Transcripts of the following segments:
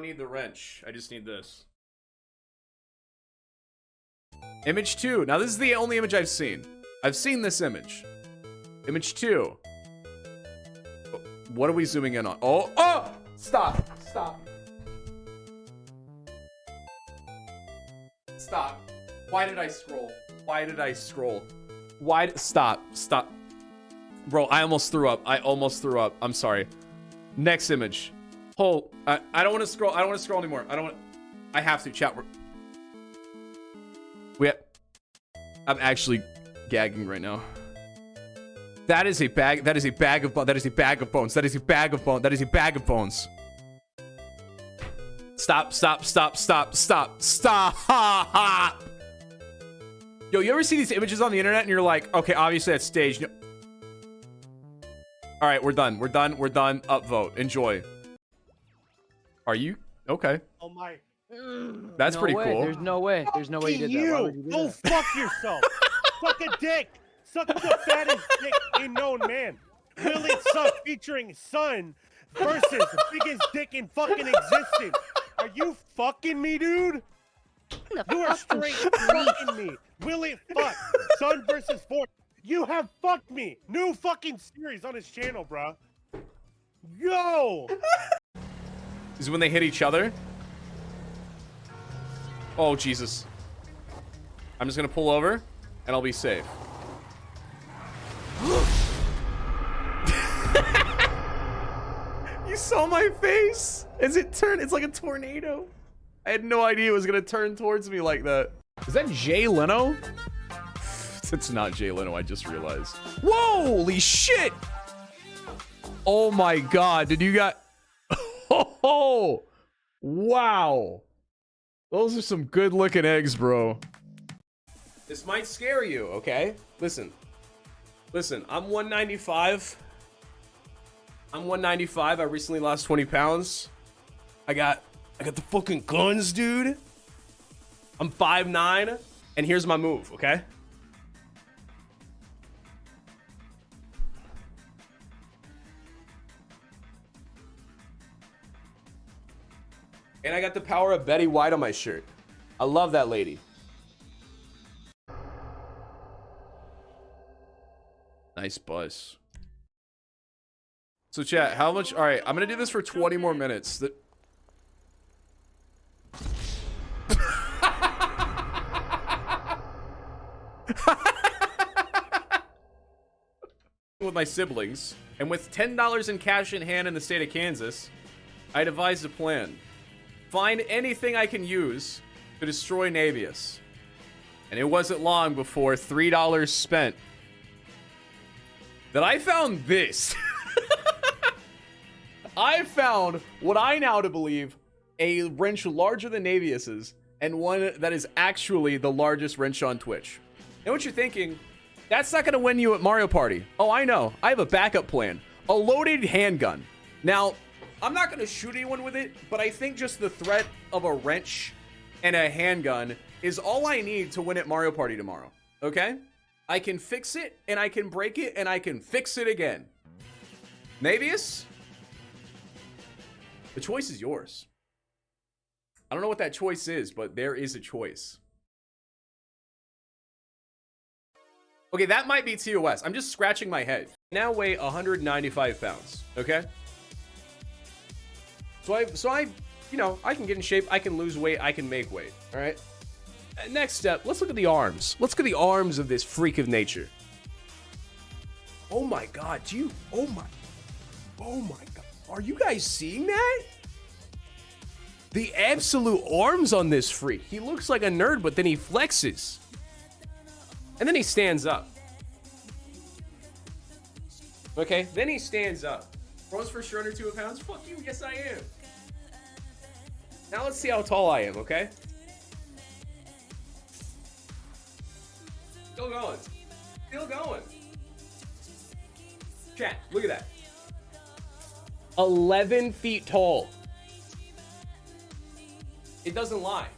don't need the wrench. I just need this. Image 2. Now, this is the only image I've seen. I've seen this image. Image 2. What are we zooming in on? Oh, oh! Stop. Stop. Stop. Why did I scroll? Why did I scroll? Why? Stop. Stop. Bro, I almost threw up. I almost threw up. I'm sorry. Next image. Hold. I don't want to scroll. I don't want to scroll anymore. I don't want. I have to. Chat. I'm actually gagging right now. That is a bag. That is a bag of. That is a bag of bones. That is a bag of bones. That is a bag of bones. Stop. Stop. Stop. Stop. Stop. Stop. Yo, you ever see these images on the internet and you're like, okay, obviously that's staged. No. All right, we're done. We're done. We're done. Upvote. Enjoy. Are you okay? Oh my. That's no pretty way. cool. There's no way. There's no way you did that. Why would you do Go that? fuck yourself. Suck a dick. Suck the fattest dick in known man. Will It Suck featuring Sun versus the biggest dick in fucking existence. Are you fucking me, dude? You are straight fucking me. Will It Fuck? Sun versus Ford. You have fucked me. New fucking series on his channel, bro. Yo. Is it when they hit each other? Oh, Jesus. I'm just gonna pull over, and I'll be safe. You saw my face? As it turned, it's like a tornado. I had no idea it was gonna turn towards me like that. Is that Jay Leno? It's not Jay Leno, I just realized. Whoa, holy shit! Oh my God, did you got... Oh, wow. Those are some good looking eggs, bro. This might scare you, okay? Listen. Listen, I'm 195. I'm 195. I recently lost 20 pounds. I got the fucking guns, dude. I'm 5'9", and here's my move, okay? And I got the power of Betty White on my shirt. I love that lady. Nice buzz. So chat, how much? All right, I'm gonna do this for 20 more minutes. With my siblings, and with $10 in cash in hand in the state of Kansas, I devised a plan. Find anything I can use to destroy Navius. And it wasn't long before $3 spent that I found this. I found what I now to believe a wrench larger than Navius's, and one that is actually the largest wrench on Twitch. And what you're thinking, that's not going to win you at Mario Party. Oh, I know. I have a backup plan. A loaded handgun. Now, I'm not going to shoot anyone with it, but I think just the threat of a wrench and a handgun is all I need to win at Mario Party tomorrow. Okay? I can fix it, and I can break it, and I can fix it again. Navius? The choice is yours. I don't know what that choice is, but there is a choice. Okay, that might be TOS. I'm just scratching my head. I now weigh 195 pounds, okay? So I, you know, I can get in shape, I can lose weight, I can make weight, all right? Next step, let's look at the arms. Let's look at the arms of this freak of nature. Oh my God, oh my God. Are you guys seeing that? The absolute arms on this freak. He looks like a nerd, but then he flexes. And then he stands up. Okay, then he stands up. Bronze for sure under 2 pounds? Fuck you, yes I am. Now let's see how tall I am, okay? Still going. Still going. Chat, look at that. 11 feet tall. It doesn't lie.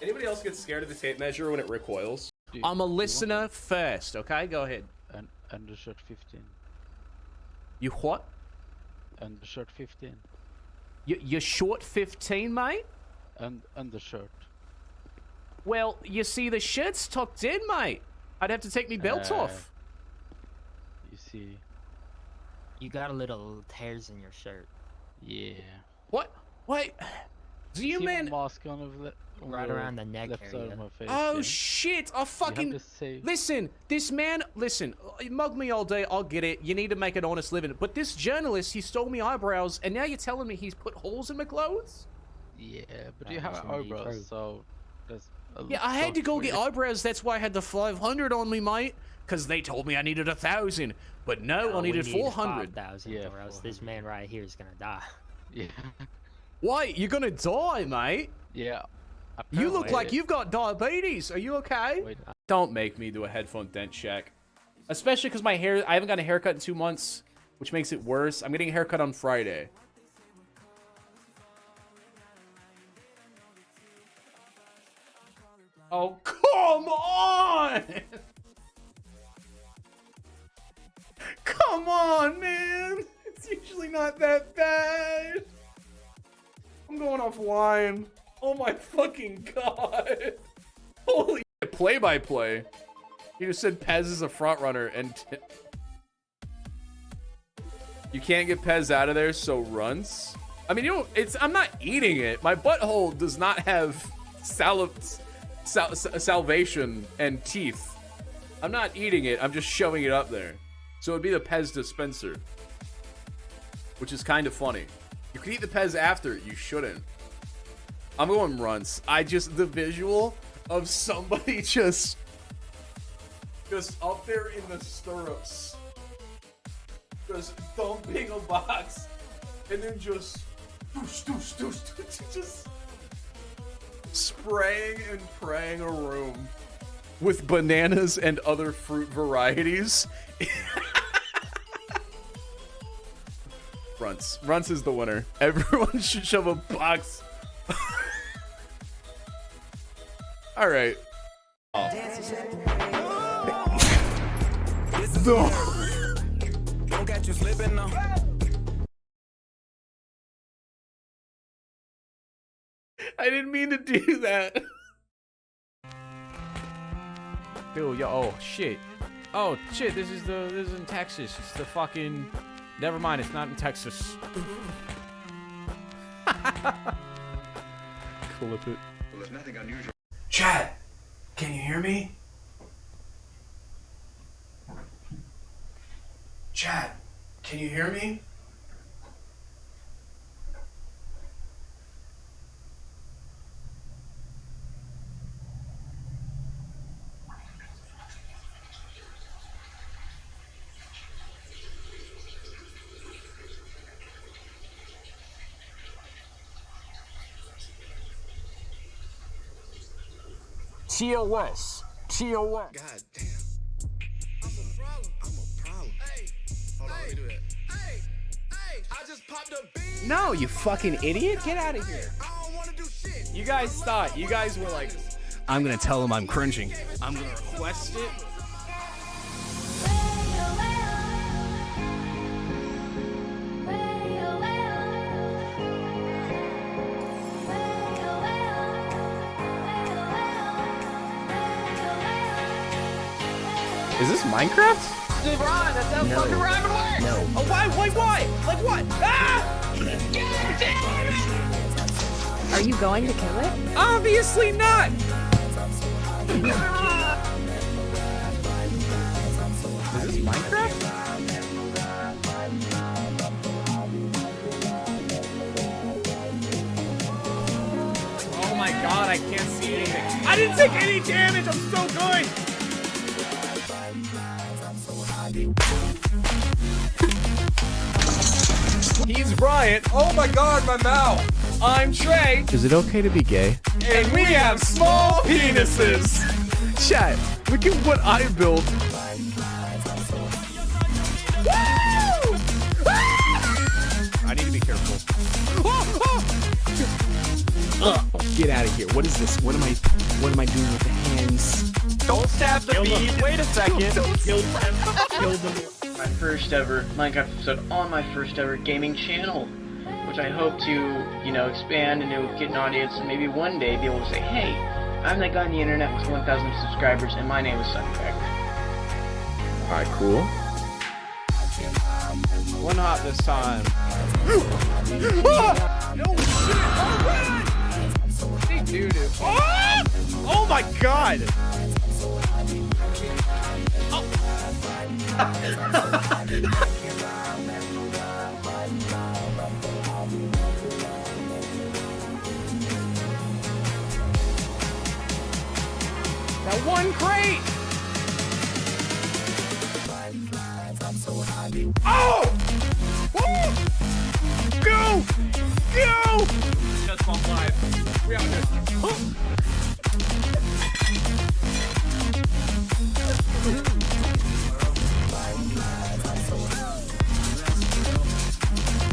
Anybody else get scared of the tape measure when it recoils? I'm a listener first, okay? Go ahead. And undershot 15. You what? Undershirt 15. You're short 15, mate? And undershirt. Well, you see, the shirt's tucked in, mate. I'd have to take me belt off. You see. You got a little tears in your shirt. Yeah. What? Wait. Do you see mean... my mask on Right around the neck left side area. of my face, Oh, yeah? shit. I You fucking... have to say, Listen, this man... Listen, mug me all day, I'll get it. You need to make an honest living. But this journalist, he stole me eyebrows, and now you're telling me he's put holes in my clothes? yeah, but That you have is indeed eyebrows, true. so that's a Yeah, I had to go get weird. eyebrows. That's why I had the 500 on me, mate. Because they told me I needed 1,000. But no, I needed 400. 5,000, Yeah, or else this 400. man right here is gonna die. Yeah. Why? You're gonna die, mate. Yeah. You look Apparently- like you've got diabetes. Are you okay? Wait, Don't make me do a headphone dent check. Especially because my hair... I haven't gotten a haircut in 2 months, which makes it worse. I'm getting a haircut on Friday. Oh, come on! Come on, man! It's usually not that bad. I'm going offline. Oh my fucking god. Holy play-by-play. You just said Pez is a front runner and you can't get Pez out of there, so runs. I mean, you know, I'm not eating it. My butthole does not have salvation and teeth. I'm not eating it. I'm just shoving it up there. So it'd be the Pez dispenser, which is kind of funny. You can eat the Pez after. You shouldn't. I'm going runts. The visual of somebody just up there in the stirrups, just dumping a box, and then just just spraying and praying a room with bananas and other fruit varieties. Runts is the winner. Everyone should shove a box. All right. Oh. Don't catch you slipping now. I didn't mean to do that. Dude, yo, oh shit. Oh shit, this is in Texas. It's the fucking... Never mind, it's not in Texas. Clip it. Well, there's nothing unusual. Chad, can you hear me? Chad, can you hear me? TOS. TOS. God damn. I'm a problem. Hey. Hold on, let me do that. Hey. I just popped a bean. No, you fucking idiot. Get out of here. I don't wanna do shit. You guys thought, you guys were like, I'm gonna tell him I'm cringing. I'm gonna request it. Is this Minecraft? Run! That's how fucking Robin works! No. Oh, why? Like what? Ah! Are you going to kill it? Obviously not! Is this Minecraft? Oh my god, I can't see anything. I didn't take any damage, I'm so good! He's Bryant. Oh my god, my mouth. I'm Trey. Is it okay to be gay? And we have small penises. Chat, look at what I built. Woo! I need to be careful. Get out of here. What is this? What am I doing with the hands? Don't stab the bees. Wait a second. Kill them. my first ever Minecraft episode on my first ever gaming channel, which I hope to, you know, expand and get an audience and maybe one day be able to say, hey, I'm that guy on the internet with 1,000 subscribers and my name is Sunback. Alright, cool. One hot this time. No shit! Alright! Hey, dude. Oh! Oh my god! Oh. That one crate! Oh! Woo! Go! Go! Just on live. We out here.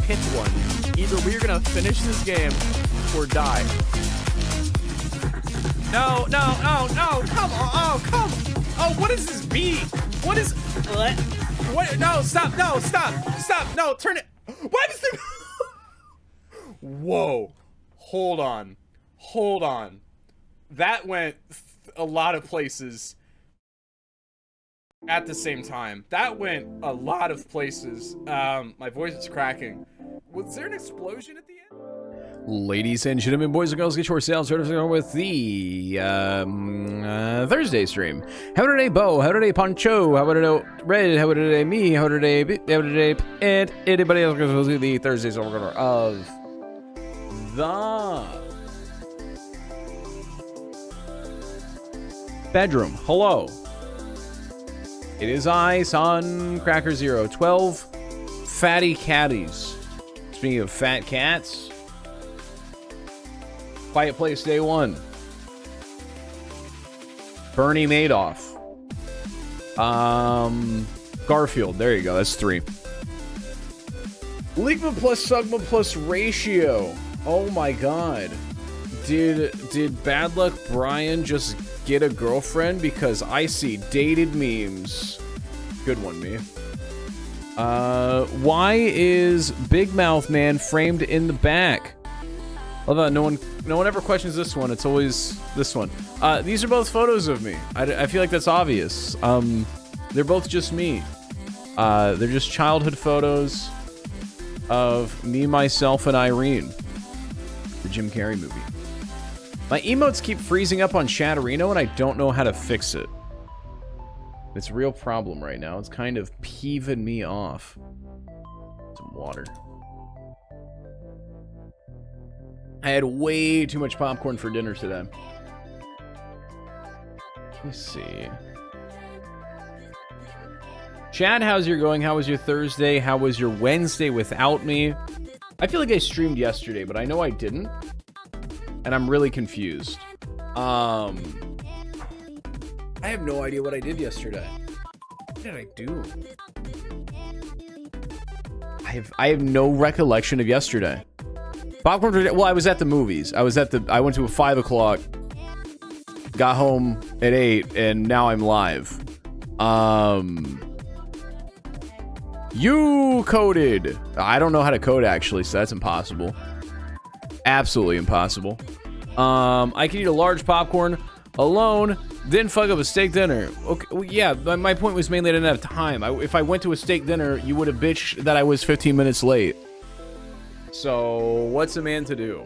Pick one. Either we're gonna finish this game or die. No, no, no, no! Come on! Oh, come! Oh, what is this beat? What is? What? No! Stop! No! Stop! Stop! No! Turn it! What is the? Whoa! Hold on! Hold on! That went a lot of places at the same time. That went a lot of places. My voice is cracking. Was there an explosion at the end? Ladies and gentlemen, boys and girls, get your sound started with the Thursday stream. How did a Bo? How did a Poncho? How did a Red? How did a me? How did a and anybody else goes to the Thursday stream of the bedroom? Hello. It is I, Son Cracker 012 fatty catties. Speaking of fat cats. Quiet Place Day 1. Bernie Madoff. Garfield. There you go. That's 3. Ligma plus Sugma plus Ratio. Oh my god. Did Bad Luck Brian just get a girlfriend? Because I see dated memes. Good one, me. Why is Big Mouth Man framed in the back? Although no one ever questions this one. It's always this one. These are both photos of me. I feel like that's obvious. They're both just me. They're just childhood photos of me, myself, and Irene. The Jim Carrey movie. My emotes keep freezing up on Chatterino, and I don't know how to fix it. It's a real problem right now. It's kind of peeving me off. Some water. I had way too much popcorn for dinner today. Let me see. Chad, how's your going? How was your Thursday? How was your Wednesday without me? I feel like I streamed yesterday, but I know I didn't. And I'm really confused. I have no idea what I did yesterday. What did I do? I have no recollection of yesterday. Popcorn for, well, I was at the movies. I went to a 5 o'clock, got home at 8, and now I'm live. You coded. I don't know how to code, actually, so that's impossible. Absolutely impossible. I can eat a large popcorn alone, then fuck up a steak dinner. Okay, well, yeah, my point was mainly I didn't have time. If I went to a steak dinner, you would have bitched that I was 15 minutes late. So, what's a man to do?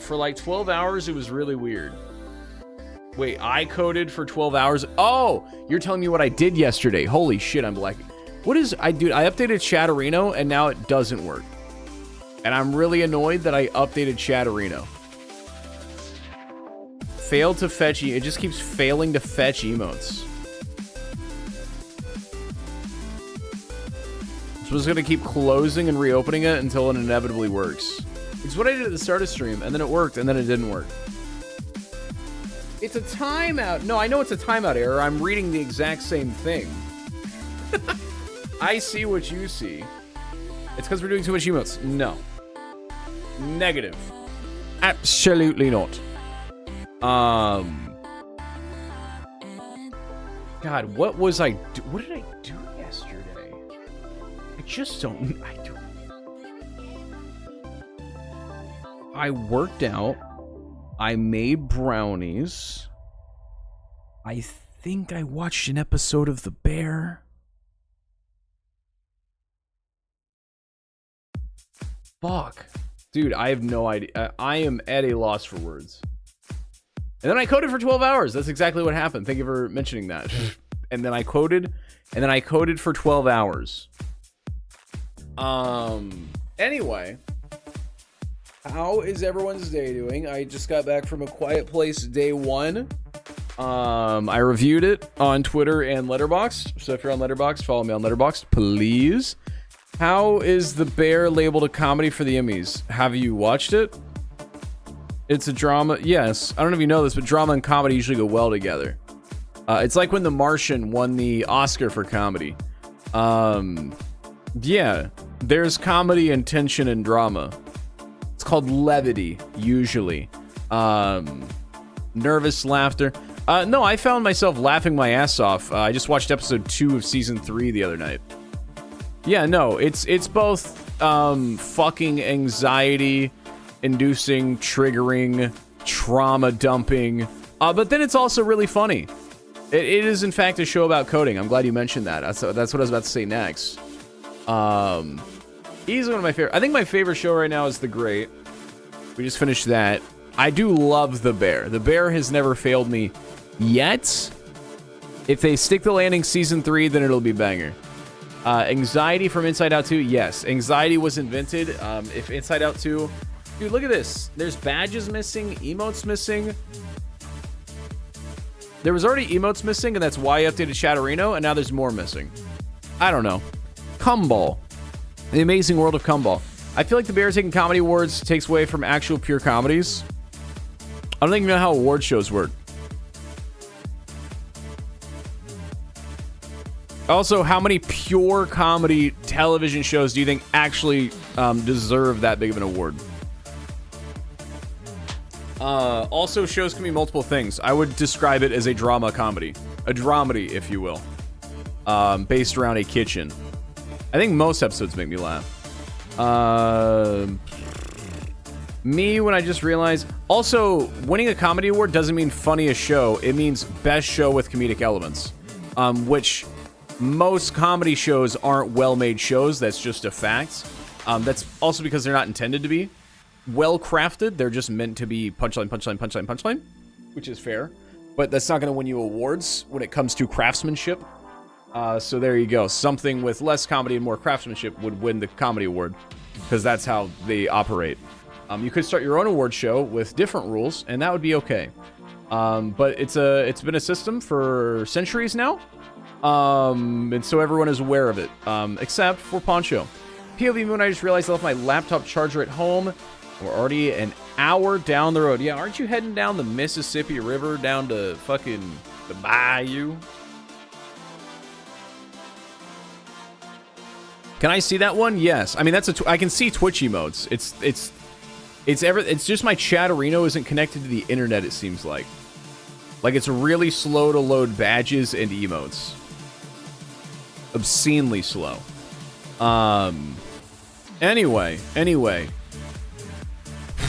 For like 12 hours, it was really weird. Wait, I coded for 12 hours? Oh, you're telling me what I did yesterday. Holy shit, I'm black. What is, dude, I updated Chatterino, and now it doesn't work. And I'm really annoyed that I updated Chatterino. Failed to fetch, it just keeps failing to fetch emotes. So I'm just gonna keep closing and reopening it until it inevitably works. It's what I did at the start of stream, and then it worked, and then it didn't work. It's a timeout. No, I know it's a timeout error. I'm reading the exact same thing. I see what you see. It's because we're doing too much emotes. No. Negative. Absolutely not. God, what was I what did I do yesterday? just don't. I worked out. I made brownies. I think I watched an episode of The Bear. Fuck. Dude, I have no idea. I am at a loss for words. And then I coded for 12 hours. That's exactly what happened. Thank you for mentioning that. And then I coded for 12 hours. Anyway, how is everyone's day doing? I just got back from A Quiet Place day 1. I reviewed it on Twitter and Letterboxd. So if you're on Letterboxd, follow me on Letterboxd, please. How is The Bear labeled a comedy for the Emmys? Have you watched it? It's a drama. Yes. I don't know if you know this, but drama and comedy usually go well together. It's like when The Martian won the Oscar for comedy. Yeah. There's comedy and tension and drama. It's called levity, usually. Nervous laughter. No, I found myself laughing my ass off. I just watched episode 2 of season 3 the other night. Yeah, no, it's both fucking anxiety inducing, triggering, trauma dumping, but then it's also really funny. It is in fact a show about coding. I'm glad you mentioned that. That's what I was about to say next. Easily one of my favorite. I think my favorite show right now is The Great. We just finished that. I do love The Bear. The Bear has never failed me yet. If they stick the landing season 3, then it'll be banger. Anxiety from Inside Out 2, yes. Anxiety was invented. If Inside Out 2... Dude, look at this. There's badges missing, emotes missing. There was already emotes missing, and that's why I updated Chatterino, and now there's more missing. I don't know. Cumball. The Amazing World of Cumball. I feel like The Bear taking comedy awards takes away from actual pure comedies. I don't think you know how award shows work. Also, how many pure comedy television shows do you think actually deserve that big of an award? Also, shows can be multiple things. I would describe it as a drama comedy. A dramedy, if you will. Based around a kitchen. I think most episodes make me laugh. Me, when I just realized... Also, winning a comedy award doesn't mean funniest show. It means best show with comedic elements. Which... most comedy shows aren't well-made shows. That's just a fact. That's also because they're not intended to be well-crafted. They're just meant to be punchline, punchline, punchline, punchline, which is fair. But that's not going to win you awards when it comes to craftsmanship. So there you go. Something with less comedy and more craftsmanship would win the comedy award because that's how they operate. You could start your own award show with different rules, and that would be okay. But it's been a system for centuries now. And so everyone is aware of it, except for Poncho. POV Moon, I just realized I left my laptop charger at home. We're already an hour down the road. Yeah, aren't you heading down the Mississippi River down to fucking the bayou? Can I see that one? Yes. I mean, that's I can see Twitch emotes. It's just my Chatterino isn't connected to the internet, it seems like. Like, it's really slow to load badges and emotes. Obscenely slow. Anyway.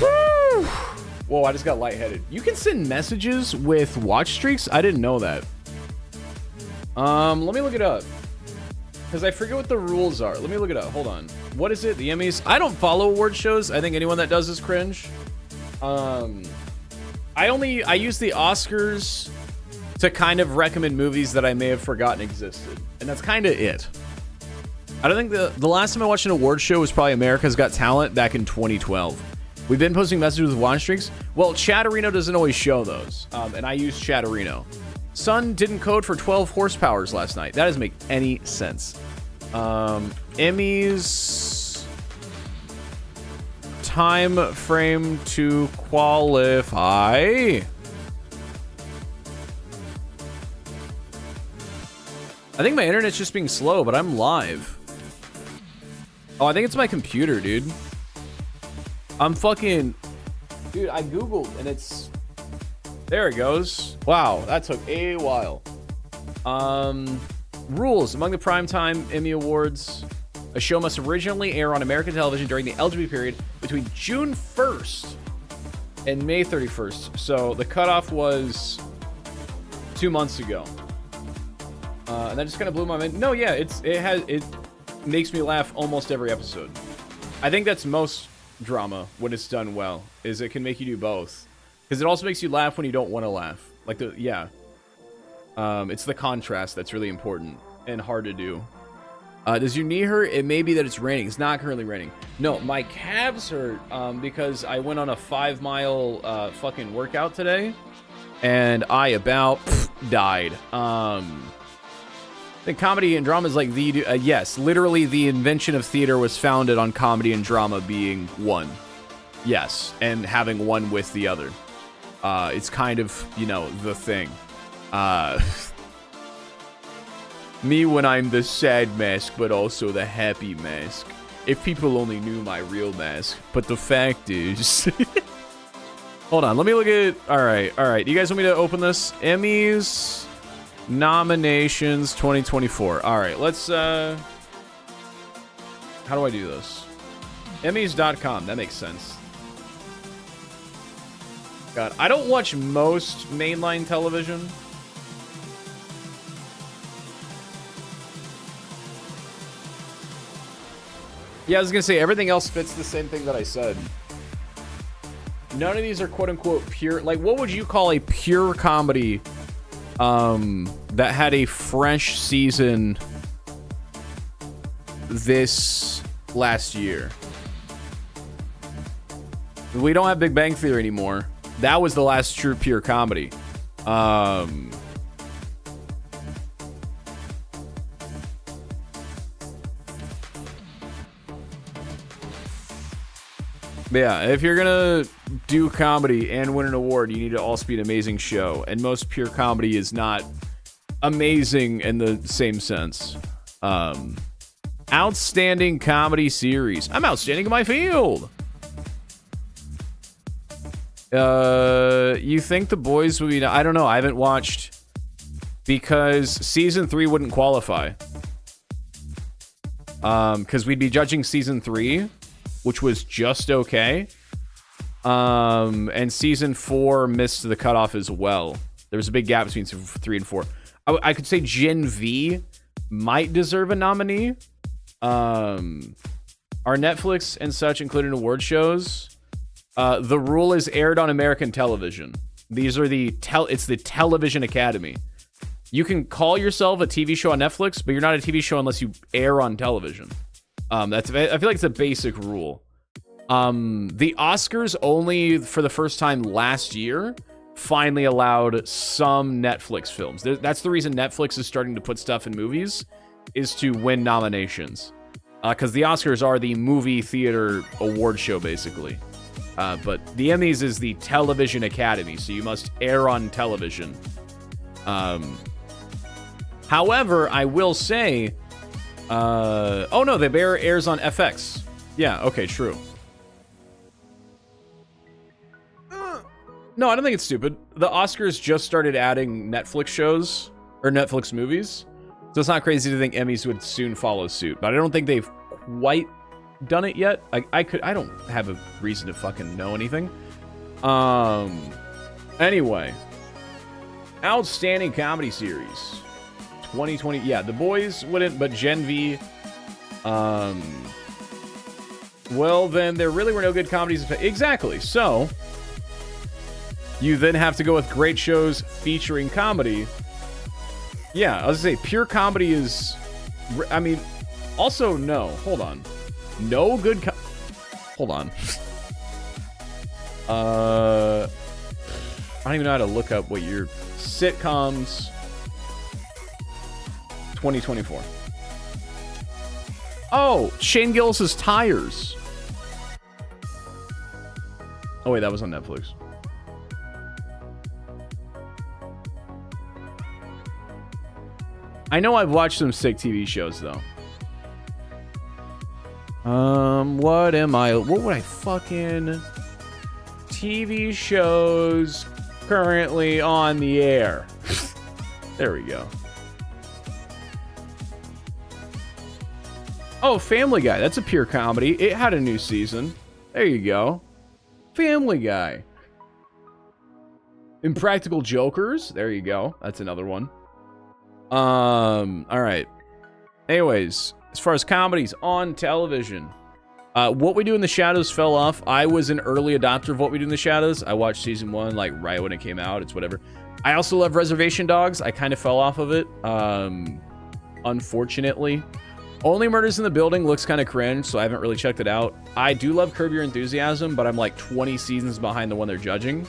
Woo! Whoa, I just got lightheaded. You can send messages with watch streaks? I didn't know that. Let me look it up. Because I forget what the rules are. Let me look it up. Hold on. What is it? The Emmys? I don't follow award shows. I think anyone that does is cringe. I use the Oscars to kind of recommend movies that I may have forgotten existed. And that's kind of it. I don't think the last time I watched an award show was probably America's Got Talent back in 2012. We've been posting messages with watch streaks. Well, Chatterino doesn't always show those. And I use Chatterino. Sun didn't code for 12 horsepowers last night. That doesn't make any sense. Emmys time frame to qualify. I think my internet's just being slow, but I'm live. Oh, I think it's my computer, dude. Dude, I Googled and it's... There it goes. Wow, that took a while. Rules. Among the Primetime Emmy Awards, A show must originally air on American television during the eligibility period between June 1st and May 31st. So the cutoff was 2 months ago. And that just kind of blew my mind. No, yeah, it makes me laugh almost every episode. I think that's most drama when it's done well, is it can make you do both. Because it also makes you laugh when you don't want to laugh. Like, it's the contrast that's really important and hard to do. Does your knee hurt? It may be that it's raining. It's not currently raining. No, my calves hurt because I went on a 5-mile fucking workout today. And I about died. I think comedy and drama is like the... yes, literally the invention of theater was founded on comedy and drama being one. Yes, and having one with the other. It's kind of, the thing. Me when I'm the sad mask, but also the happy mask. If people only knew my real mask. But the fact is... Hold on, let me look at... Alright. Do you guys want me to open this? Emmys nominations 2024. Alright, let's... How do I do this? Emmys.com, that makes sense. God, I don't watch most mainline television. Yeah, I was gonna say, everything else fits the same thing that I said. None of these are quote-unquote pure... Like, what would you call a pure comedy that had a fresh season this last year? We don't have Big Bang Theory anymore. That was the last true pure comedy. But yeah, if you're gonna do comedy and win an award, you need to also be an amazing show. And most pure comedy is not amazing in the same sense. Outstanding comedy series. I'm outstanding in my field. You think The Boys would be... I don't know. I haven't watched because season 3 wouldn't qualify. Because we'd be judging season 3, which was just okay. And season 4 missed the cutoff as well. There was a big gap between 3 and 4. I could say Gen V might deserve a nominee. Our Netflix and such, including award shows. The Rule is aired on American television. These are it's the Television Academy. You can call yourself a TV show on Netflix, but you're not a TV show unless you air on television. I feel like it's a basic rule. The Oscars only for the first time last year finally allowed some Netflix films. That's the reason Netflix is starting to put stuff in movies, is to win nominations. Because the Oscars are the movie theater award show, basically. But the Emmys is the Television Academy, so you must air on television. However, I will say... oh no, the Bear airs on FX. Yeah, okay, true. No, I don't think it's stupid. The Oscars just started adding Netflix shows, or Netflix movies. So it's not crazy to think Emmys would soon follow suit. But I don't think they've quite done it yet. I don't have a reason to fucking know anything. Anyway. Outstanding comedy series. 2020. Yeah, The Boys wouldn't, but Gen V. Well, then there really were no good comedies. Exactly. So, you then have to go with great shows featuring comedy. Yeah, I was gonna say, pure comedy is... I mean, also, no. Hold on. No good hold on. I don't even know how to look up what your sitcoms 2024. Oh, Shane Gillis's Tires. Oh wait, that was on Netflix. I know I've watched some sick TV shows though. What would I fucking... TV shows currently on the air. There we go. Oh, Family Guy. That's a pure comedy. It had a new season. There you go. Family Guy. Impractical Jokers. There you go. That's another one. All right. Anyways, as far as comedies on television, What We Do in the Shadows fell off. I was an early adopter of What We Do in the Shadows. I watched season 1 like right when it came out. It's whatever. I also love Reservation Dogs. I kind of fell off of it, unfortunately. Only Murders in the Building looks kind of cringe, so I haven't really checked it out. I do love Curb Your Enthusiasm, but I'm like 20 seasons behind the one they're judging.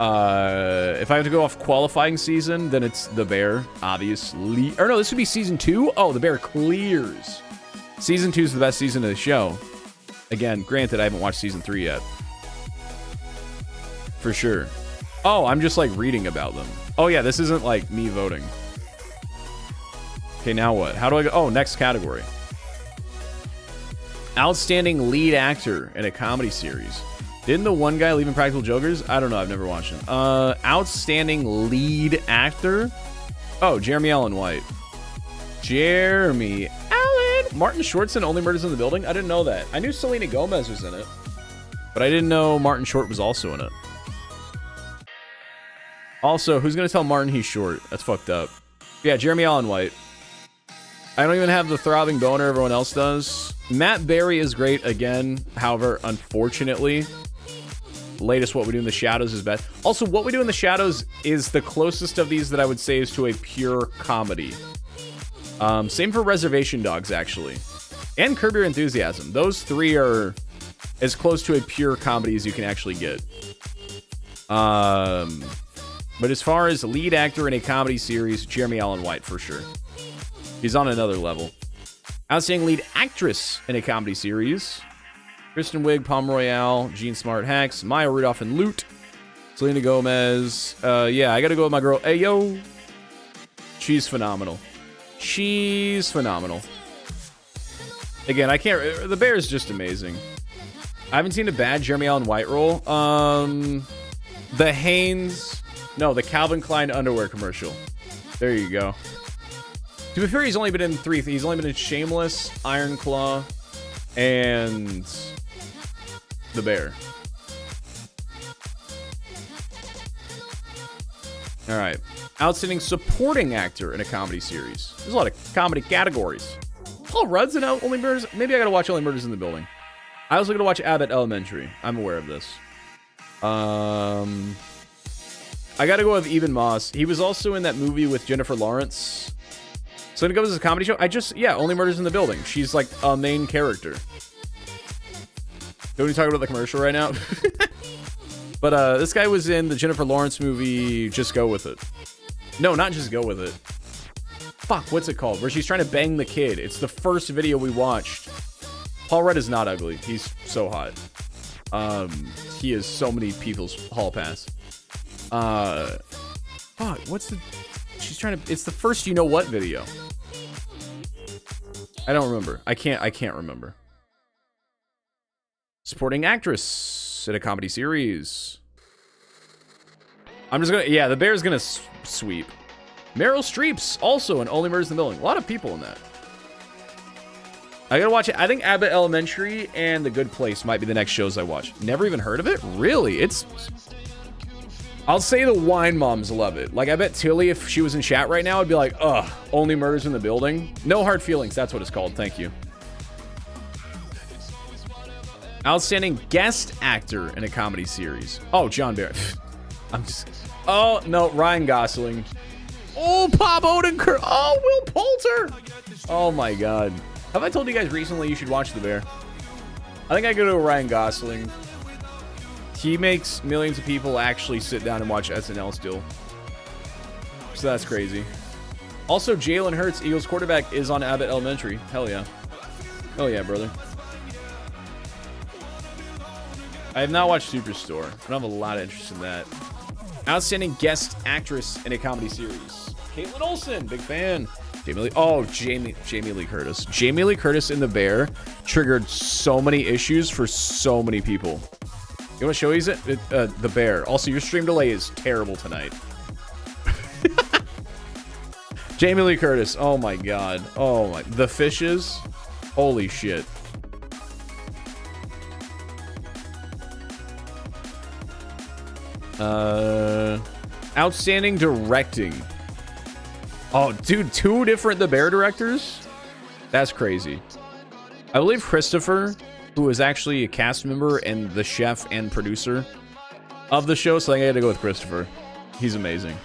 If I have to go off qualifying season, then it's The Bear, obviously. Or no, this would be season 2. Oh, The Bear clears. Season 2 is the best season of the show. Again, granted, I haven't watched season 3 yet. For sure. Oh, I'm just like reading about them. Oh yeah, this isn't like me voting. Okay, now what? How do I go? Oh, next category. Outstanding lead actor in a comedy series. Didn't the one guy leave Impractical Jokers? I don't know. I've never watched him. Outstanding lead actor. Oh, Jeremy Allen White. Jeremy Allen. Martin Short's in Only Murders in the Building? I didn't know that. I knew Selena Gomez was in it, but I didn't know Martin Short was also in it. Also, who's going to tell Martin he's short? That's fucked up. Yeah, Jeremy Allen White. I don't even have the throbbing boner everyone else does. Matt Berry is great again. However, unfortunately, latest What We Do in the Shadows is bad. Also, What We Do in the Shadows is the closest of these that I would say is to a pure comedy. Same for Reservation Dogs, actually. And Curb Your Enthusiasm. Those three are as close to a pure comedy as you can actually get. But as far as lead actor in a comedy series, Jeremy Allen White, for sure. He's on another level. Outstanding lead actress in a comedy series. Kristen Wiig, Palm Royale, Jean Smart Hacks, Maya Rudolph and Loot, Selena Gomez. Yeah, I gotta go with my girl, Ayo. She's phenomenal. She's phenomenal. Again, I can't... The Bear is just amazing. I haven't seen a bad Jeremy Allen White role. The Hanes... No, the Calvin Klein underwear commercial. There you go. To be fair, he's only been in 3. He's only been in Shameless, Iron Claw, and The Bear. All right. Outstanding supporting actor in a comedy series. There's a lot of comedy categories. Paul Rudd's in Only Murders. Maybe I gotta watch Only Murders in the Building. I also gotta watch Abbott Elementary. I'm aware of this. I gotta go with Eben Moss. He was also in that movie with Jennifer Lawrence. So when it goes to a comedy show, yeah, Only Murders in the Building. She's like a main character. Don't we talk about the commercial right now? But this guy was in the Jennifer Lawrence movie, Just Go With It. No, not Just Go With It. Fuck, what's it called? Where she's trying to bang the kid. It's the first video we watched. Paul Rudd is not ugly. He's so hot. He is so many people's hall pass. Fuck, what's the... She's trying to... It's the first You Know What video. I don't remember. I can't remember. Supporting actress in a comedy series. I'm just gonna... Yeah, The Bear's gonna sweep. Meryl Streep's also in Only Murders in the Building. A lot of people in that. I gotta watch it. I think Abbott Elementary and The Good Place might be the next shows I watch. Never even heard of it? Really? It's... I'll say the wine moms love it. Like, I bet Tilly, if she was in chat right now, would be like, ugh, Only Murders in the Building. No Hard Feelings, that's what it's called. Thank you. Outstanding guest actor in a comedy series. Oh, John Barrett. I'm just... Oh, no, Ryan Gosling. Oh, Pop Odenkirk. Oh, Will Poulter. Oh, my God. Have I told you guys recently you should watch The Bear? I think I go to Ryan Gosling. He makes millions of people actually sit down and watch SNL still. So that's crazy. Also, Jalen Hurts, Eagles quarterback, is on Abbott Elementary. Hell yeah. Hell yeah, brother. I have not watched Superstore. I don't have a lot of interest in that. Outstanding guest actress in a comedy series. Caitlin Olsen, big fan. Jamie Lee Curtis. Jamie Lee Curtis in The Bear triggered so many issues for so many people. You want to show you The Bear? Also, your stream delay is terrible tonight. Jamie Lee Curtis. Oh my God. Oh my. The Fishes. Holy shit. Outstanding directing. Oh, dude, 2 different The Bear directors? That's crazy. I believe Christopher, who is actually a cast member and the chef and producer of the show, so I had to go with Christopher. He's amazing.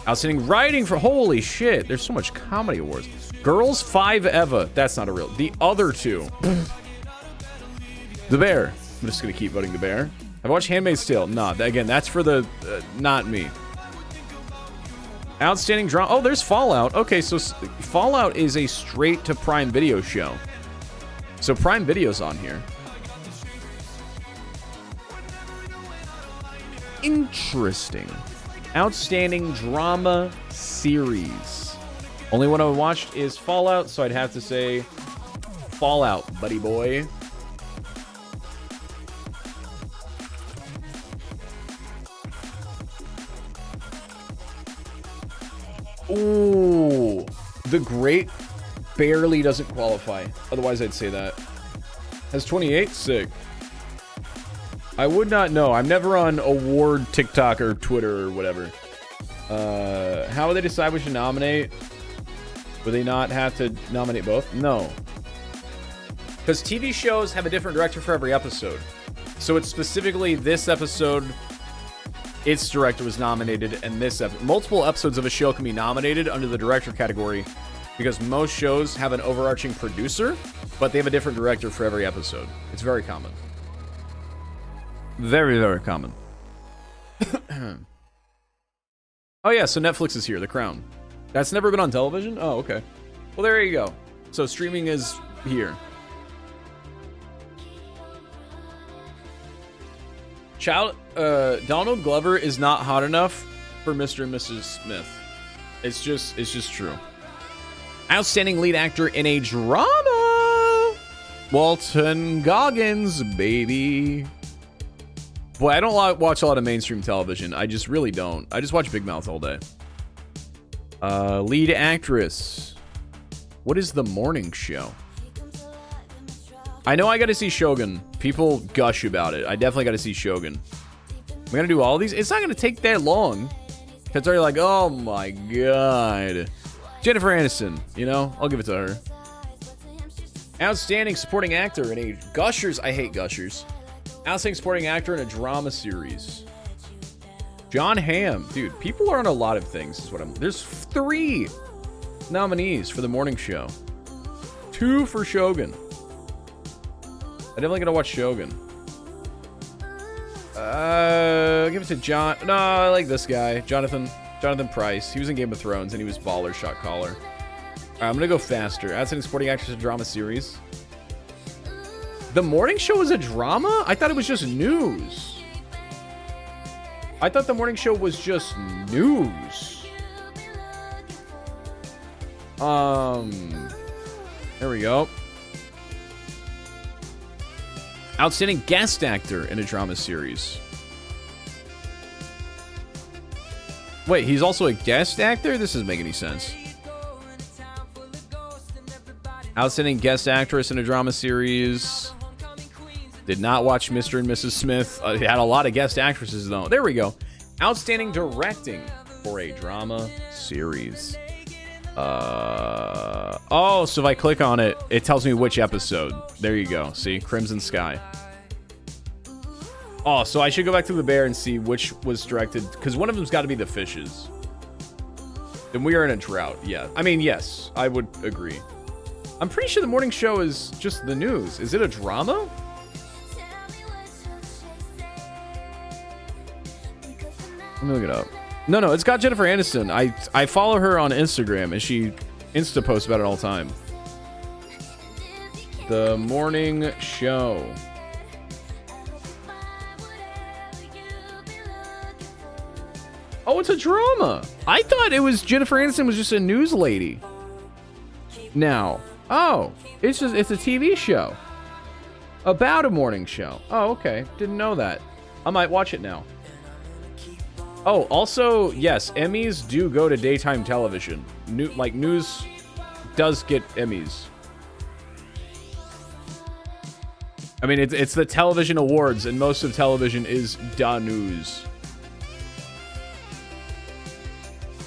Outstanding writing for... Holy shit, there's so much comedy awards. Girls 5 Eva. That's not a real... The other 2. The Bear. I'm just going to keep voting The Bear. I've watched Handmaid's Tale. Nah, again, that's for the... not me. Outstanding drama. Oh, there's Fallout. Okay, so Fallout is a straight to Prime Video show. So Prime Video's on here. Interesting. Outstanding drama series. Only one I watched is Fallout, so I'd have to say Fallout, buddy boy. Ooh, The Great barely doesn't qualify. Otherwise, I'd say that. Has 28? Sick. I would not know. I'm never on award TikTok or Twitter or whatever. How would they decide we should nominate? Would they not have to nominate both? No. Because TV shows have a different director for every episode. So it's specifically this episode... its director was nominated, and this multiple episodes of a show can be nominated under the director category because most shows have an overarching producer, but they have a different director for every episode. It's very common. Very, very common. Oh yeah, so Netflix is here, The Crown. That's never been on television? Oh, okay. Well, there you go. So streaming is here. Donald Glover is not hot enough for Mr. and Mrs. Smith. It's just true. Outstanding lead actor in a drama. Walton Goggins, baby. Boy, I don't watch a lot of mainstream television. I just really don't. I just watch Big Mouth all day. Lead actress. What is The Morning Show? I know I got to see Shogun. People gush about it. I definitely got to see Shogun. I'm going to do all these. It's not going to take that long. Because they're like, oh my god. Jennifer Aniston, you know? I'll give it to her. Outstanding supporting actor in a... Gushers. I hate Gushers. Outstanding supporting actor in a drama series. John Hamm. Dude, people are on a lot of things. Is what I'm... There's 3 nominees for The Morning Show. 2 for Shogun. I definitely gotta watch Shogun. Give it to John. No, I like this guy. Jonathan Pryce. He was in Game of Thrones and he was baller shot caller. Alright, I'm gonna go faster. Outstanding supporting actress in a drama series. The Morning Show is a drama? I thought it was just news. I thought The Morning Show was just news. There we go. Outstanding guest actor in a drama series. Wait, he's also a guest actor? This doesn't make any sense. Outstanding guest actress in a drama series. Did not watch Mr. and Mrs. Smith. It had a lot of guest actresses, though. There we go. Outstanding directing for a drama series. Oh, so if I click on it, it tells me which episode. There you go. See? Crimson Sky. Oh, so I should go back to The Bear and see which was directed, because one of them's got to be The Fishes. Then we are in a drought. Yeah. I mean, yes, I would agree. I'm pretty sure The Morning Show is just the news. Is it a drama? Let me look it up. No, it's got Jennifer Aniston. I follow her on Instagram, and she Insta posts about it all the time. The Morning Show. Oh, it's a drama. I thought it was Jennifer Aniston was just a news lady. Now, oh, it's a TV show about a morning show. Oh, okay. Didn't know that. I might watch it now. Oh, also, yes, Emmys do go to daytime television. News does get Emmys. I mean, it's the television awards, and most of television is da news.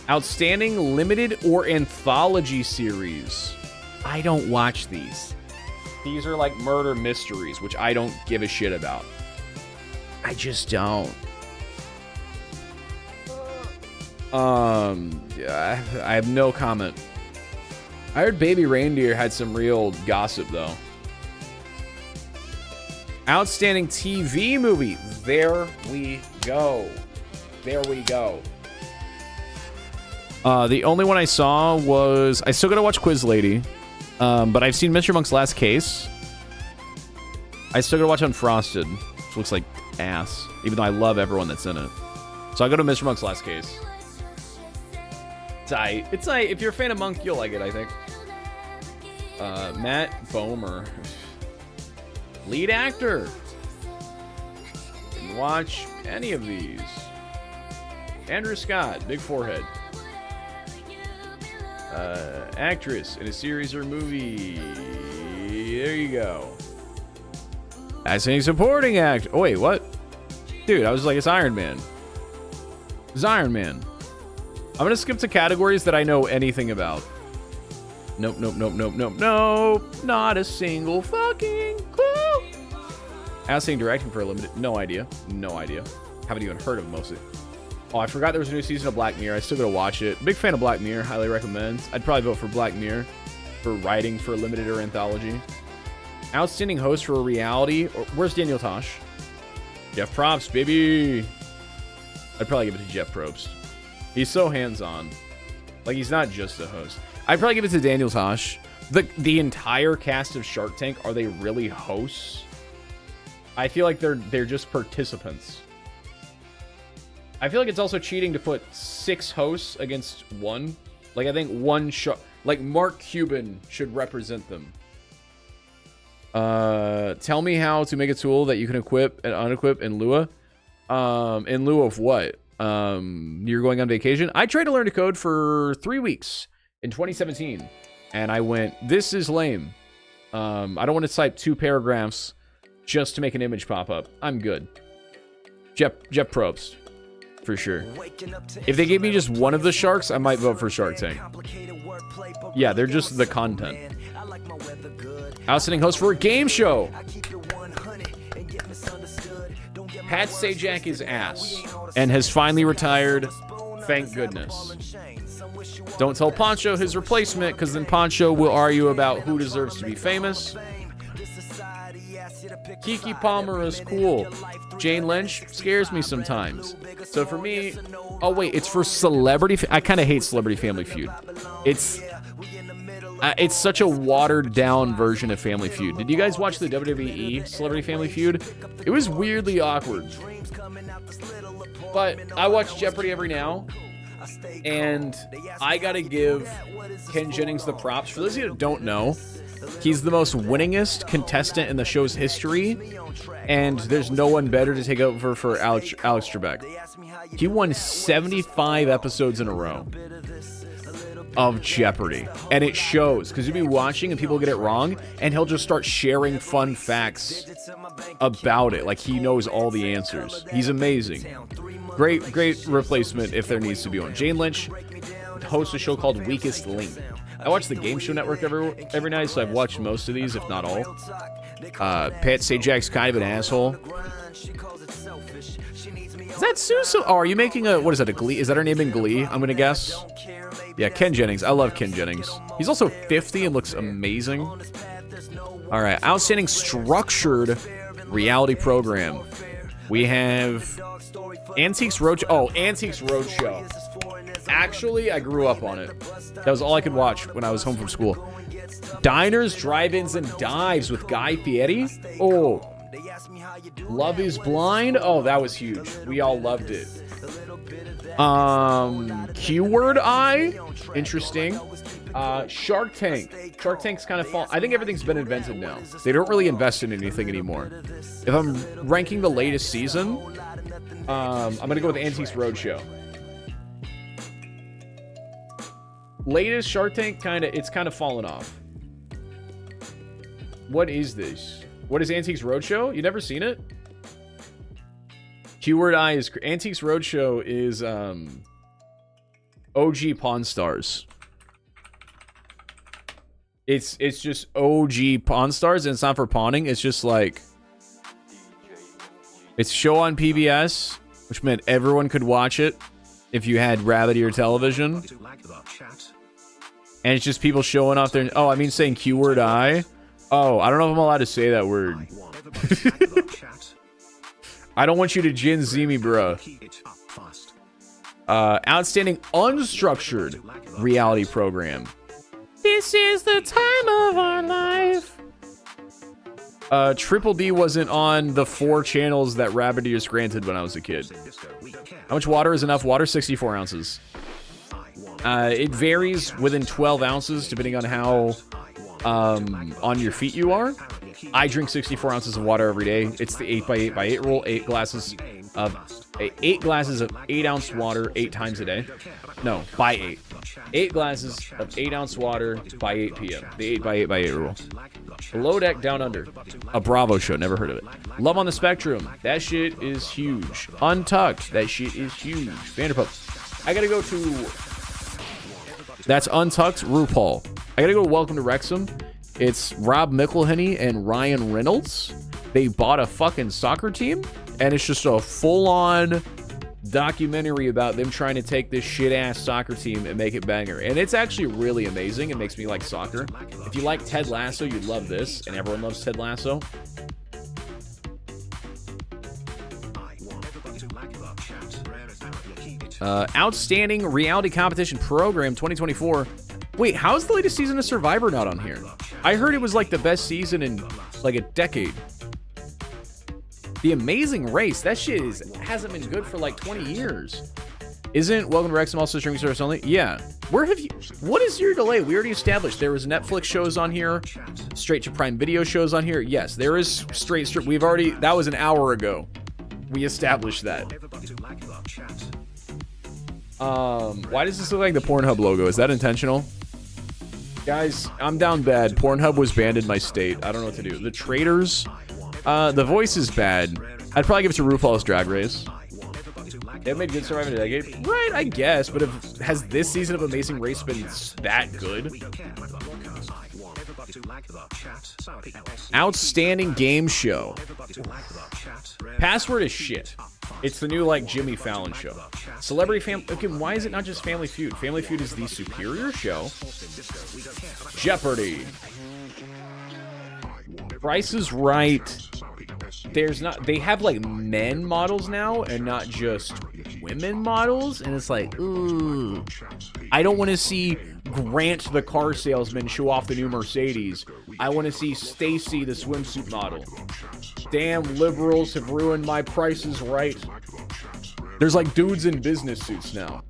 Outstanding limited or anthology series. I don't watch these. These are like murder mysteries, which I don't give a shit about. I just don't. Yeah, I have no comment. I heard Baby Reindeer had some real gossip, though. Outstanding TV movie. There we go. There we go. The only one I saw was... I still gotta watch Quiz Lady. But I've seen Mr. Monk's Last Case. I still gotta watch Unfrosted, which looks like ass. Even though I love everyone that's in it. So I go to Mr. Monk's Last Case. It's aight. It's aight. If you're a fan of Monk, you'll like it, I think. Matt Bomer. Lead actor. Didn't watch any of these. Andrew Scott, big forehead. Actress in a series or movie. There you go. Outstanding supporting actor. Oh, wait, what? Dude, I was like, it's Iron Man. It's Iron Man. I'm gonna skip to categories that I know anything about. Nope, nope, nope, nope, nope, nope. Not a single fucking clue. Outstanding directing for a limited. No idea. No idea. Haven't even heard of most of it. Oh, I forgot there was a new season of Black Mirror. I still gotta watch it. Big fan of Black Mirror. Highly recommend. I'd probably vote for Black Mirror for writing for a limited or anthology. Outstanding host for a reality. Or, where's Daniel Tosh? Jeff Probst, baby. I'd probably give it to Jeff Probst. He's so hands-on. Like, he's not just a host. I'd probably give it to Daniel Tosh. The entire cast of Shark Tank, are they really hosts? I feel like they're just participants. I feel like it's also cheating to put 6 hosts against one. Like, I think one like, Mark Cuban should represent them. Tell me how to make a tool that you can equip and unequip in Lua. In lieu of what? You're going on vacation? I tried to learn to code for 3 weeks in 2017. And I went, this is lame. I don't want to type 2 paragraphs just to make an image pop up. I'm good. Jeff Probst. For sure. If they gave me just one of the sharks, I might vote for Shark Tank. Yeah, they're just the content. Outstanding host for a game show. Pat Sajak is ass and has finally retired. Thank goodness. Don't tell Poncho his replacement, because then Poncho will argue about who deserves to be famous. Kiki Palmer is cool. Jane Lynch scares me sometimes. So for me, oh wait, it's for Celebrity. I kind of hate Celebrity Family Feud. It's such a watered down version of Family Feud. Did you guys watch the WWE Celebrity Family Feud? It was weirdly awkward. But I watch Jeopardy every now, and I gotta give Ken Jennings the props. For those of you that don't know, he's the most winningest contestant in the show's history, and there's no one better to take over for Alex Trebek. He won 75 episodes in a row of Jeopardy, and it shows, because you'll be watching and people get it wrong, and he'll just start sharing fun facts about it, like he knows all the answers. He's amazing. Great replacement if there needs to be one. Jane Lynch hosts a show called Weakest Link. I watch the Game Show Network every night, so I've watched most of these, if not all. Pat Sajak's kind of an asshole. Is that Suso? Oh, are you making a, what is that, a Glee? Is that her name in Glee, I'm gonna guess? Yeah, Ken Jennings. I love Ken Jennings. He's also 50 and looks amazing. All right, outstanding structured reality program. We have Antiques Roadshow. Oh, Antiques Roadshow. Actually, I grew up on it. That was all I could watch when I was home from school. Diners, Drive-Ins, and Dives with Guy Fieri. Oh, Love is Blind. Oh, that was huge. We all loved it. Keyword Eye. Interesting. Shark Tank. Shark Tank's kind of fall. I think everything's been invented now. They don't really invest in anything anymore. If I'm ranking the latest season, I'm gonna go with Antiques Roadshow. Latest Shark Tank, it's kind of fallen off. What is this? What is Antiques Roadshow? You never seen it? Keyword I is Antiques Roadshow is OG Pawn Stars. It's just OG Pawn Stars, and it's not for pawning. It's just like it's a show on PBS, which meant everyone could watch it if you had rabbit ear television. And it's just people showing off their. Oh, I mean saying keyword I. Oh, I don't know if I'm allowed to say that word. I don't want you to Gen Z me, bruh. Outstanding unstructured reality program. This is the time of our life. Triple D wasn't on the 4 channels that Rabbit Ears granted when I was a kid. How much water is enough water? 64 ounces. It varies within 12 ounces depending on how on your feet you are. I drink 64 ounces of water every day. It's the 8x8x8 rule. 8 glasses of 8-ounce water 8 times a day. No, by 8. 8 glasses of 8-ounce water by 8 p.m. The 8x8x8 rule. Below Deck Down Under. A Bravo show. Never heard of it. Love on the Spectrum. That shit is huge. Untucked. That shit is huge. Vanderpump. I gotta go to... That's Untucked RuPaul. I gotta go to Welcome to Wrexham. It's Rob McElhenney and Ryan Reynolds. They bought a fucking soccer team, and it's just a full-on documentary about them trying to take this shit-ass soccer team and make it banger. And it's actually really amazing. It makes me like soccer. If you like Ted Lasso, you'd love this, and everyone loves Ted Lasso. Outstanding Reality Competition Program 2024. Wait, how's the latest season of Survivor not on here? I heard it was like the best season in like a decade. The Amazing Race, that shit hasn't been good for like 20 years. Isn't Welcome to Wrexham also streaming service only? Yeah. Where have you... What is your delay? We already established there was Netflix shows on here. Straight to Prime Video shows on here. Yes, there is straight... We've already... That was an hour ago. We established that. Why does this look like the Pornhub logo? Is that intentional? Guys, I'm down bad. Pornhub was banned in my state. I don't know what to do. The Traders... the voice is bad. I'd probably give it to RuPaul's Drag Race. They made good Survivor in a decade. Right, I guess, but has this season of Amazing Race been that good? Outstanding game show. Password is shit. It's the new, like, Jimmy Fallon show. Celebrity Family... Okay, why is it not just Family Feud? Family Feud is the superior show. Jeopardy. Price is Right. There's not... They have, like, men models now and not just women models. And it's like, ooh. I don't want to see Grant the car salesman show off the new Mercedes. I want to see Stacy the swimsuit model. Damn, liberals have ruined my Price is Right. There's like dudes in business suits now.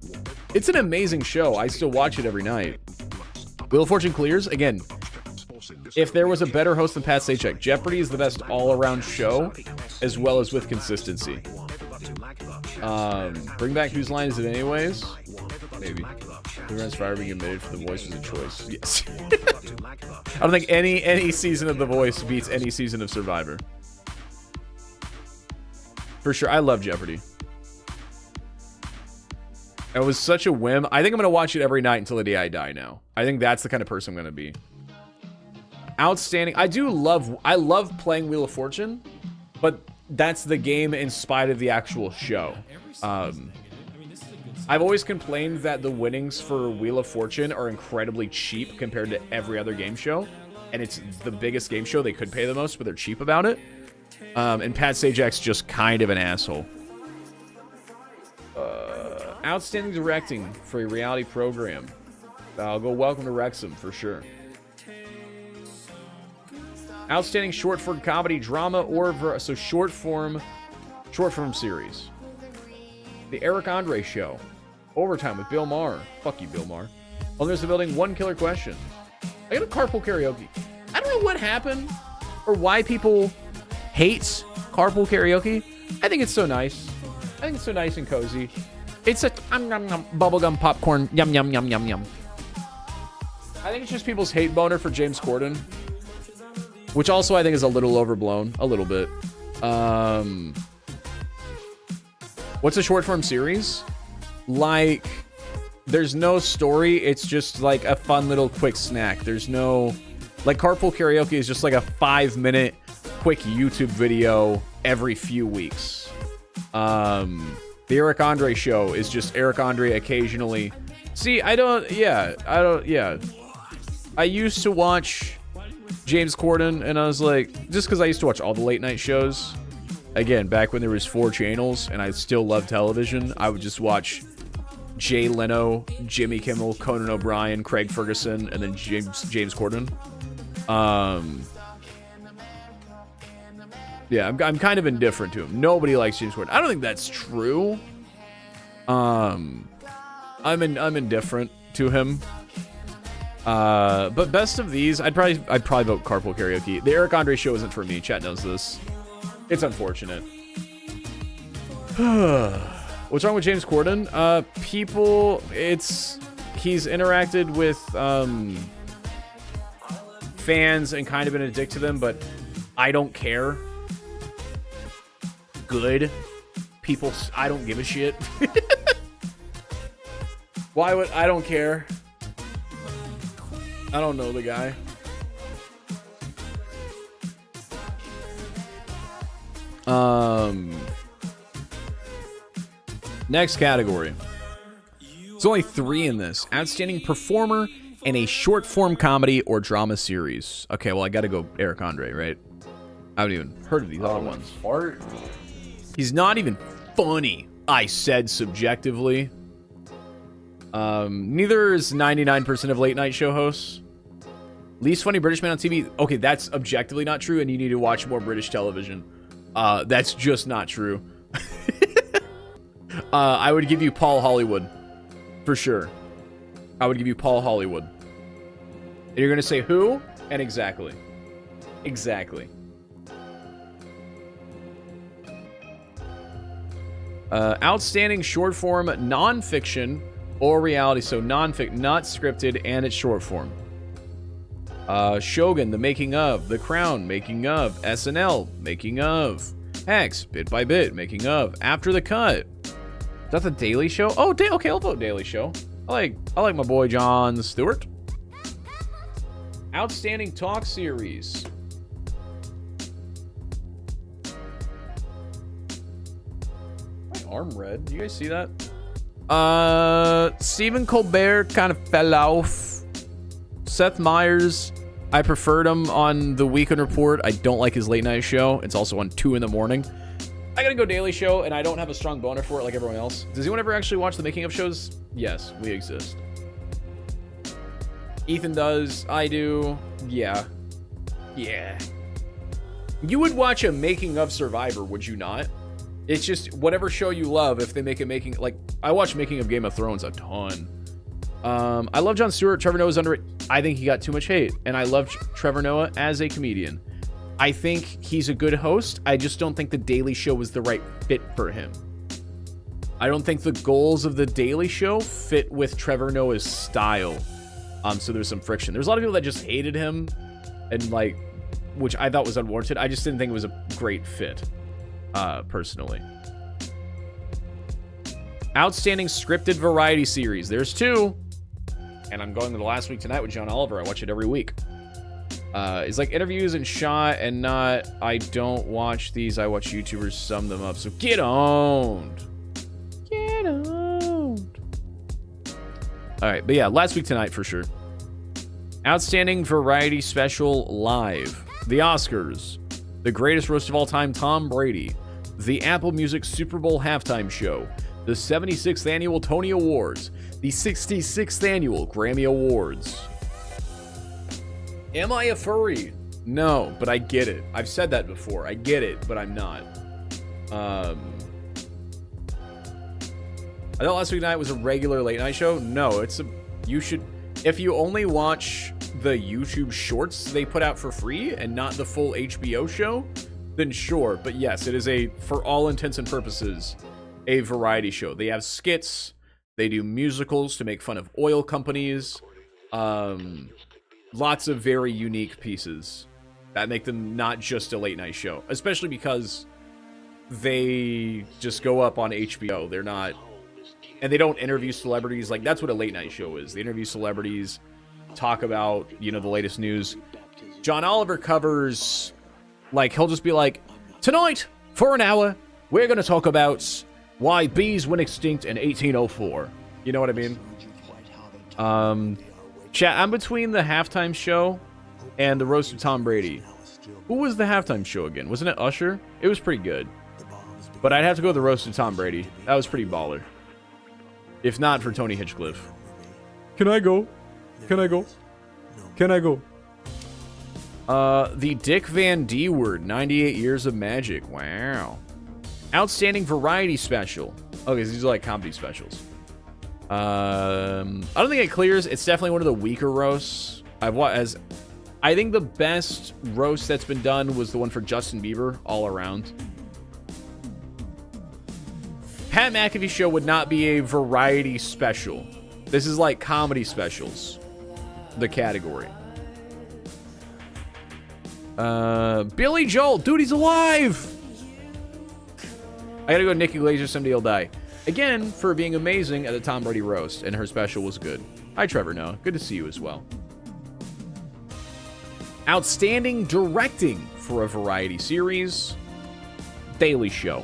It's an amazing show. I still watch it every night. Wheel of Fortune clears. Again, if there was a better host than Pat Sajak, Jeopardy is the best all-around show, as well as with consistency. Bring back Whose Line Is It Anyways? Maybe. Who Runs Fire being admitted for The Voice was a choice. Yes. I don't think any season of The Voice beats any season of Survivor. For sure. I love Jeopardy. It was such a whim. I think I'm going to watch it every night until the day I die now. I think that's the kind of person I'm going to be. Outstanding. I love playing Wheel of Fortune, but that's the game in spite of the actual show. I've always complained that the winnings for Wheel of Fortune are incredibly cheap compared to every other game show. And it's the biggest game show. They could pay the most, but they're cheap about it. And Pat Sajak's just kind of an asshole. Outstanding directing for a reality program. I'll go Welcome to Wrexham for sure. Outstanding short form comedy, drama, or short form series. The Eric Andre Show. Overtime with Bill Maher. Fuck you, Bill Maher. Oh, there's the building. One killer question. I got a carpool karaoke. I don't know what happened or why people hate carpool karaoke. I think it's so nice. I think it's so nice and cozy. It's a bubblegum popcorn. Yum, yum, yum, yum, yum. I think it's just people's hate boner for James Corden. which also I think is a little overblown, a little bit. What's a short form series? Like, there's no story. It's just like a fun little quick snack. There's no, like, Carpool Karaoke is just like a 5-minute quick YouTube video every few weeks. The Eric Andre show is just Eric Andre occasionally. See, I used to watch James Corden, and I was like, just because I used to watch all the late night shows, again, back when there was 4 channels, and I still loved television, I would just watch Jay Leno, Jimmy Kimmel, Conan O'Brien, Craig Ferguson, and then James Corden. Yeah, I'm kind of indifferent to him. Nobody likes James Corden. I don't think that's true. I'm indifferent to him. But best of these, I'd probably vote Carpool Karaoke. The Eric Andre show isn't for me. Chat knows this. It's unfortunate. What's wrong with James Corden? He's interacted with fans and kind of been a dick to them, but I don't care. Good. People, I don't give a shit. Why would, I don't care. I don't know the guy. Next category. There's only 3 in this. Outstanding performer in a short form comedy or drama series. Okay, well, I gotta go Eric Andre, right? I haven't even heard of these other ones. He's not even funny, I said subjectively. Neither is 99% of late night show hosts. Least funny British man on TV. Okay, that's objectively not true, and you need to watch more British television. That's just not true. I would give you Paul Hollywood. For sure. I would give you Paul Hollywood. And you're gonna say who? And exactly. Exactly. Outstanding short form nonfiction or reality. So non-fic, not scripted, and it's short form. Shogun, The Making of. The Crown, Making of. SNL, Making of. Hex, Bit by Bit, Making of. After the Cut. Is that The Daily Show? Oh, okay, I'll vote Daily Show. I like my boy Jon Stewart. Outstanding talk series. My arm red. Do you guys see that? Stephen Colbert kind of fell off. Seth Meyers, I preferred him on the Weekend Report. I don't like his late night show. It's also on 2 in the morning. I gotta go Daily Show, and I don't have a strong boner for it like everyone else. Does anyone ever actually watch the making of shows? Yes, we exist. Ethan does. I do. Yeah. Yeah. You would watch a making of Survivor, would you not? It's just whatever show you love. If they make a making, like I watch making of Game of Thrones a ton. I love Jon Stewart. Trevor Noah's under it. I think he got too much hate, and I love Trevor Noah as a comedian. I think he's a good host. I just don't think The Daily Show was the right fit for him. I don't think the goals of The Daily Show fit with Trevor Noah's style. So there's some friction. There's a lot of people that just hated him, and like, which I thought was unwarranted. I just didn't think it was a great fit, personally. Outstanding scripted variety series. There's 2. And I'm going to the last week tonight with John Oliver. I watch it every week. It's like interviews and shot and not. I don't watch these. I watch YouTubers sum them up. So get owned. Get owned. All right. But yeah, last week tonight for sure. Outstanding variety special live. The Oscars. The greatest roast of all time, Tom Brady. The Apple Music Super Bowl halftime show. The 76th annual Tony Awards. The 66th annual Grammy Awards. Am I a furry? No, but I get it. I've said that before. I get it, but I'm not. I thought last week night was a regular late night show. No, you should, if you only watch the YouTube shorts they put out for free and not the full HBO show, then sure. But yes, it is for all intents and purposes, a variety show. They have skits. They do musicals to make fun of oil companies. Lots of very unique pieces. that make them not just a late night show, especially because they just go up on HBO. They're not, and they don't interview celebrities. Like, that's what a late night show is. They interview celebrities, talk about, you know, the latest news. John Oliver covers, like, he'll just be like, tonight, for an hour, we're going to talk about why bees went extinct in 1804. You know what I mean? Chat, I'm between the halftime show and the roast of Tom Brady. Who was the halftime show again? Wasn't it Usher? It was pretty good. But I'd have to go with the roast of Tom Brady. That was pretty baller. If not for Tony Hinchcliffe. Can I go? Can I go? Can I go? The Dick Van D word, 98 Years of Magic. Wow. Outstanding variety special. Okay, so these are like comedy specials. I don't think it clears. It's definitely one of the weaker roasts. I think the best roast that's been done was the one for Justin Bieber, all around. Pat McAfee show would not be a variety special. This is like comedy specials, the category. Billy Joel, dude, he's alive. I gotta go Nikki Glazer, someday he'll die. Again, for being amazing at the Tom Brady roast, and her special was good. Hi, Trevor Noah. Good to see you as well. Outstanding directing for a variety series. Daily Show.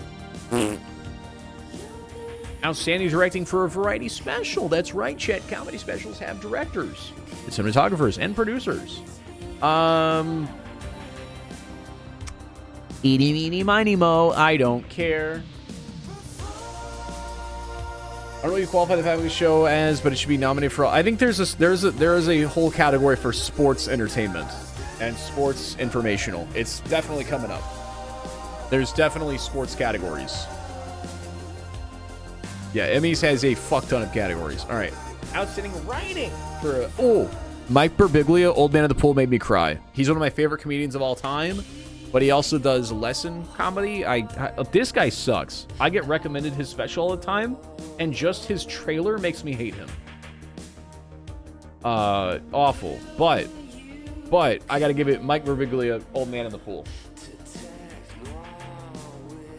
Outstanding directing for a variety special. That's right, chat. Comedy specials have directors, cinematographers, and producers. Eeny, meeny, miny, mo. I don't care. I don't know what you qualify the family show as, but it should be nominated for. I think there is a whole category for sports entertainment and sports informational. It's definitely coming up. There's definitely sports categories. Yeah, Emmys has a fuck ton of categories. All right, outstanding writing for Mike Birbiglia, Old Man of the Pool, made me cry. He's one of my favorite comedians of all time. But he also does lesson comedy. This guy sucks. I get recommended his special all the time, and just his trailer makes me hate him. Awful. But I gotta give it Mike Birbiglia, Old Man in the Pool.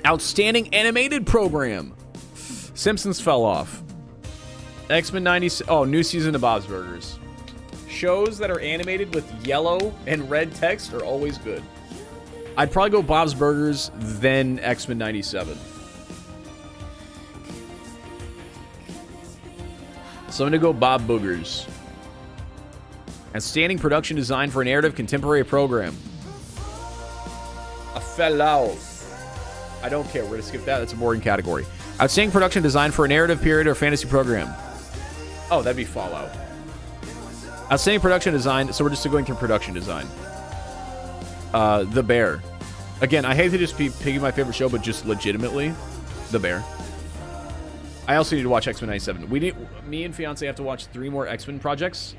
Outstanding animated program. Simpsons fell off. X-Men 90. Oh, new season of Bob's Burgers. Shows that are animated with yellow and red text are always good. I'd probably go Bob's Burgers, then X-Men 97. So I'm going to go Bob Boogers. Outstanding production design for a narrative contemporary program. A fellow. I don't care. We're going to skip that. That's a boring category. Outstanding production design for a narrative, period, or fantasy program. Oh, that'd be Fallout. Outstanding production design. So we're just going through production design. The Bear. Again, I hate to just be picking my favorite show, but just legitimately, The Bear. I also need to watch X-Men 97. Me and fiance have to watch 3 more X-Men projects,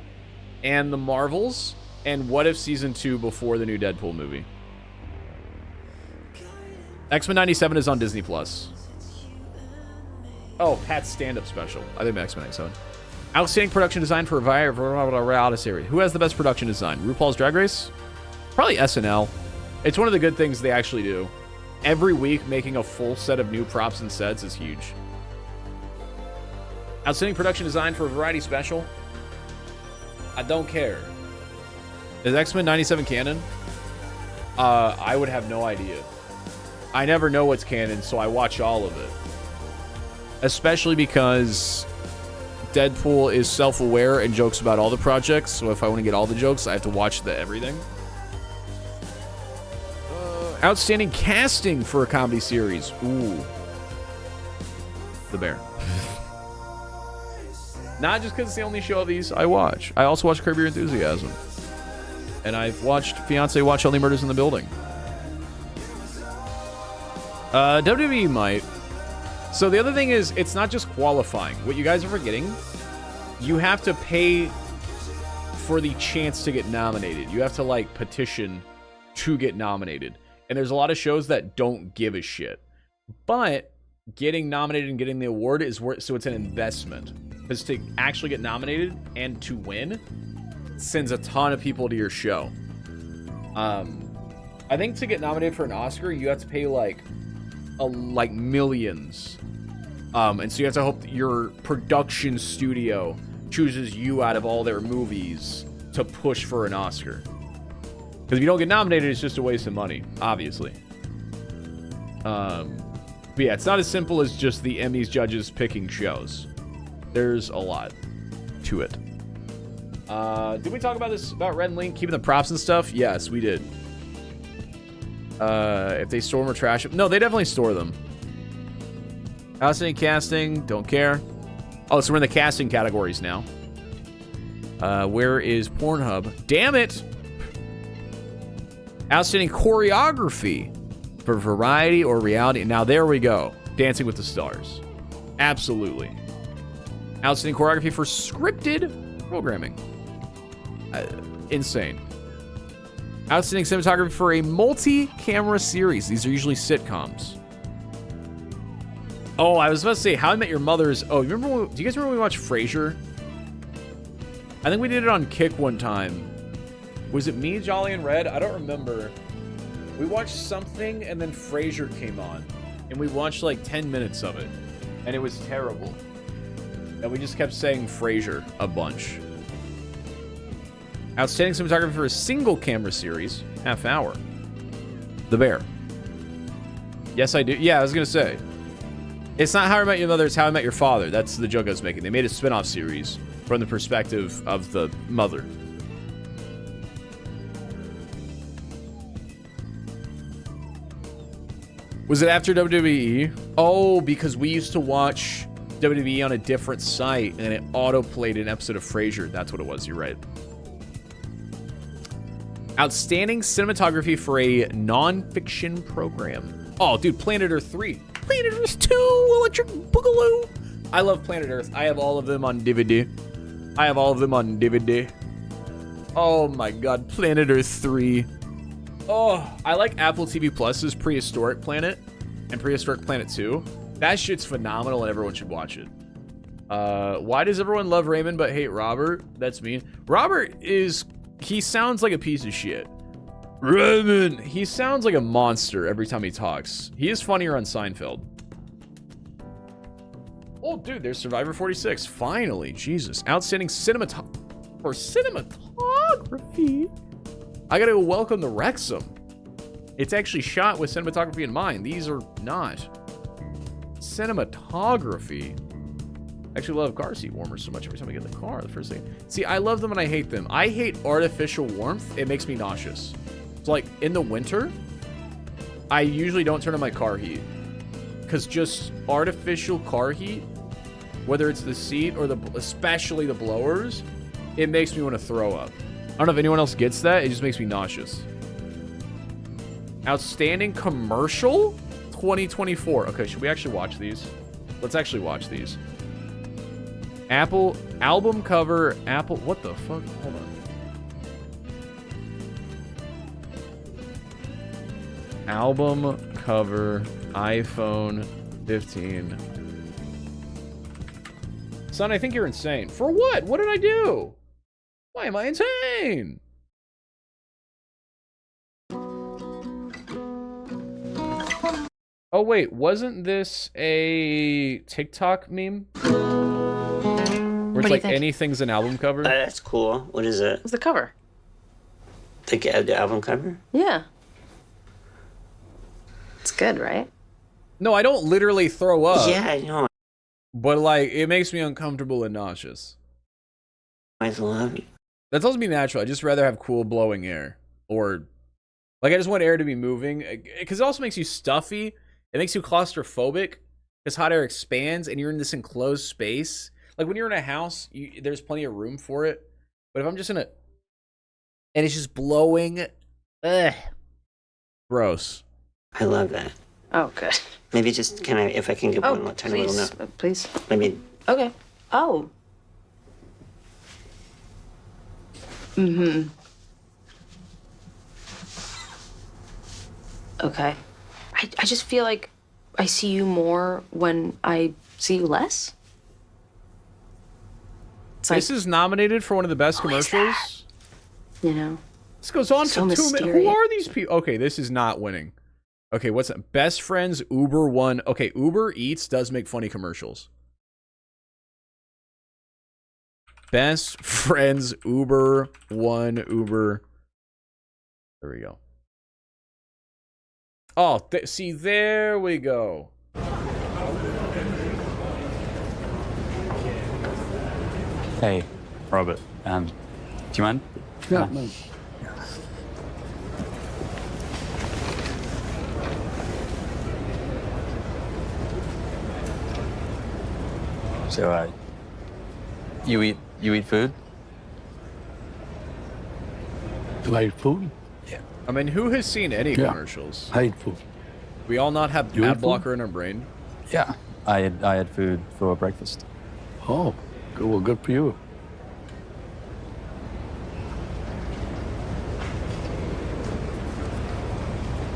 and the Marvels, and What If Season 2 before the new Deadpool movie. X-Men 97 is on Disney+. Oh, Pat's stand-up special. I think X-Men 97. Outstanding production design for a reality series. Who has the best production design? RuPaul's Drag Race? Probably SNL. It's one of the good things they actually do. Every week, making a full set of new props and sets is huge. Outstanding production design for a variety special. I don't care. Is X-Men 97 canon? I would have no idea. I never know what's canon, so I watch all of it. Especially because Deadpool is self-aware and jokes about all the projects, so if I want to get all the jokes, I have to watch everything. Outstanding casting for a comedy series. Ooh. The Bear. Not just because it's the only show of these I watch. I also watch Curb Your Enthusiasm. And I've watched Fiancé watch Only Murders in the Building. WWE might. So the other thing is, it's not just qualifying. What you guys are forgetting, you have to pay for the chance to get nominated. You have to, like, petition to get nominated. And there's a lot of shows that don't give a shit. But getting nominated and getting the award is worth, so it's an investment. Because to actually get nominated and to win sends a ton of people to your show. I think to get nominated for an Oscar, you have to pay like millions. And so you have to hope that your production studio chooses you out of all their movies to push for an Oscar. Because if you don't get nominated, it's just a waste of money, obviously. But yeah, it's not as simple as just the Emmys judges picking shows. There's a lot to it. Did we talk about this, about Red Link keeping the props and stuff? Yes, we did. If they store them or trash them. No, they definitely store them. Outstanding casting, don't care. Oh, so we're in the casting categories now. Where is Pornhub? Damn it! Outstanding choreography for variety or reality. Now there we go. Dancing with the Stars. Absolutely. Outstanding choreography for scripted programming. Insane. Outstanding cinematography for a multi-camera series. These are usually sitcoms. Oh, I was about to say How I Met Your Mother's. Oh, you remember? Do you guys remember when we watched Frasier? I think we did it on Kick one time. Was it me, Jolly, and Red? I don't remember. We watched something, and then Frasier came on, and we watched like 10 minutes of it, and it was terrible. And we just kept saying Frasier a bunch. Outstanding cinematography for a single camera series, half hour. The Bear. Yes, I do. Yeah, I was gonna say. It's not How I Met Your Mother, it's How I Met Your Father. That's the joke I was making. They made a spin-off series from the perspective of the mother. Was it after WWE? Oh, because we used to watch WWE on a different site, and it auto-played an episode of Frasier. That's what it was. You're right. Outstanding cinematography for a non-fiction program. Oh, dude, Planet Earth 3. Planet Earth 2, Electric Boogaloo. I love Planet Earth. I have all of them on DVD. Oh my god, Planet Earth 3. Oh, I like Apple TV Plus's Prehistoric Planet and Prehistoric Planet 2. That shit's phenomenal and everyone should watch it. Why does everyone love Raymond but hate Robert? That's me. Robert he sounds like a piece of shit. Raymond! He sounds like a monster every time he talks. He is funnier on Seinfeld. Oh, dude, there's Survivor 46. Finally, Jesus. Outstanding cinematography. I gotta welcome the Wrexham. It's actually shot with cinematography in mind. These are not. Cinematography. I actually love car seat warmers so much every time I get in the car. The first thing. See, I love them and I hate them. I hate artificial warmth. It makes me nauseous. So, like, in the winter, I usually don't turn on my car heat. Because just artificial car heat, whether it's the seat or especially the blowers, it makes me want to throw up. I don't know if anyone else gets that. It just makes me nauseous. Outstanding commercial 2024. Okay, should we actually watch these? Let's actually watch these. Apple album cover. Apple. What the fuck? Hold on. Album cover. iPhone 15. Son, I think you're insane. For what? What did I do? Why am I insane? Oh, wait. Wasn't this a TikTok meme? Where it's like anything's an album cover? That's cool. What is it? What's the cover? The album cover? Yeah. It's good, right? No, I don't literally throw up. Yeah, I know. But, like, it makes me uncomfortable and nauseous. I love you. That doesn't be natural. I'd just rather have cool blowing air. Or, like, I just want air to be moving. Because it also makes you stuffy. It makes you claustrophobic. Because hot air expands and you're in this enclosed space. Like, when you're in a house, there's plenty of room for it. But if I'm just in a... and it's just blowing... ugh. Gross. I love that. Oh, good. Maybe just, if I can get one tiny little note. Please. Maybe. Okay. Oh. Mm-hmm. Okay. I just feel like I see you more when I see you less. It's this is nominated for one of the best commercials. You know? This goes on So for 2 minutes. Who mysterious. are these people? Okay, this is not winning. Okay, what's that? Best Friends Uber One. Okay, Uber Eats does make funny commercials. Best Friends Uber One Uber. There we go. Oh, see, there we go. Hey, Robert. Do you mind? Yeah. So, you eat food? Do I eat food? Yeah. I mean, who has seen any Yeah. commercials? I eat food. We all not have You eat ad food? blocker in our brain. Yeah. I had food for breakfast. Oh, good. Well, good for you.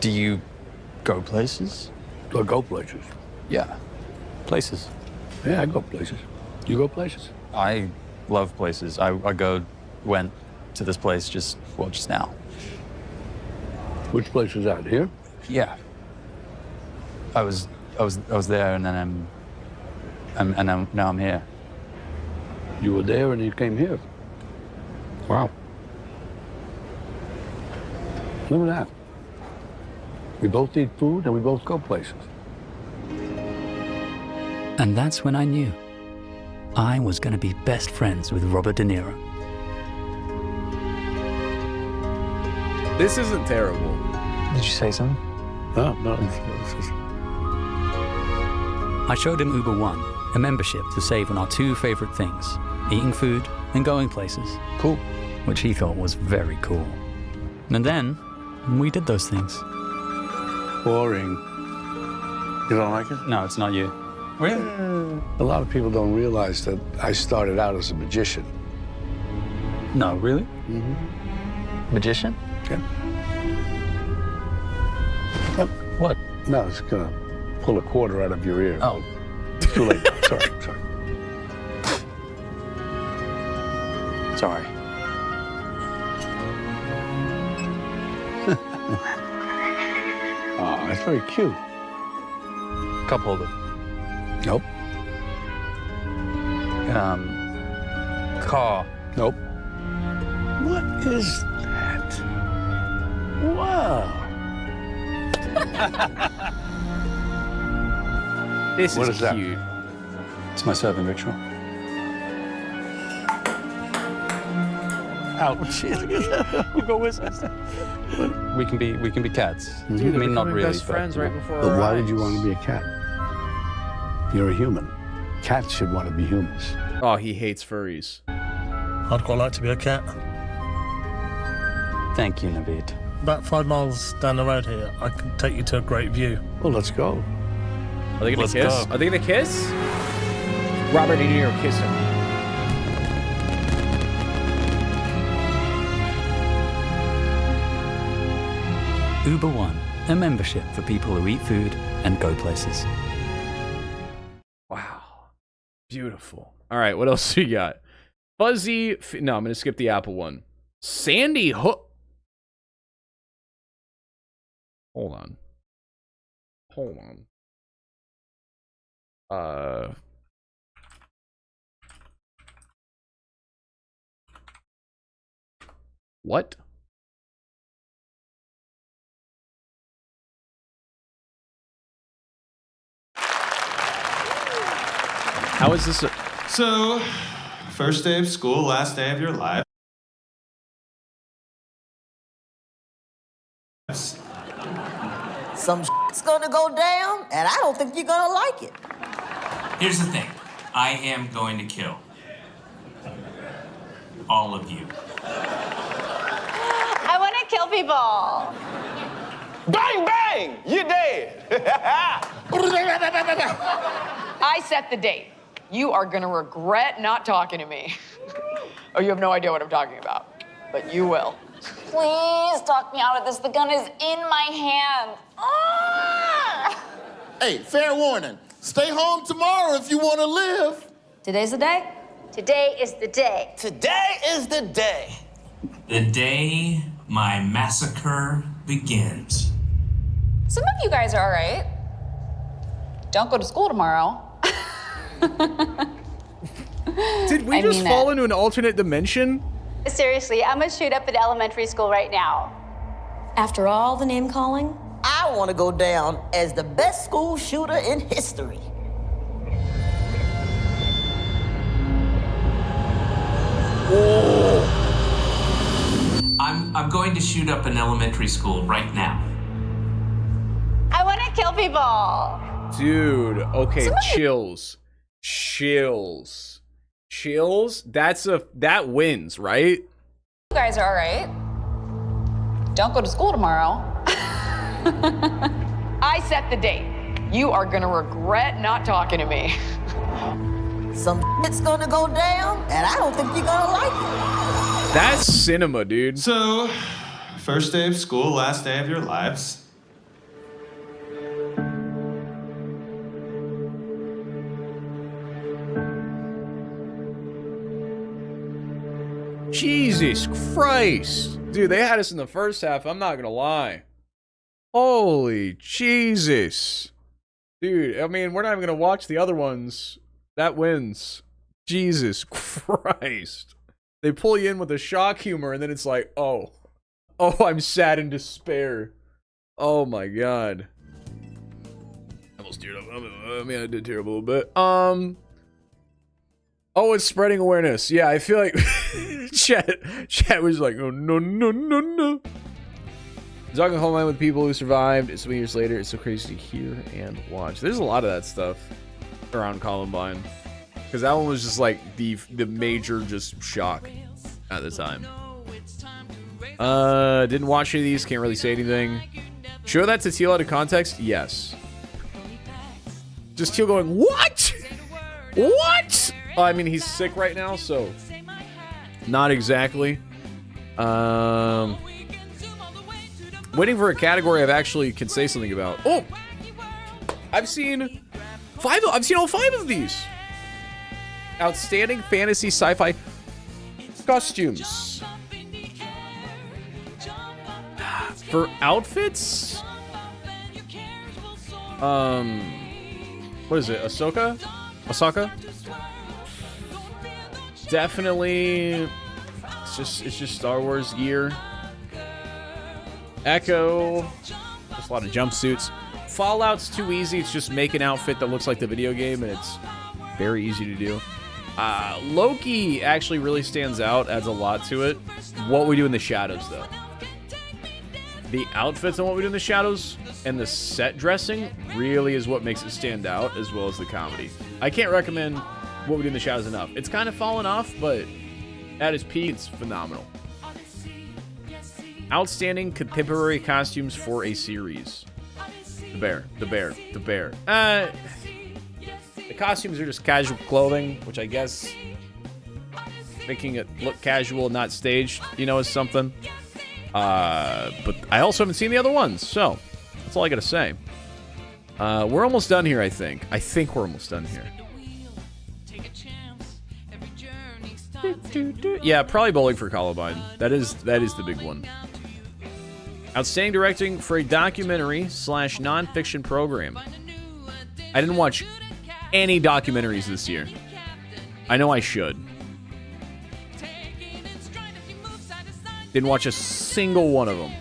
Do you go places? Do I go places? Yeah. Places. Yeah, I go places. You go places? I love places. I went to this place just now. Which place is that? Here? Yeah. I was there, and then now I'm here. You were there and you came here. Wow. Look at that. We both eat food and we both go places. And that's when I knew I was going to be best friends with Robert De Niro. This isn't terrible. Did you say something? No. I showed him Uber One, a membership to save on our two favorite things, eating food and going places. Cool. Which he thought was very cool. And then we did those things. Boring. You don't like it? No, it's not you. Really? A lot of people don't realize that I started out as a magician. No, really? Mm-hmm. Magician? Okay. What? No, it's gonna pull a quarter out of your ear. Oh. It's too late. Sorry. Sorry. Oh, that's very cute. Cup holder. Nope. Car. Nope. What is that? Wow. This What is is that? cute. It's my serving ritual. Ouch. You go with us. We can be cats. Dude, I mean, not really. best friends right before But our why would you eyes. want to be a cat? You're a human. Cats should want to be humans. Oh, he hates furries. I'd quite like to be a cat. Thank you, Naveed. About 5 miles down the road here, I can take you to a great view. Well, let's go. Are they gonna Let's kiss? go. Are they gonna kiss? Robert De Niro kiss him. Uber One, a membership for people who eat food and go places. Wow. Beautiful. All right, what else we got? Fuzzy. No, I'm going to skip the Apple one. Sandy Hook. Hold on. What? How is this? So, first day of school, last day of your life. Some shit's gonna go down, and I don't think you're gonna like it. Here's the thing. I am going to kill all of you. I want to kill people. Bang, bang! You're dead. I set the date. You are going to regret not talking to me. Oh, you have no idea what I'm talking about, but you will. Please talk me out of this. The gun is in my hand. Ah! Hey, fair warning. Stay home tomorrow if you want to live. Today's the day? Today is the day. Today is the day. The day my massacre begins. Some of you guys are all right. Don't go to school tomorrow. Did we just fall into an alternate dimension? Seriously, I'm gonna shoot up at elementary school right now. After all the name calling, I want to go down as the best school shooter in history. I'm going to shoot up an elementary school right now. I want to kill people. Dude, okay, chills. That wins, right? You guys are all right. Don't go to school tomorrow. I set the date. You are gonna regret not talking to me. Some shit's gonna go down, and I don't think you're gonna like it. That's cinema, dude. So, first day of school, last day of your lives. Jesus Christ. Dude, they had us in the first half, I'm not gonna lie. Holy Jesus. Dude, I mean, we're not even gonna watch the other ones. That wins. Jesus Christ. They pull you in with a shock humor, and then it's like, oh, I'm sad in despair. Oh my God. I almost teared up. I mean, I did tear up a little bit. Oh, it's spreading awareness. Yeah, I feel like chat was like, oh, no. Talking home with people who survived so many years later. It's so crazy to hear and watch. There's a lot of that stuff around Columbine. Because that one was just like the major just shock at the time. Didn't watch any of these. Can't really say anything. Show that to Teal out of context? Yes. Just Teal going, what? What? Oh, I mean, he's sick right now, so not exactly. Waiting for a category I've actually can say something about. Oh, I've seen all 5 of these. Outstanding fantasy sci-fi costumes. For outfits? What is it? Ahsoka? Definitely. It's just Star Wars gear. Echo. Just a lot of jumpsuits. Fallout's too easy. It's just make an outfit that looks like the video game, and it's very easy to do. Loki actually really stands out, adds a lot to it. What we do in the shadows, though. The outfits and what we do in the shadows and the set dressing really is what makes it stand out, as well as the comedy. I can't recommend What We Do in the Shadows enough. It's kind of fallen off, but at its peak, it's phenomenal. Outstanding contemporary costumes for a series. The bear. The costumes are just casual clothing, which I guess making it look casual, not staged, is something. But I also haven't seen the other ones, so that's all I gotta say. We're almost done here, I think. I think we're almost done here. Yeah, probably Bowling for Columbine. That is the big one. Outstanding directing for a documentary / non-fiction program. I didn't watch any documentaries this year. I know I should. Didn't watch a single one of them.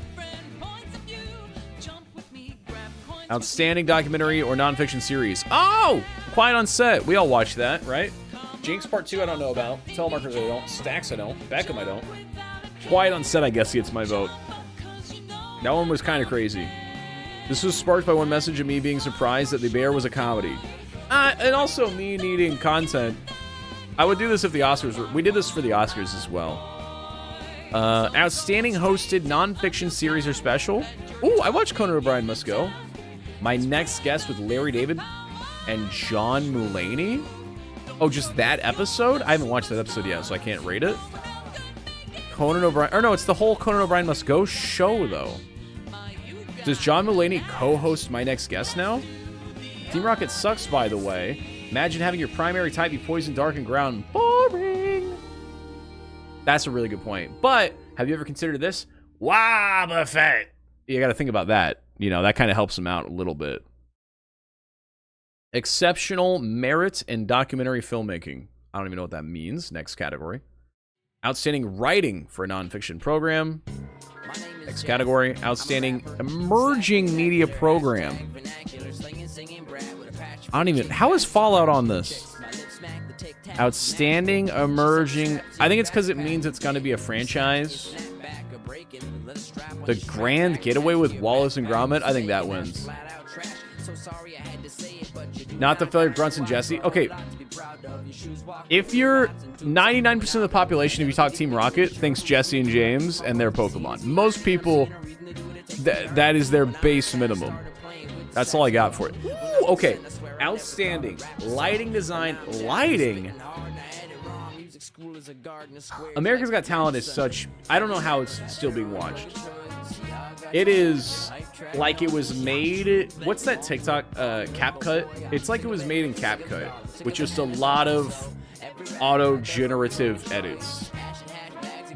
Outstanding documentary or non-fiction series. Oh! Quiet on Set. We all watched that, right? Jinx Part 2 I don't know about. Telemarketers I don't. Stacks I don't. Beckham I don't. Quiet on Set I guess gets my vote. That one was kind of crazy. This was sparked by one message of me being surprised that The Bear was a comedy. And also me needing content. I would do this if the Oscars were... We did this for the Oscars as well. Outstanding hosted non-fiction series or special. Ooh, I watched Conan O'Brien Must Go. My Next Guest with Larry David and John Mulaney. Oh, just that episode? I haven't watched that episode yet, so I can't rate it. Conan O'Brien... Or no, it's the whole Conan O'Brien Must Go show, though. Does John Mulaney co-host My Next Guest now? Team Rocket sucks, by the way. Imagine having your primary type be poison, dark, and ground. Boring! That's a really good point. But, have you ever considered this? Boba Fett. You got to think about that. You know, that kind of helps him out a little bit. Exceptional merit in documentary filmmaking. I don't even know what that means. Next category. Outstanding writing for a nonfiction program. Next category. Outstanding emerging media program. I don't even... How is Fallout on this? Outstanding emerging... I think it's because it means it's going to be a franchise. The Grand Getaway with Wallace and Gromit. I think that wins. Not the failure of Grunts and Jesse. Okay. If you're 99% of the population, if you talk Team Rocket, thinks Jesse and James and their Pokemon. Most people, that is their base minimum. That's all I got for it. Ooh, okay. Outstanding. Lighting design. Lighting. America's Got Talent is such... I don't know how it's still being watched. It is like it was made... What's that TikTok? CapCut? It's like it was made in CapCut, with just a lot of auto-generative edits.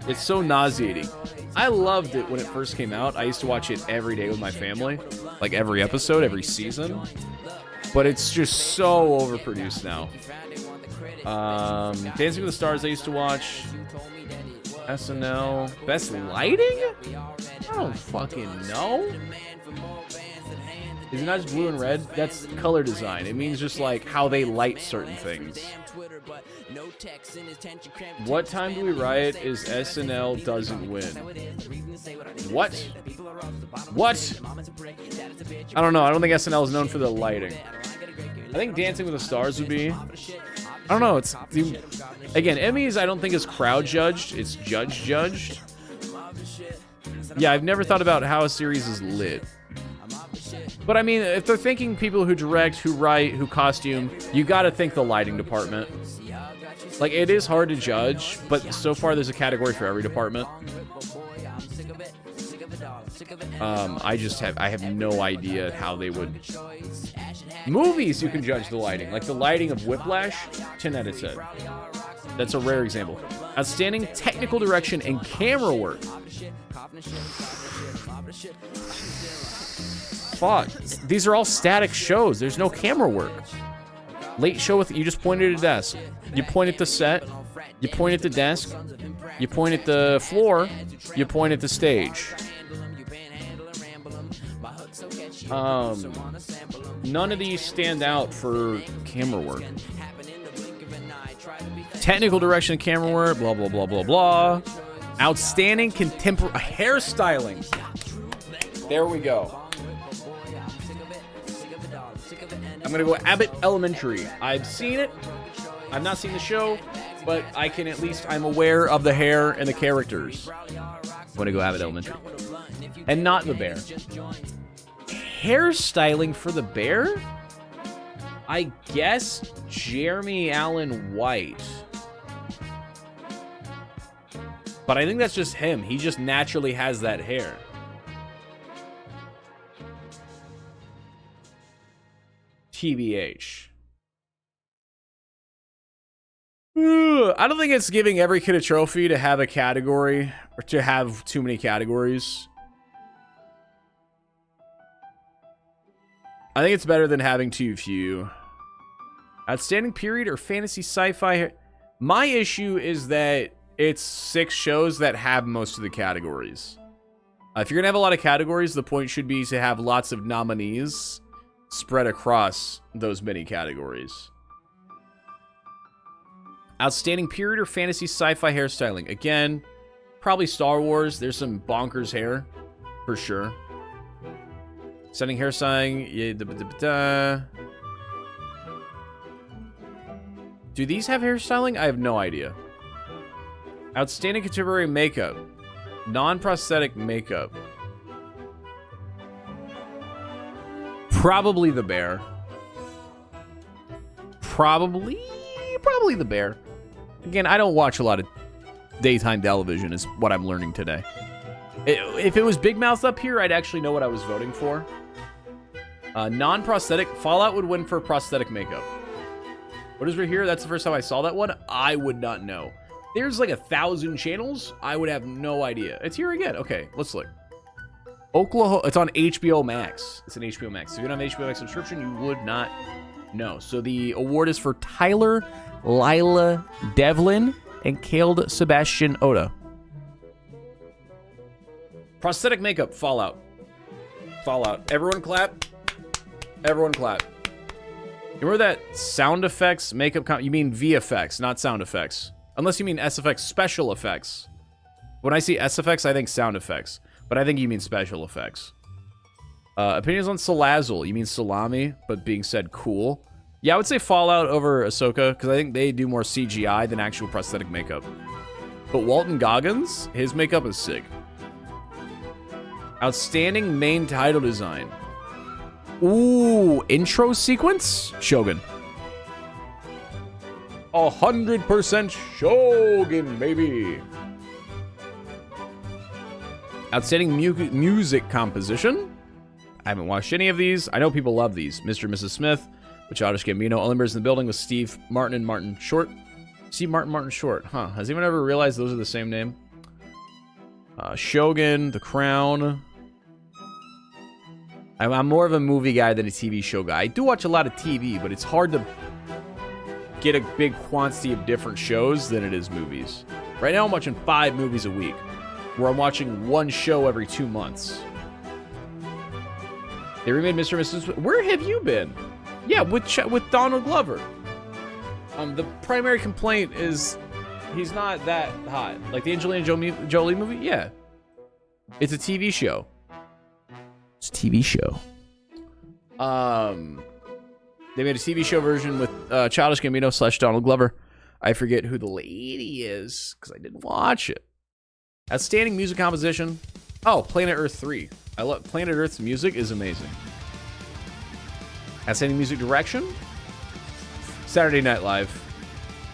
It's so nauseating. I loved it when it first came out. I used to watch it every day with my family. Like every episode, every season. But it's just so overproduced now. Dancing with the Stars I used to watch. SNL. Best lighting? I don't fucking know. Is it not just blue and red? That's color design. It means just like how they light certain things. What time do we riot is SNL doesn't win. What? What? I don't know. I don't think SNL is known for the lighting. I think Dancing with the Stars would be. I don't know. It's again, Emmys I don't think is crowd judged. It's judged. Yeah, I've never thought about how a series is lit. But I mean, if they're thinking people who direct, who write, who costume, you gotta think the lighting department. Like, it is hard to judge, but so far there's a category for every department. I have no idea how they would... Movies, you can judge the lighting. Like the lighting of Whiplash, 10 out of 10. That's a rare example. Outstanding technical direction and camera work. Fuck. These are all static shows. There's no camera work. Late show with... You just point at a desk. You point at the set. You point at the desk. You point at the floor. You point at the stage. None of these stand out for camera work. Technical direction and camera work, blah, blah, blah, blah, blah. Outstanding contemporary hairstyling. There we go. I'm going to go Abbott Elementary. I've seen it. I've not seen the show, but I can at least, I'm aware of the hair and the characters. I'm going to go Abbott Elementary. And not the bear. Hairstyling for the bear? I guess Jeremy Allen White. But I think that's just him. He just naturally has that hair. TBH. I don't think it's giving every kid a trophy to have a category, or to have too many categories. I think it's better than having too few. Outstanding period or fantasy sci-fi? My issue is that it's 6 shows that have most of the categories. If you're going to have a lot of categories, the point should be to have lots of nominees spread across those many categories. Outstanding period or fantasy sci-fi hairstyling? Again, probably Star Wars. There's some bonkers hair, for sure. Setting hairstyling. Yeah, do these have hairstyling? I have no idea. Outstanding contemporary makeup. Non-prosthetic makeup. Probably the bear. Probably the bear. Again, I don't watch a lot of daytime television is what I'm learning today. If it was Big Mouth up here, I'd actually know what I was voting for. Non-prosthetic. Fallout would win for prosthetic makeup. What is right here? That's the first time I saw that one. I would not know. There's like 1,000 channels. I would have no idea. It's here again. Okay, let's look. Oklahoma. It's on HBO Max. It's an HBO Max. If you don't have an HBO Max subscription, you would not know. So the award is for Tyler Lila Devlin and Caled Sebastian Oda. Prosthetic makeup. Fallout. Fallout. Everyone clap. Everyone clap. You remember that sound effects makeup? You mean VFX, not sound effects. Unless you mean SFX special effects. When I see SFX, I think sound effects. But I think you mean special effects. Opinions on Salazzle. You mean salami, but being said cool. Yeah, I would say Fallout over Ahsoka, because I think they do more CGI than actual prosthetic makeup. But Walton Goggins, his makeup is sick. Outstanding main title design. Ooh, intro sequence? Shogun. 100% Shogun, baby. Outstanding music composition. I haven't watched any of these. I know people love these. Mr. and Mrs. Smith with Childish Gambino. Only Birds in the Building with Steve Martin and Martin Short. Steve Martin Short. Huh. Has anyone ever realized those are the same name? Shogun, The Crown. I'm more of a movie guy than a TV show guy. I do watch a lot of TV, but it's hard to get a big quantity of different shows than it is movies. Right now I'm watching 5 movies a week, where I'm watching 1 show every 2 months. They remade Mr. and Mrs. Where have you been? Yeah, with Donald Glover. The primary complaint is he's not that hot. Like the Angelina Jolie movie? Yeah. It's a TV show. It's a TV show. They made a TV show version with Childish Gambino / Donald Glover. I forget who the lady is because I didn't watch it. Outstanding music composition. Oh, Planet Earth 3. I love Planet Earth's music is amazing. Outstanding music direction. Saturday Night Live.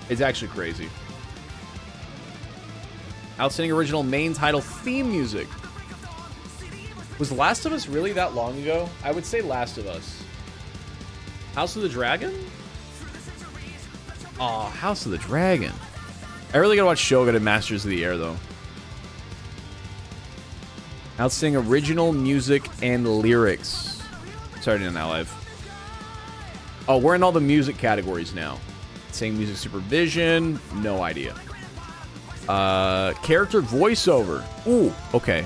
It's actually crazy. Outstanding original main title theme music. Was Last of Us really that long ago? I would say Last of Us. House of the Dragon? Oh, House of the Dragon. I really gotta watch Shogun and Masters of the Air, though. Outstanding original music and lyrics. Saturday Night Live. Oh, we're in all the music categories now. Saying music supervision. No idea. Character voiceover. Ooh, okay.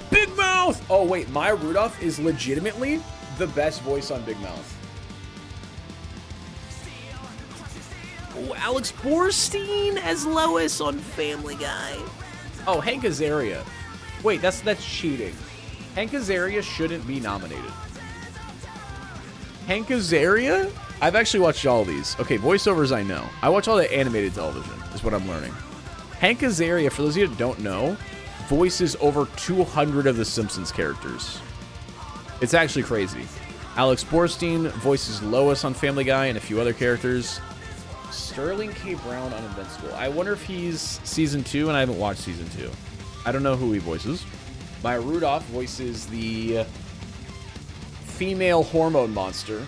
Big Mouth! Oh, wait. Maya Rudolph is legitimately the best voice on Big Mouth. Oh, Alex Borstein as Lois on Family Guy. Oh, Hank Azaria. Wait, that's cheating. Hank Azaria shouldn't be nominated. Hank Azaria? I've actually watched all these. Okay, voiceovers I know. I watch all the animated television, is what I'm learning. Hank Azaria, for those of you that don't know, voices over 200 of the Simpsons characters. It's actually crazy. Alex Borstein voices Lois on Family Guy and a few other characters. Sterling K. Brown on Invincible. I wonder if he's season 2, and I haven't watched season 2. I don't know who he voices. Maya Rudolph voices the female hormone monster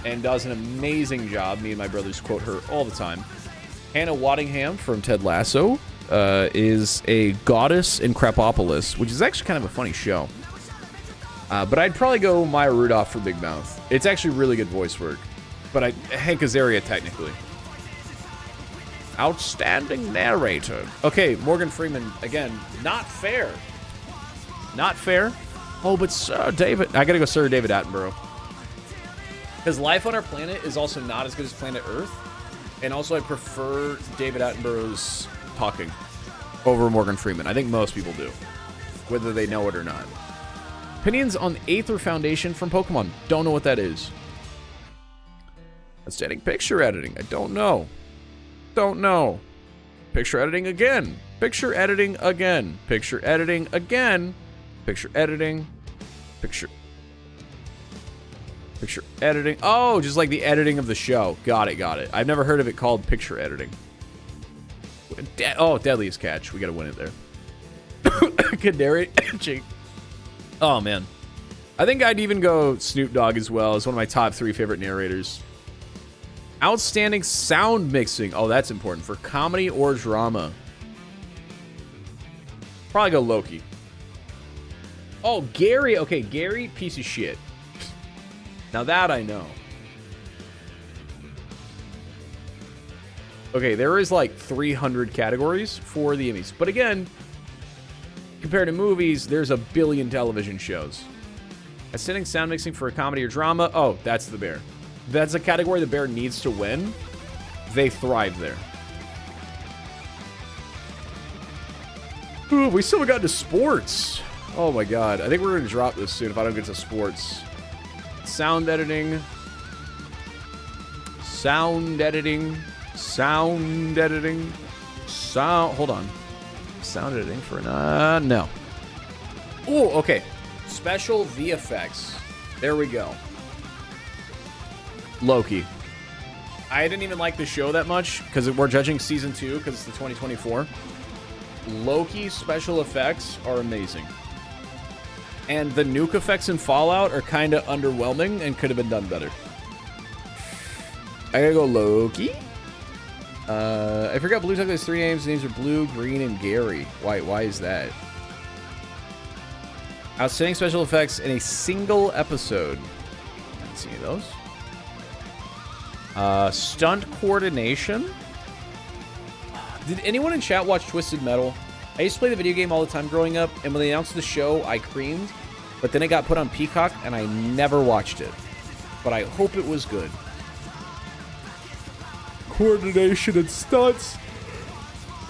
and does an amazing job. Me and my brothers quote her all the time. Hannah Waddingham from Ted Lasso is a goddess in Crepopolis, which is actually kind of a funny show. But I'd probably go Maya Rudolph for Big Mouth. It's actually really good voice work. But Hank Azaria, technically. Outstanding narrator. Okay, Morgan Freeman, again, not fair. Not fair. Oh, but Sir David... I gotta go Sir David Attenborough. Because life on our planet is also not as good as Planet Earth. And also I prefer David Attenborough's talking over Morgan Freeman. I think most people do. Whether they know it or not. Opinions on Aether Foundation from Pokemon. Don't know what that is. Outstanding picture editing. I don't know. Don't know. Picture editing again. Picture editing again. Picture editing again. Picture editing. Picture editing. Oh, just like the editing of the show. Got it, got it. I've never heard of it called picture editing. Deadliest Catch. We gotta win it there. Kadari. Oh, man. I think I'd even go Snoop Dogg as well as one of my top 3 favorite narrators. Outstanding sound mixing. Oh, that's important. For comedy or drama. Probably go Loki. Oh, Gary. Okay, Gary, piece of shit. Now that I know. Okay, there is like 300 categories for the Emmys. But again, compared to movies, there's a billion television shows. Aesthetic sound mixing for a comedy or drama. Oh, that's the Bear. That's a category the Bear needs to win. They thrive there. Ooh, we still haven't gotten to sports. Oh my god. I think we're going to drop this soon if I don't get to sports. Sound editing. Sound editing. Sound editing. Sound. Hold on. Sound editing for an. No. Ooh, okay. Special VFX. There we go. Loki. I didn't even like the show that much because we're judging season 2 because it's the 2024. Loki special effects are amazing. And the nuke effects in Fallout are kind of underwhelming and could have been done better. I gotta go Loki. I forgot Blue Tuck has 3 names. The names are Blue, Green, and Gary. Why is that? Outstanding special effects in a single episode. I haven't seen any of those. Stunt coordination. Did anyone in chat watch Twisted Metal? I used to play the video game all the time growing up, and when they announced the show, I creamed. But then it got put on Peacock, and I never watched it. But I hope it was good. Coordination and stunts.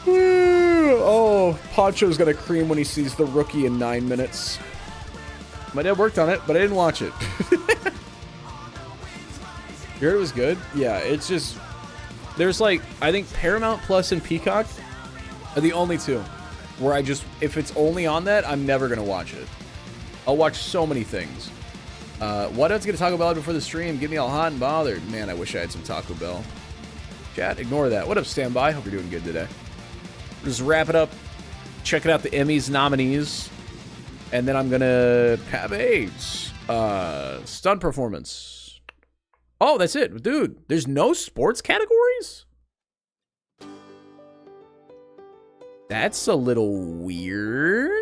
Oh, Poncho's gonna cream when he sees The Rookie in 9 minutes. My dad worked on it, but I didn't watch it. You heard it was good? Yeah, it's just... There's like, I think Paramount Plus and Peacock are the only two where I just, if it's only on that, I'm never going to watch it. I'll watch so many things. What else get a Taco Bell before the stream? Get me all hot and bothered. Man, I wish I had some Taco Bell. Chat, ignore that. What up, Standby? Hope you're doing good today. Just wrap it up. Checking out the Emmys nominees. And then I'm going to have AIDS. Stunt performance. Oh, that's it. Dude, there's no sports categories? That's a little weird.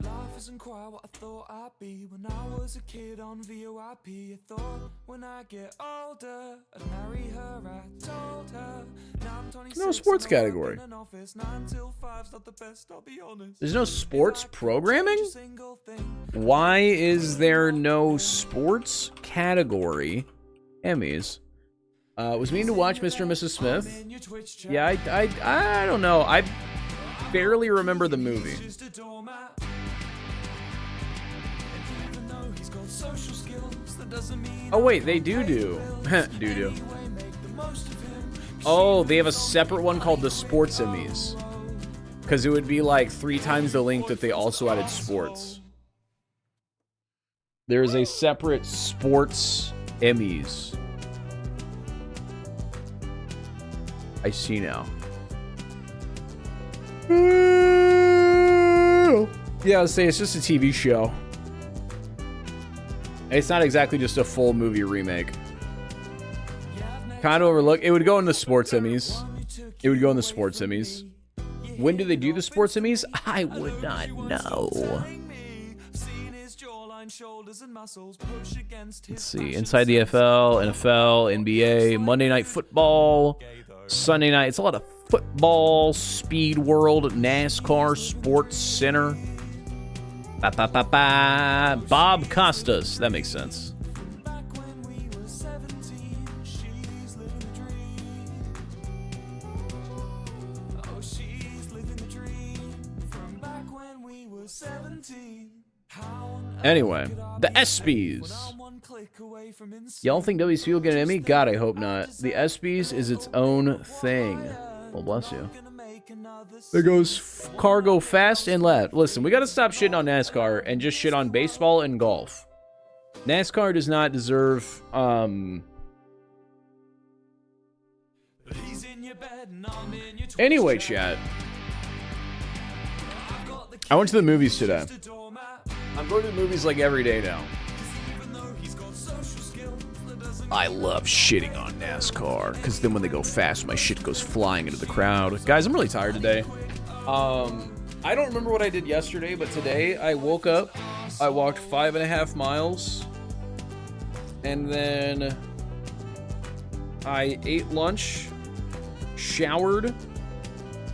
Life isn't quite what I thought I'd be when I was a kid on VOIP. I thought when I get older, I'd marry her. I told her. Now I'm 26. No sports category. There's no sports programming? Why is there no sports category? Emmys. Was meaning to watch Mr. and Mrs. Smith. Yeah, I don't know. I barely remember the movie. Oh wait, they do. Oh, they have a separate one called the Sports Emmys. Because it would be like 3 times the length that they also added sports. There's a separate Sports Emmys. I see now. Yeah, I'll say it's just a TV show. It's not exactly just a full movie remake. Kind of overlooked. It would go in the Sports Emmys. It would go in the Sports Emmys. When do they do the Sports Emmys? I would not know. Let's see. Inside the NFL, NBA, Monday Night Football, Sunday night. It's a lot of football, Speed World, NASCAR, Sports Center. Bob Costas. That makes sense. Anyway, the ESPYs. Y'all think WCW will get an Emmy? God, I hope not. The ESPYs is its own thing. Well, bless you. There goes Cargo fast and left. Listen, we got to stop shitting on NASCAR and just shit on baseball and golf. NASCAR does not deserve, Anyway, chat. I went to the movies today. I'm going to the movies like every day now. I love shitting on NASCAR, because then when they go fast, my shit goes flying into the crowd. Guys, I'm really tired today. I don't remember what I did yesterday, but today I woke up, I walked 5.5 miles, and then I ate lunch, showered,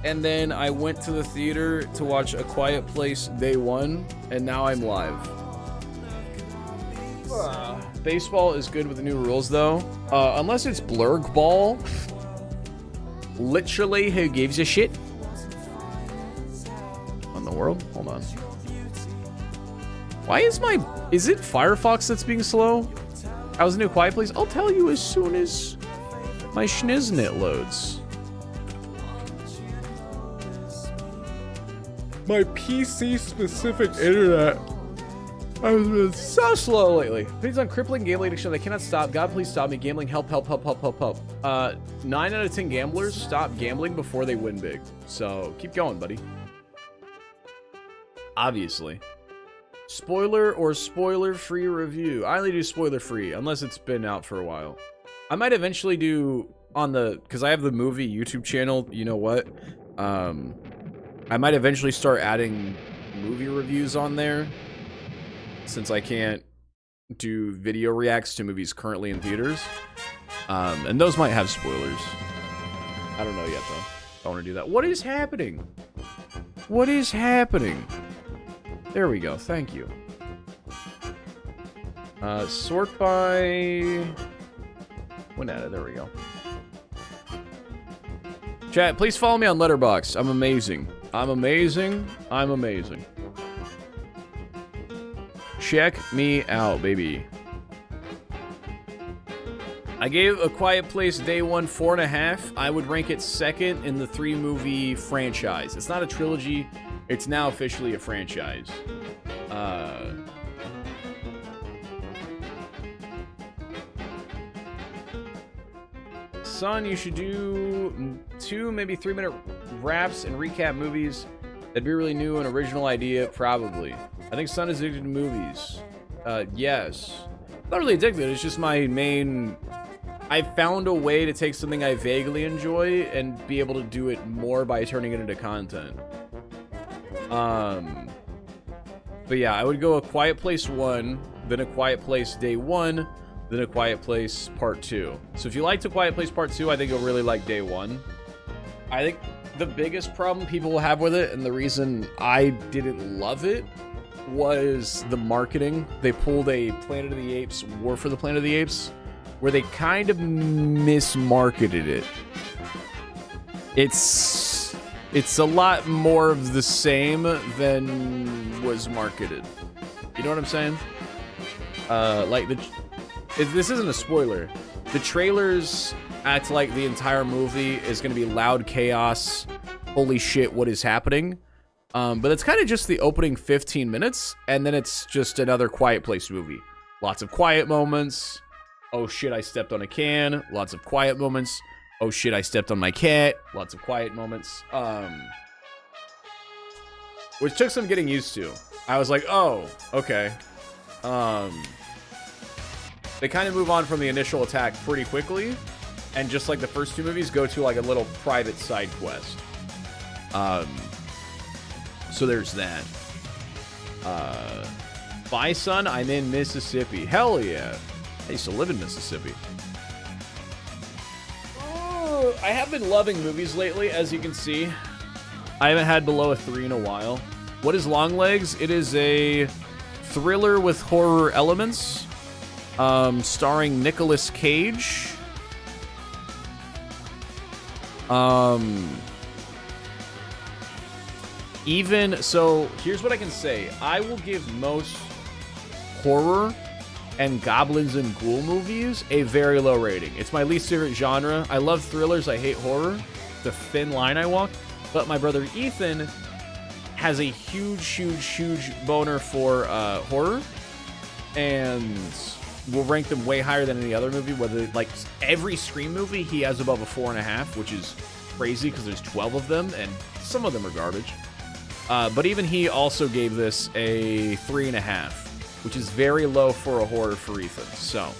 and then I went to the theater to watch A Quiet Place Day 1, and now I'm live. Baseball is good with the new rules, though. Unless it's blurg ball. Literally, who gives a shit? On the world? Hold on. Why is my... Is it Firefox that's being slow? How's the new Quiet Place? I'll tell you as soon as my schniznit loads. My PC-specific internet has been so slow lately. Opinions on crippling gambling addiction. They cannot stop. God, please stop me. Gambling. Help, help, help, help, help, help. 9 out of 10 gamblers stop gambling before they win big. So, keep going, buddy. Obviously. Spoiler or spoiler-free review. I only do spoiler-free, unless it's been out for a while. I might eventually do on the... Because I have the movie YouTube channel, you know what? I might eventually start adding movie reviews on there, since I can't do video reacts to movies currently in theaters. And those might have spoilers. I don't know yet, though. I want to do that. What is happening? What is happening? There we go. Thank you. Sort by... Winetta. There we go. Chat, please follow me on Letterboxd. I'm amazing. I'm amazing. I'm amazing. Check me out, baby. I gave A Quiet Place Day 1 4.5. I would rank it second in the 3-movie franchise. It's not a trilogy. It's now officially a franchise. Son, you should do 2, maybe 3-minute raps and recap movies. That'd be really new and original idea, probably. I think Son is addicted to movies. Yes. Not really addicted, it's just my main... I found a way to take something I vaguely enjoy and be able to do it more by turning it into content. But yeah, I would go A Quiet Place 1, then A Quiet Place Day 1, then A Quiet Place Part 2. So if you liked A Quiet Place Part 2, I think you'll really like Day 1. I think the biggest problem people will have with it, and the reason I didn't love it, was the marketing. They pulled a Planet of the Apes, War for the Planet of the Apes, where they kind of mismarketed it. It's a lot more of the same than was marketed. You know what I'm saying? This isn't a spoiler. The trailers act like the entire movie is going to be loud chaos. Holy shit, what is happening? But it's kind of just the opening 15 minutes, and then it's just another Quiet Place movie. Lots of quiet moments. Oh shit, I stepped on a can. Lots of quiet moments. Oh shit, I stepped on my cat. Lots of quiet moments. Which took some getting used to. I was like, oh, okay. They kind of move on from the initial attack pretty quickly, and just like the first 2 movies, go to like a little private side quest. So there's that. Bye, son. I'm in Mississippi. Hell yeah. I used to live in Mississippi. Oh, I have been loving movies lately, as you can see. I haven't had below a 3 in a while. What is Longlegs? It is a thriller with horror elements, starring Nicolas Cage. So here's what I can say. I will give most horror and goblins and ghoul movies a very low rating. It's my least favorite genre. I love thrillers. I hate horror. The thin line I walk. But my brother Ethan has a huge boner for horror, and will rank them way higher than any other movie. Whether like every Scream movie, he has above a 4.5, which is crazy because there's 12 of them, and some of them are garbage. But even he also gave this a 3.5, which is very low for a horror for Ethan. So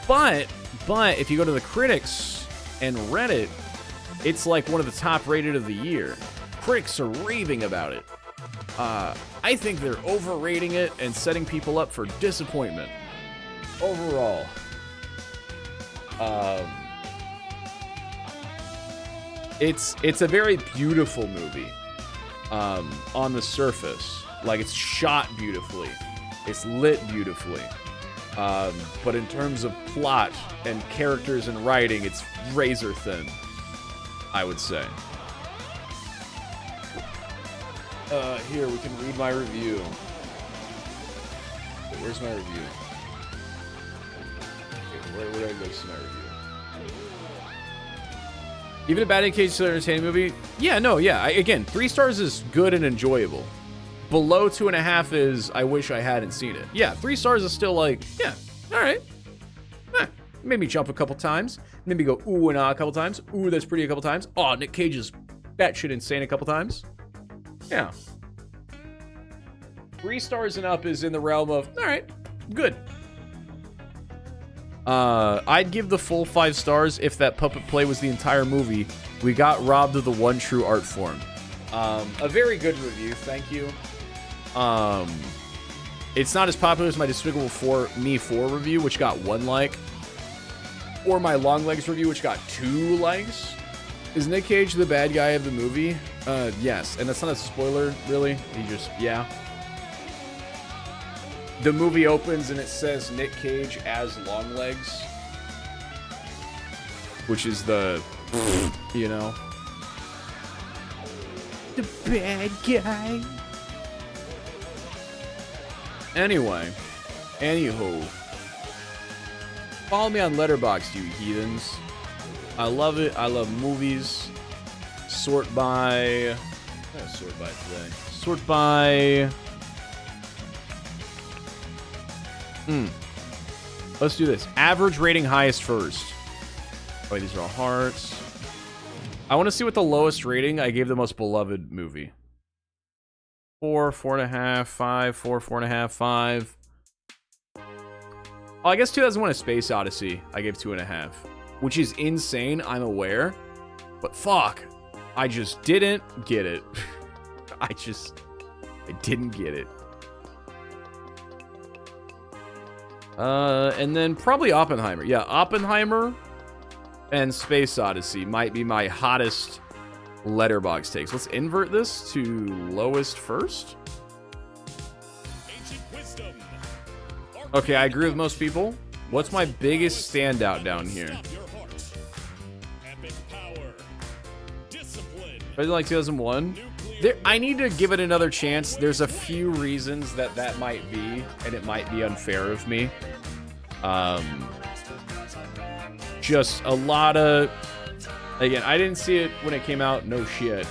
But if you go to the critics and Reddit, it's like one of the top rated of the year. Critics are raving about it. I think they're overrating it and setting people up for disappointment. Overall. It's a very beautiful movie. On the surface. Like, it's shot beautifully. It's lit beautifully. But in terms of plot and characters and writing, it's razor thin, I would say. Here, we can read my review. Where's my review? Okay, where did I go to see my review? Even a bad indication to an entertaining movie? Yeah, no, yeah. Again, 3 stars is good and enjoyable. Below 2.5 is, I wish I hadn't seen it. Yeah, 3 stars is still like, yeah, all right. Made me jump a couple times. Made me go, ooh and ah a couple times. Ooh, that's pretty a couple times. Oh, Nick Cage is batshit insane a couple times. Yeah. 3 stars and up is in the realm of, all right, good. I'd give the full 5 stars if that puppet play was the entire movie. We got robbed of the one true art form. A very good review, thank you. It's not as popular as my Despicable Me 4 review, which got 1 like. Or my Long Legs review, which got 2 likes. Is Nick Cage the bad guy of the movie? Yes. And that's not a spoiler, really. He just, yeah. The movie opens and it says Nick Cage as Longlegs, which is the, you know, the bad guy. Anyway, anywho, follow me on Letterboxd, you heathens. I love it. I love movies. Sort by. What did I sort by today? Sort by. Let's do this. Average rating, highest first. Oh, these are all hearts. I want to see what the lowest rating I gave the most beloved movie. 4, 4.5, 5, 4, 4.5, 5. Oh, I guess 2001: A Space Odyssey I gave 2.5, which is insane, I'm aware. But fuck, I just didn't get it. I didn't get it. And then probably Oppenheimer. Yeah, Oppenheimer and Space Odyssey might be my hottest Letterboxd takes. Let's invert this to lowest first. Okay, I agree with most people. What's my biggest standout down here? Better like 2001. I need to give it another chance. There's a few reasons that might be, and it might be unfair of me. Just a lot of... Again, I didn't see it when it came out, no shit.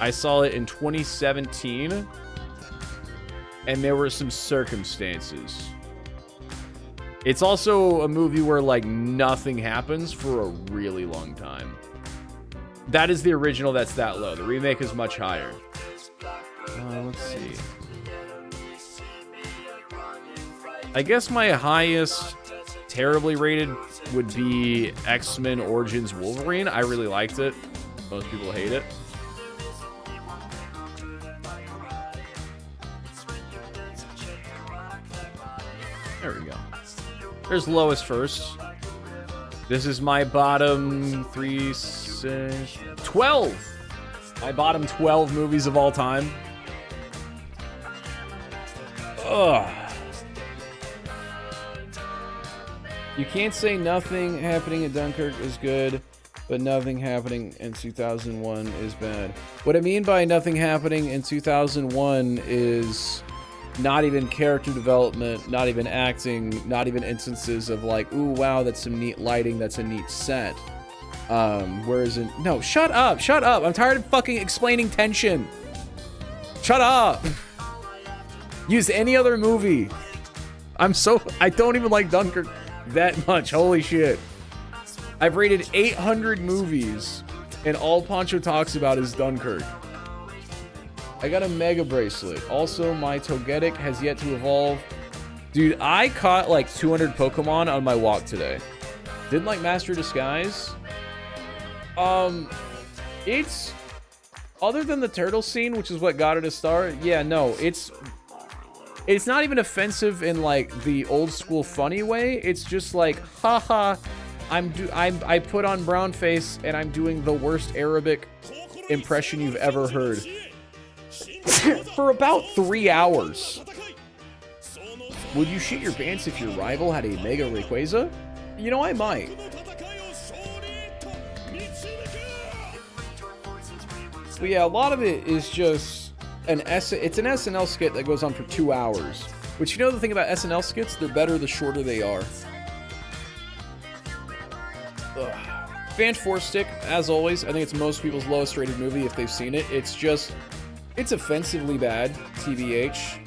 I saw it in 2017, and there were some circumstances. It's also a movie where, like, nothing happens for a really long time. That is the original that's that low. The remake is much higher. Let's see. I guess my highest terribly rated would be X-Men Origins Wolverine. I really liked it. Most people hate it. There we go. There's lowest first. This is my bottom 3, 6, 12. My bottom 12 movies of all time. Ugh. You can't say nothing happening in Dunkirk is good, but nothing happening in 2001 is bad. What I mean by nothing happening in 2001 is not even character development, not even acting, not even instances of like, ooh, wow, that's some neat lighting, that's a neat set. Whereas in... No, shut up, shut up. I'm tired of fucking explaining tension. Shut up. Use any other movie. I don't even like Dunkirk that much. Holy shit. I've rated 800 movies, and all Poncho talks about is Dunkirk. I got a mega bracelet. Also, my togetic has yet to evolve. Dude, I caught like 200 Pokemon on my walk today. Didn't like Master Disguise. It's other than the turtle scene, which is what got it a star. Yeah, no, it's not even offensive in like the old school funny way. It's just like, haha, I put on brown face and I'm doing the worst Arabic impression you've ever heard for about 3 hours. Would you shit your pants if your rival had a Mega Rayquaza? You know, I might. But yeah, a lot of it is just it's an SNL skit that goes on for 2 hours. Which, you know the thing about SNL skits? They're better the shorter they are. Ugh. Fan 4 Stick, as always, I think it's most people's lowest rated movie if they've seen it. It's offensively bad, TBH.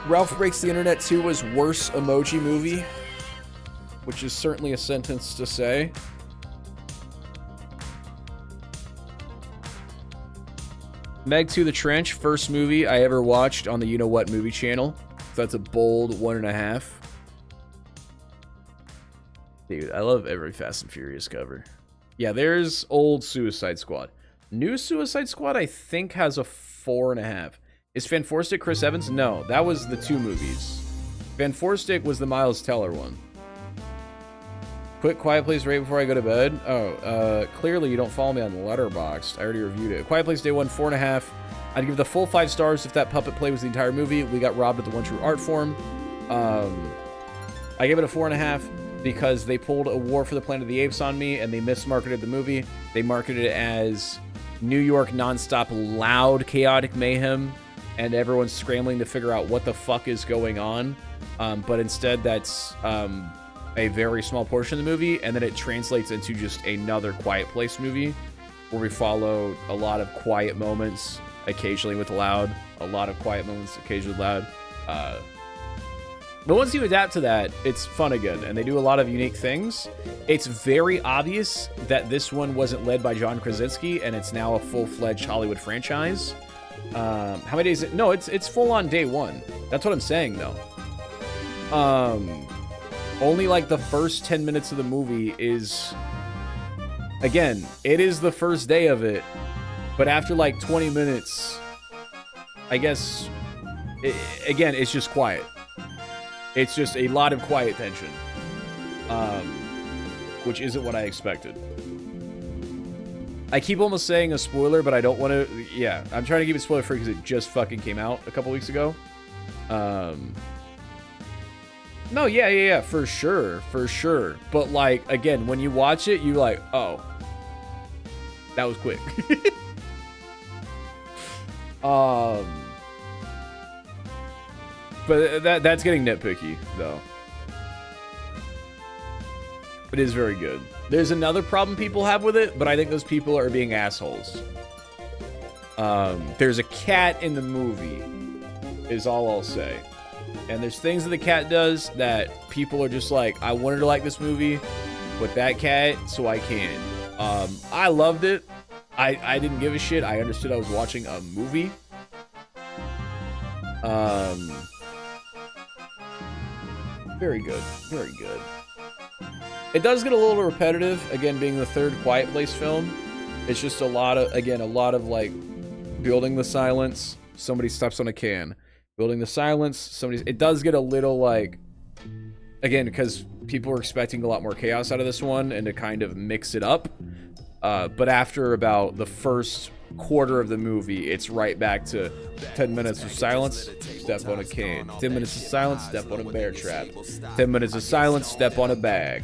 Ralph Breaks the Internet 2 was worse emoji movie, which is certainly a sentence to say. Meg 2 The Trench, first movie I ever watched on the You Know What movie channel. So that's a bold 1.5. Dude, I love every Fast and Furious cover. Yeah, there's old Suicide Squad. New Suicide Squad, I think, has a 4.5. Is Fan 4 Stick Chris Evans? No, that was the 2 movies. Fan 4 Stick was the Miles Teller one. Quick Quiet Place right before I go to bed. Oh, clearly you don't follow me on Letterboxd. I already reviewed it. Quiet Place Day 1, 4.5. I'd give the full 5 stars if that puppet play was the entire movie. We got robbed of the one true art form. I gave it a 4.5 because they pulled a War for the Planet of the Apes on me and they mismarketed the movie. They marketed it as New York nonstop loud chaotic mayhem and everyone's scrambling to figure out what the fuck is going on. But instead that's a very small portion of the movie, and then it translates into just another Quiet Place movie where we follow a lot of quiet moments, occasionally with loud, a lot of quiet moments, occasionally loud. But once you adapt to that, it's fun again, and they do a lot of unique things. It's very obvious that this one wasn't led by John Krasinski, and it's now a full-fledged Hollywood franchise. How many days? No, it's full on day 1. That's what I'm saying, though. Only like the first 10 minutes of the movie is, again, it is the first day of it, but after like 20 minutes, I guess, again, it's just quiet. It's just a lot of quiet tension, which isn't what I expected. I keep almost saying a spoiler, but I don't want to, yeah, I'm trying to keep it spoiler free because it just fucking came out a couple weeks ago. No, yeah, for sure. But, like, again, when you watch it, you like, oh, that was quick. But that's getting nitpicky, though. It is very good. There's another problem people have with it, but I think those people are being assholes. There's a cat in the movie, is all I'll say. And there's things that the cat does that people are just like, I wanted to like this movie with that cat, so I can. I loved it. I didn't give a shit. I understood I was watching a movie. Very good. Very good. It does get a little repetitive, again, being the third Quiet Place film. It's just a lot of, like, building the silence. Somebody steps on a can. Building the silence. It does get a little, like, again, because people were expecting a lot more chaos out of this one and to kind of mix it up. But after about the first quarter of the movie, it's right back to 10 minutes of silence, step on a can. 10 minutes of silence, step on a bear trap. 10 minutes of silence, step on a bag.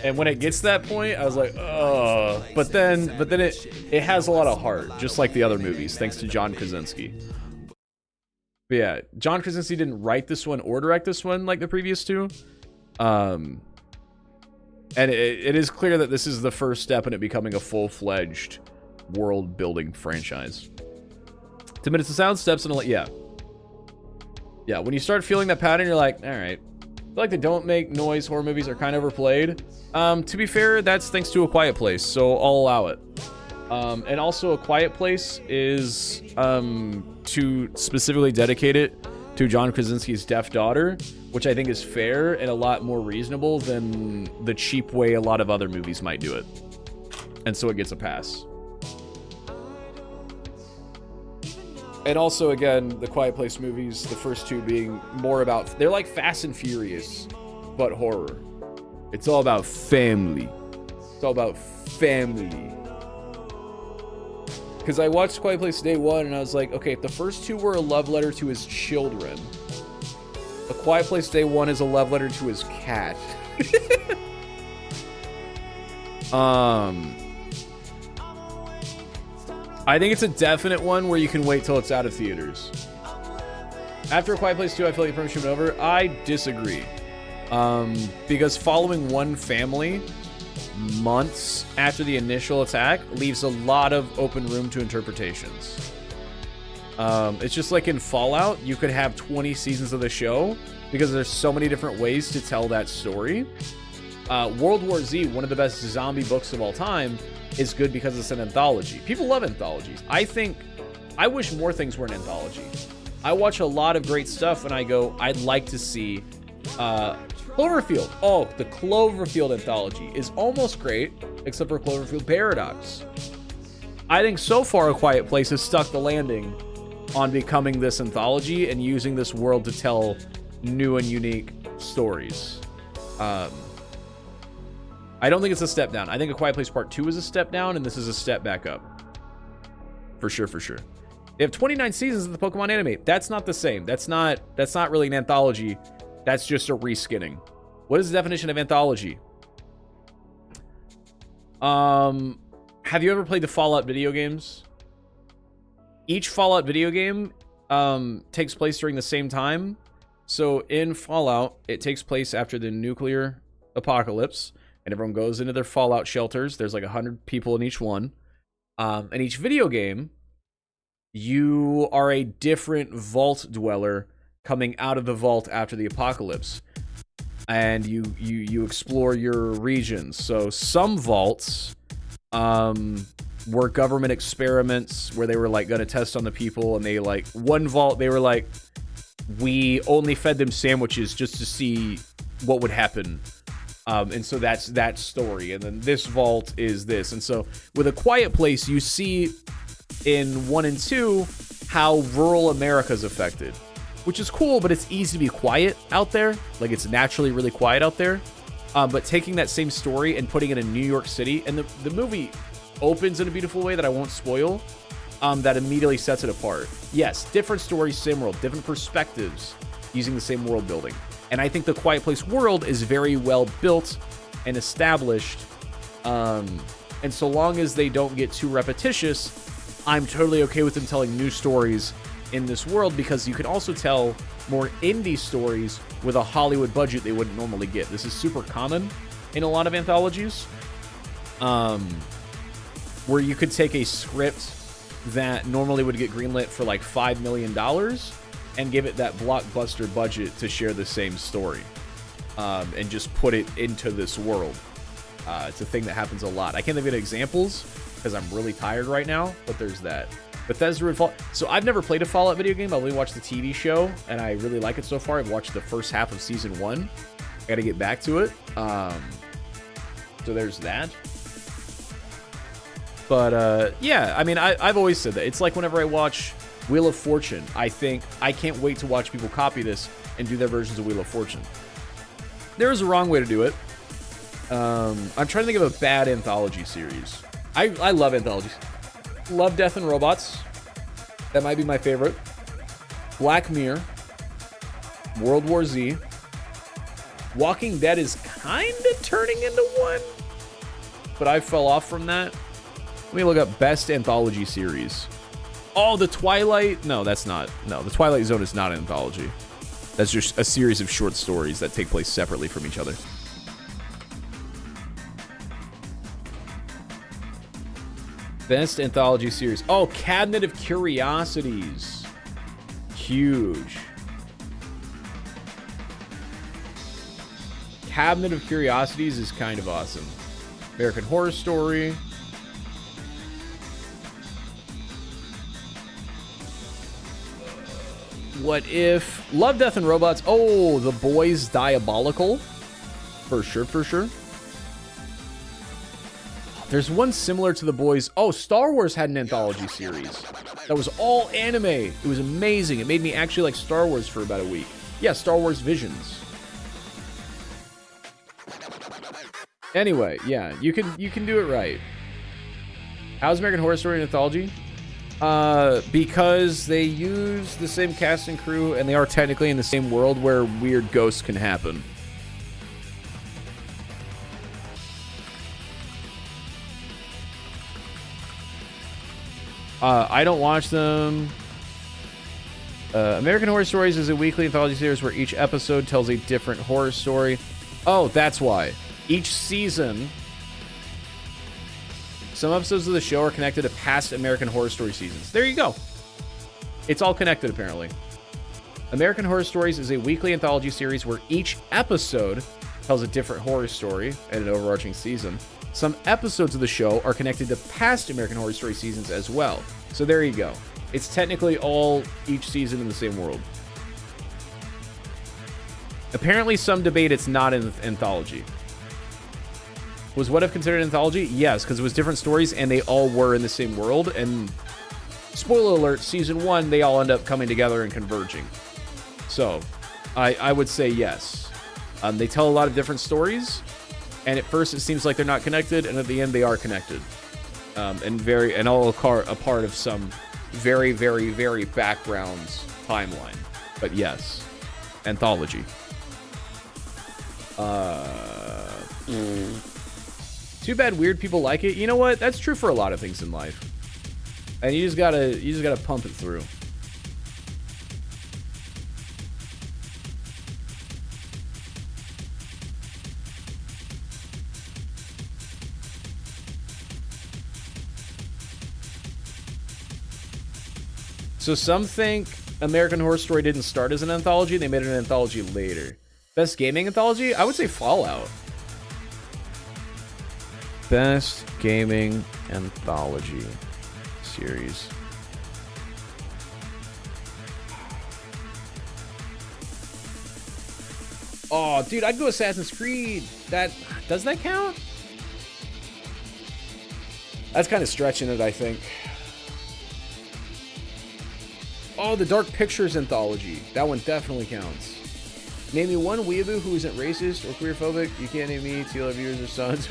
And when it gets to that point, I was like, oh. But then it has a lot of heart, just like the other movies, thanks to John Krasinski. But yeah, John Krasinski didn't write this one or direct this one like the previous two. And it is clear that this is the first step in it becoming a full-fledged world-building franchise. 10 minutes of sound, steps in a... Yeah. Yeah, when you start feeling that pattern, you're like, all right. I feel like the don't make noise horror movies are kind of overplayed. To be fair, that's thanks to A Quiet Place, so I'll allow it. And also A Quiet Place is to specifically dedicate it to John Krasinski's deaf daughter, which I think is fair and a lot more reasonable than the cheap way a lot of other movies might do it. And so it gets a pass. And also, again, the Quiet Place movies, the first two being more about... They're like Fast and Furious, but horror. It's all about family. It's all about family. Because I watched Quiet Place day one, and I was like, okay, if the first two were a love letter to his children, A Quiet Place day one is a love letter to his cat. I think it's a definite one where you can wait till it's out of theaters. After A Quiet Place 2, I feel like pretty much over. I disagree. Because following one family months after the initial attack leaves a lot of open room to interpretations. It's just like in Fallout, you could have 20 seasons of the show because there's so many different ways to tell that story. World War Z, one of the best zombie books of all time, is good because it's an anthology. People love anthologies. I wish more things were an anthology. I watch a lot of great stuff and I go, I'd like to see Cloverfield. Oh, the Cloverfield anthology is almost great, except for Cloverfield Paradox. I think so far A Quiet Place has stuck the landing on becoming this anthology and using this world to tell new and unique stories. I don't think it's a step down. I think A Quiet Place Part 2 is a step down, and this is a step back up. For sure, for sure. They have 29 seasons of the Pokemon anime. That's not the same. That's not really an anthology. That's just a reskinning. What is the definition of anthology? Have you ever played the Fallout video games? Each Fallout video game takes place during the same time. So in Fallout, it takes place after the nuclear apocalypse, and everyone goes into their Fallout shelters. There's like 100 people in each one. In each video game, you are a different vault dweller coming out of the vault after the apocalypse. And you explore your regions. So some vaults were government experiments where they were like going to test on the people, and they like one vault they were like, we only fed them sandwiches just to see what would happen. And so that's that story. And then this vault is this. And so with A Quiet Place, you see in 1 and 2 how rural America's affected, which is cool, but it's easy to be quiet out there. Like, it's naturally really quiet out there. But taking that same story and putting it in New York City, and the movie opens in a beautiful way that I won't spoil, that immediately sets it apart. Yes, different stories, same world, different perspectives, using the same world building. And I think the Quiet Place world is very well built and established. And so long as they don't get too repetitious, I'm totally okay with them telling new stories in this world, because you can also tell more indie stories with a Hollywood budget they wouldn't normally get. This is super common in a lot of anthologies, where you could take a script that normally would get greenlit for like $5 million and give it that blockbuster budget to share the same story, and just put it into this world. It's a thing that happens a lot. I can't think of any examples because I'm really tired right now, but there's that. Bethesda and Fallout. So I've never played a Fallout video game. I've only watched the TV show, and I really like it so far. I've watched the first half of season 1. I got to get back to it. So there's that. But yeah, I mean, I've always said that. It's like whenever I watch Wheel of Fortune, I think I can't wait to watch people copy this and do their versions of Wheel of Fortune. There is a wrong way to do it. I'm trying to think of a bad anthology series. I love anthologies. Love, Death and Robots. That might be my favorite. Black Mirror. World War Z. Walking Dead is kind of turning into one, but I fell off from that. Let me look up best anthology series. Oh, The Twilight. No, that's not. No, The Twilight Zone is not an anthology. That's just a series of short stories that take place separately from each other. Best anthology series. Oh, Cabinet of Curiosities. Huge. Cabinet of Curiosities is kind of awesome. American Horror Story. What if Love, Death, and Robots? Oh, The Boys Diabolical. For sure, for sure. There's one similar to The Boys. Oh, Star Wars had an anthology series that was all anime. It was amazing. It made me actually like Star Wars for about a week. Yeah, Star Wars Visions. Anyway, yeah, you can do it right. How's American Horror Story an anthology? Because they use the same cast and crew, and they are technically in the same world where weird ghosts can happen. I don't watch them. American Horror Stories is a weekly anthology series where each episode tells a different horror story. Oh, that's why. Each season, some episodes of the show are connected to past American Horror Story seasons. There you go. It's all connected, apparently. American Horror Stories is a weekly anthology series where each episode tells a different horror story and an overarching season. Some episodes of the show are connected to past American Horror Story seasons as well. So there you go. It's technically all each season in the same world. Apparently, some debate it's not an anthology. Was What If considered an anthology? Yes, because it was different stories and they all were in the same world. And spoiler alert, season 1, they all end up coming together and converging. So I would say yes. They tell a lot of different stories. And at first it seems like they're not connected, and at the end they are connected. And all a part of some very, very, very backgrounds timeline. But yes, anthology. Too bad weird people like it. You know what? That's true for a lot of things in life. And you just gotta pump it through. So some think American Horror Story didn't start as an anthology. They made an anthology later. Best gaming anthology? I would say Fallout. Best gaming anthology series. Oh, dude, I'd go Assassin's Creed. Does that count? That's kind of stretching it, I think. Oh, the Dark Pictures anthology. That one definitely counts. Name me one weeaboo who isn't racist or queerphobic. You can't name me, TL viewers or sons.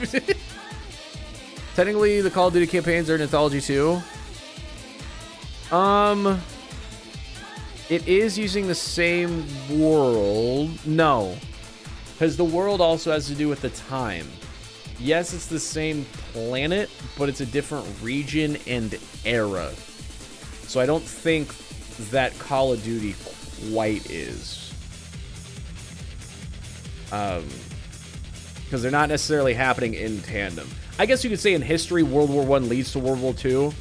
Technically, the Call of Duty campaigns are an anthology too. It is using the same world. No. Because the world also has to do with the time. Yes, it's the same planet, but it's a different region and era. So I don't think that Call of Duty quite is. Because they're not necessarily happening in tandem. I guess you could say in history, World War I leads to World War II.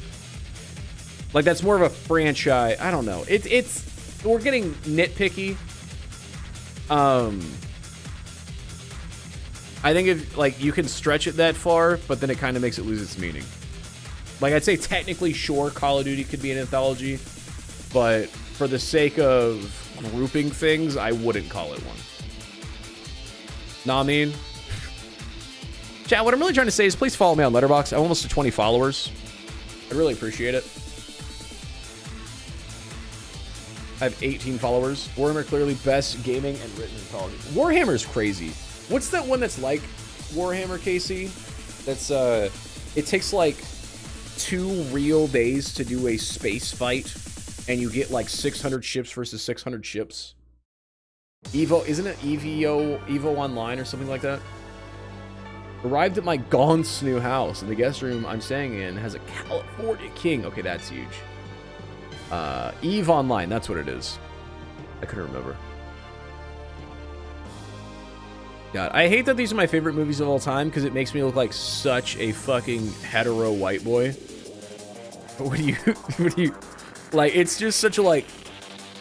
Like, that's more of a franchise. I don't know. It's we're getting nitpicky. I think if, like, you can stretch it that far, but then it kind of makes it lose its meaning. Like, I'd say technically, sure, Call of Duty could be an anthology, but for the sake of grouping things, I wouldn't call it one. Know what I mean? Chat, what I'm really trying to say is please follow me on Letterboxd. I'm almost to 20 followers. I'd really appreciate it. I have 18 followers. Warhammer clearly best gaming and written anthology. Warhammer's crazy. What's that one that's like Warhammer, Casey? That's, it takes like 2 real days to do a space fight, and you get like 600 ships versus 600 ships. Evo, isn't it Evo Online or something like that? Arrived at my Gaunt's new house, and the guest room I'm staying in has a California King. Okay, that's huge. Eve Online, that's what it is. I couldn't remember. God, I hate that these are my favorite movies of all time because it makes me look like such a fucking hetero white boy. What do you, like, it's just such a, like,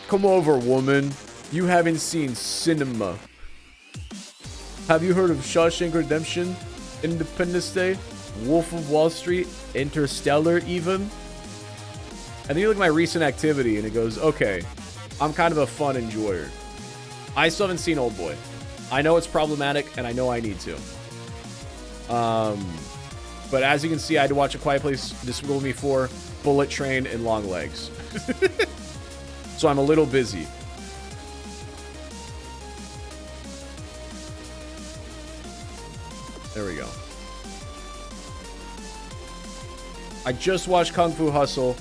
come over, woman. You haven't seen cinema. Have you heard of Shawshank Redemption, Independence Day, Wolf of Wall Street, Interstellar even? I think you look at my recent activity and it goes, okay, I'm kind of a fun enjoyer. I still haven't seen Oldboy. I know it's problematic, and I know I need to. But as you can see, I had to watch A Quiet Place, Despicable Me 4, Bullet Train, and Long Legs. So I'm a little busy. There we go. I just watched Kung Fu Hustle.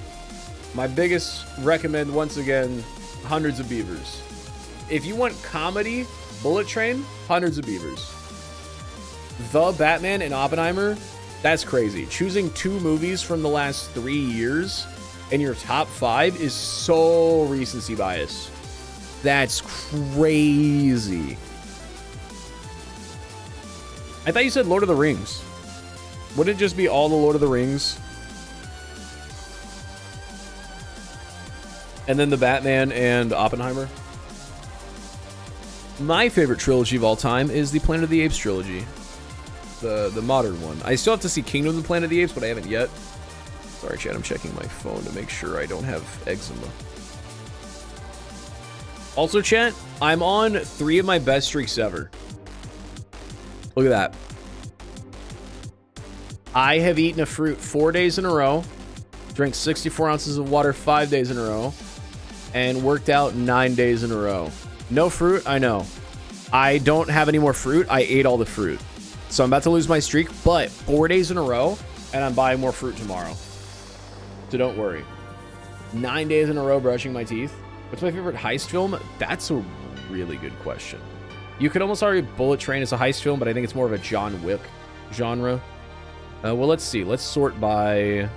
My biggest recommend, once again, Hundreds of Beavers. If you want comedy, Bullet Train, Hundreds of Beavers. The Batman and Oppenheimer, that's crazy. Choosing 2 movies from the last 3 years in your top 5 is so recency bias. That's crazy. I thought you said Lord of the Rings. Wouldn't it just be all the Lord of the Rings? And then the Batman and Oppenheimer? My favorite trilogy of all time is the Planet of the Apes trilogy. The modern one. I still have to see Kingdom of the Planet of the Apes, but I haven't yet. Sorry, chat, I'm checking my phone to make sure I don't have eczema. Also, chat, I'm on 3 of my best streaks ever. Look at that. I have eaten a fruit 4 days in a row, drank 64 ounces of water 5 days in a row, and worked out 9 days in a row. No fruit, I know. I don't have any more fruit. I ate all the fruit. So I'm about to lose my streak, but 4 days in a row, and I'm buying more fruit tomorrow. So don't worry. 9 days in a row brushing my teeth. What's my favorite heist film? That's a really good question. You could almost argue Bullet Train is a heist film, but I think it's more of a John Wick genre. Well, let's see. Let's sort by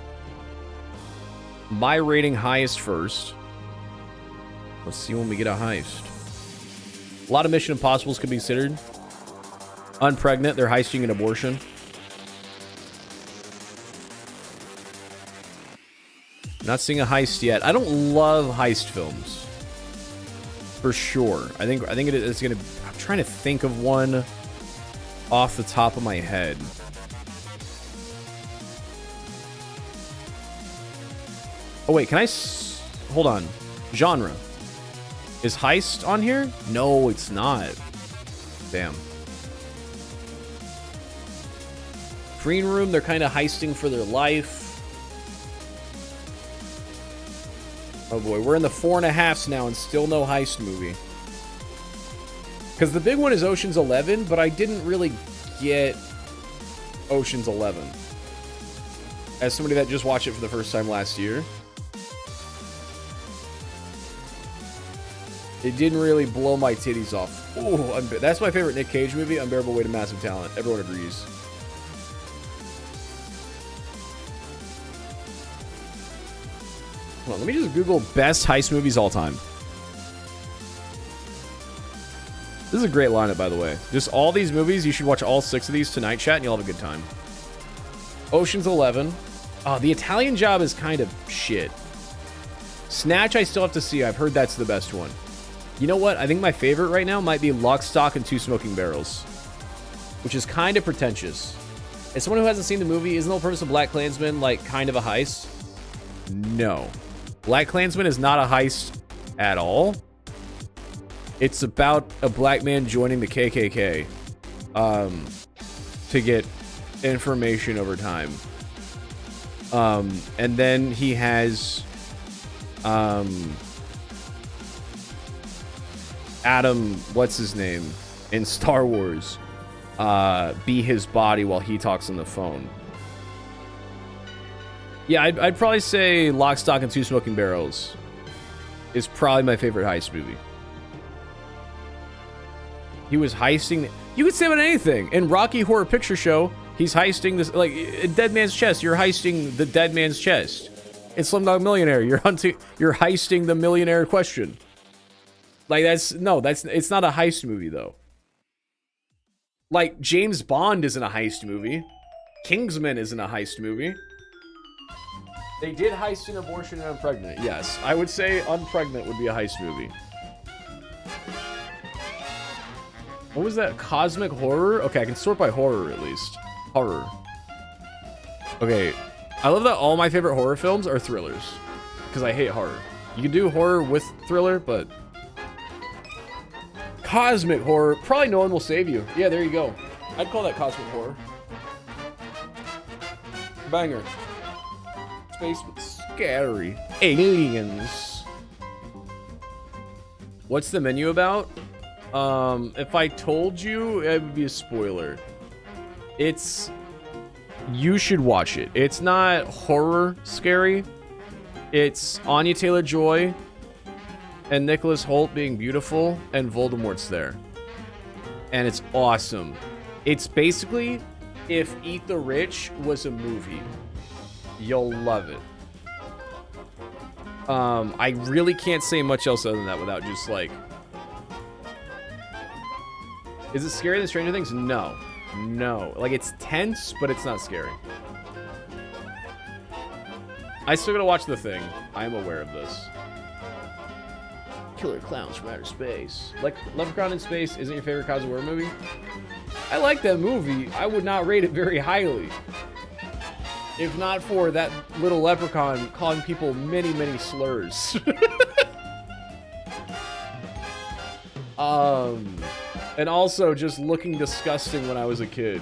my rating highest first. Let's see when we get a heist. A lot of Mission Impossibles could be considered. Unpregnant, they're heisting an abortion. Not seeing a heist yet. I don't love heist films. For sure. I think it's gonna... I'm trying to think of one off the top of my head. Oh, wait, can I... Hold on. Genre. Is heist on here? No, it's not. Damn. Green Room, they're kind of heisting for their life. Oh boy, we're in the 4.5s now and still no heist movie. Because the big one is Ocean's 11, but I didn't really get Ocean's 11. As somebody that just watched it for the first time last year. It didn't really blow my titties off. Ooh, that's my favorite Nick Cage movie, Unbearable Weight of Massive Talent. Everyone agrees. Hold on, let me just Google best heist movies all time. This is a great lineup, by the way. Just all these movies, you should watch all 6 of these tonight, chat, and you'll have a good time. Ocean's 11. Oh, The Italian Job is kind of shit. Snatch, I still have to see. I've heard that's the best one. You know what? I think my favorite right now might be Lock, Stock, and Two Smoking Barrels, which is kind of pretentious. As someone who hasn't seen the movie, isn't the whole purpose of Black Klansman like kind of a heist? No. Black Klansman is not a heist at all. It's about a black man joining the KKK to get information over time. And then he has Adam, what's his name, in Star Wars, be his body while he talks on the phone. Yeah, I'd probably say Lock, Stock, and Two Smoking Barrels is probably my favorite heist movie. He was heisting... You could say about anything. In Rocky Horror Picture Show, he's heisting this... Like, in Dead Man's Chest, you're heisting the dead man's chest. In Slumdog Millionaire, you're heisting the millionaire question. Like, it's not a heist movie, though. Like, James Bond isn't a heist movie. Kingsman isn't a heist movie. They did heist an abortion and Unpregnant. Yes, I would say Unpregnant would be a heist movie. What was that? Cosmic horror? Okay, I can sort by horror at least. Horror. Okay, I love that all my favorite horror films are thrillers. Because I hate horror. You can do horror with thriller, but cosmic horror, probably no one will save you. Yeah, there you go. I'd call that cosmic horror. Banger. Space but scary. Aliens. What's the menu about? If I told you, it would be a spoiler. You should watch it. It's not horror scary. It's Anya Taylor-Joy and Nicholas Hoult being beautiful, and Voldemort's there. And it's awesome. It's basically if Eat the Rich was a movie. You'll love it. I really can't say much else other than that without just like... Is it scarier than Stranger Things? No. No. Like, it's tense, but it's not scary. I still gotta watch The Thing. I am aware of this. Killer Clowns from Outer Space. Like, Leprechaun in Space isn't your favorite cosmic horror movie? I like that movie. I would not rate it very highly. If not for that little leprechaun calling people many, many slurs. And also just looking disgusting when I was a kid.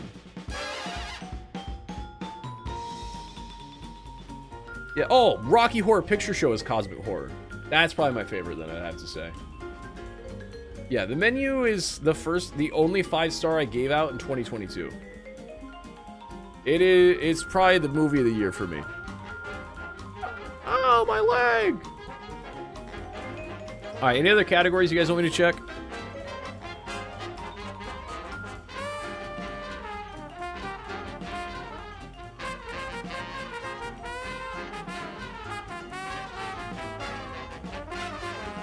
Yeah, oh, Rocky Horror Picture Show is cosmic horror. That's probably my favorite, then, I'd have to say. Yeah, The Menu is the only 5-star I gave out in 2022. It's probably the movie of the year for me. Oh, my leg! Alright, any other categories you guys want me to check?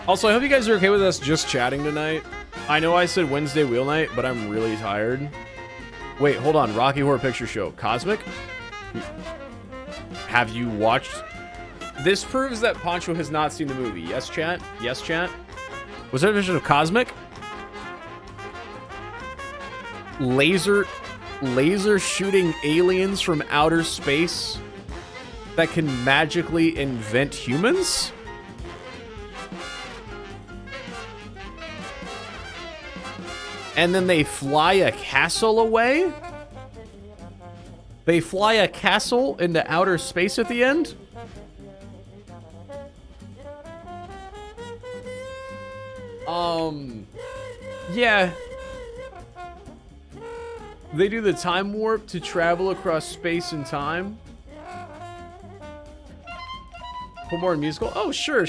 Also, I hope you guys are okay with us just chatting tonight. I know I said Wednesday wheel night, but I'm really tired. Wait, hold on. Rocky Horror Picture Show. Cosmic? Have you watched? This proves that Poncho has not seen the movie. Yes, chat? Yes, chat? Was there a vision of Cosmic? Laser shooting aliens from outer space that can magically invent humans? And then they fly a castle away? They fly a castle into outer space at the end? Yeah. They do the time warp to travel across space and time. More musical? Oh, sure.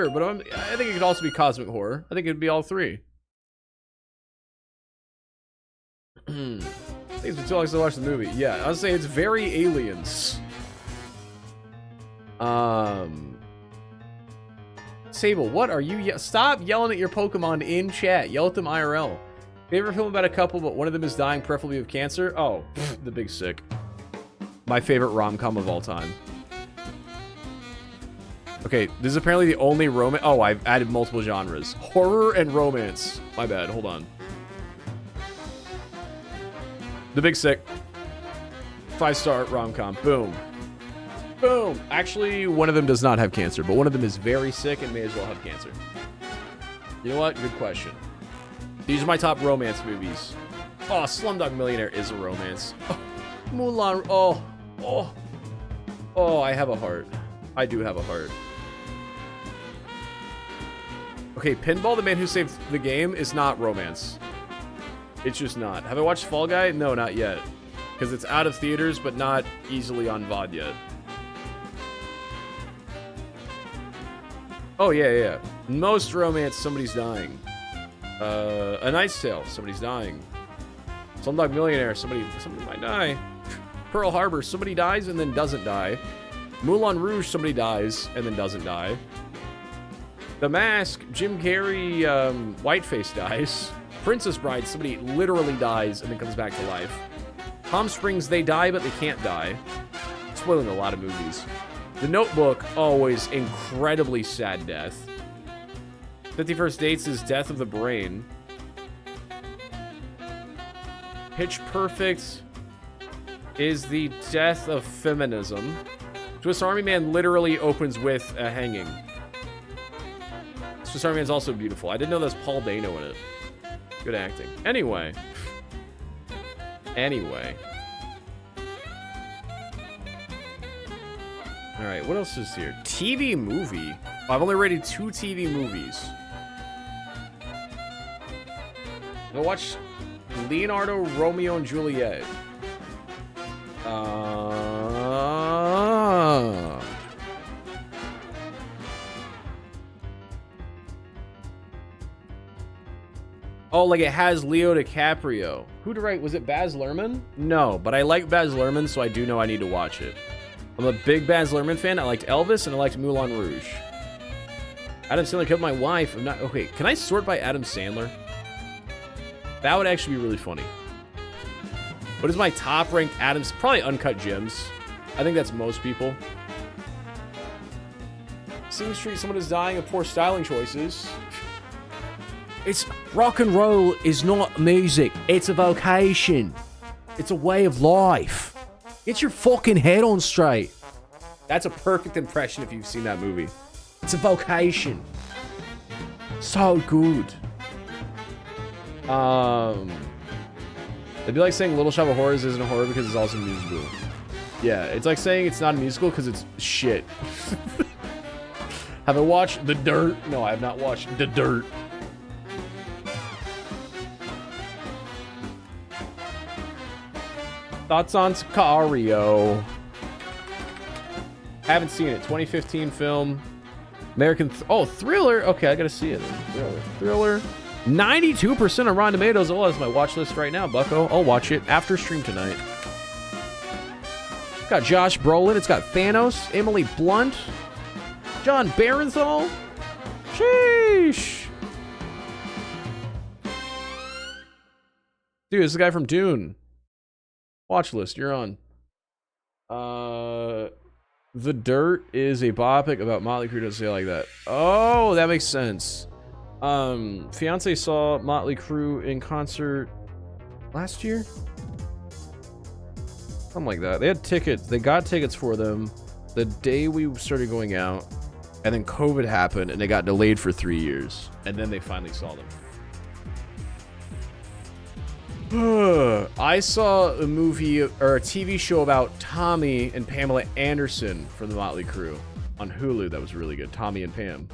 But I think it could also be cosmic horror. I think it'd be all three. I think it's been too long since I watched the movie. Yeah, I was saying it's very aliens. Sable, what are you? Stop yelling at your Pokemon in chat. Yell at them IRL. Favorite film about a couple, but one of them is dying, preferably of cancer? Oh, The Big Sick. My favorite rom-com of all time. Okay, this is apparently the only romance. Oh, I've added multiple genres. Horror and romance. My bad, hold on. The Big Sick. 5-star rom-com. Boom. Boom. Actually, one of them does not have cancer, but one of them is very sick and may as well have cancer. You know what? Good question. These are my top romance movies. Oh, Slumdog Millionaire is a romance. Oh, Mulan. Oh, I have a heart. I do have a heart. Okay, Pinball, the Man Who Saved the Game is not romance. It's just not. Have I watched Fall Guy? No, not yet. Because it's out of theaters, but not easily on VOD yet. Oh, yeah. Most romance, somebody's dying. A Knight's Tale, somebody's dying. Slumdog Millionaire, somebody might die. Pearl Harbor, somebody dies and then doesn't die. Moulin Rouge, somebody dies and then doesn't die. The Mask, Jim Carrey, Whiteface dies. Princess Bride, somebody literally dies and then comes back to life. Palm Springs, they die, but they can't die. Spoiling a lot of movies. The Notebook, always incredibly sad death. 50 First Dates is death of the brain. Pitch Perfect is the death of feminism. Swiss Army Man literally opens with a hanging. Swiss Army Man's also beautiful. I didn't know there's Paul Dano in it. Good acting. Anyway. All right, what else is here? TV movie. Oh, I've only rated 2 TV movies. I'm gonna watch Leonardo, Romeo and Juliet. Oh, like it has Leo DiCaprio. Who directed? Was it Baz Luhrmann? No, but I like Baz Luhrmann, so I do know I need to watch it. I'm a big Baz Luhrmann fan. I liked Elvis and I liked Moulin Rouge. Adam Sandler killed my wife. I'm not. Okay, can I sort by Adam Sandler? That would actually be really funny. What is my top ranked Adams? Probably Uncut Gems. I think that's most people. Sing Street, someone is dying of poor styling choices. It's rock and roll is not music. It's a vocation. It's a way of life. Get your fucking head on straight. That's a perfect impression if you've seen that movie. It's a vocation. So good. It'd be like saying Little Shop of Horrors isn't a horror because it's also a musical. Yeah, it's like saying it's not a musical because it's shit. Have I watched The Dirt? No, I have not watched The Dirt. Thoughts on Sicario? Haven't seen it. 2015 film. American. Thriller. Okay, I gotta see it. Thriller. 92% on Rotten Tomatoes. Oh, that's my watch list right now, bucko. I'll watch it after stream tonight. It's got Josh Brolin. It's got Thanos, Emily Blunt, John Barenthal. Sheesh. Dude, this is the guy from Dune. Watch list, you're on. The Dirt is a biopic about Motley Crue. Doesn't say it like that. Oh, that makes sense. Fiance saw Motley Crue in concert last year. Something like that. They had tickets. They got tickets for them the day we started going out, and then COVID happened, and they got delayed for 3 years, and then they finally saw them. I saw a movie or a TV show about Tommy and Pamela Anderson from the Motley Crue on Hulu. That was really good. Tommy and Pam.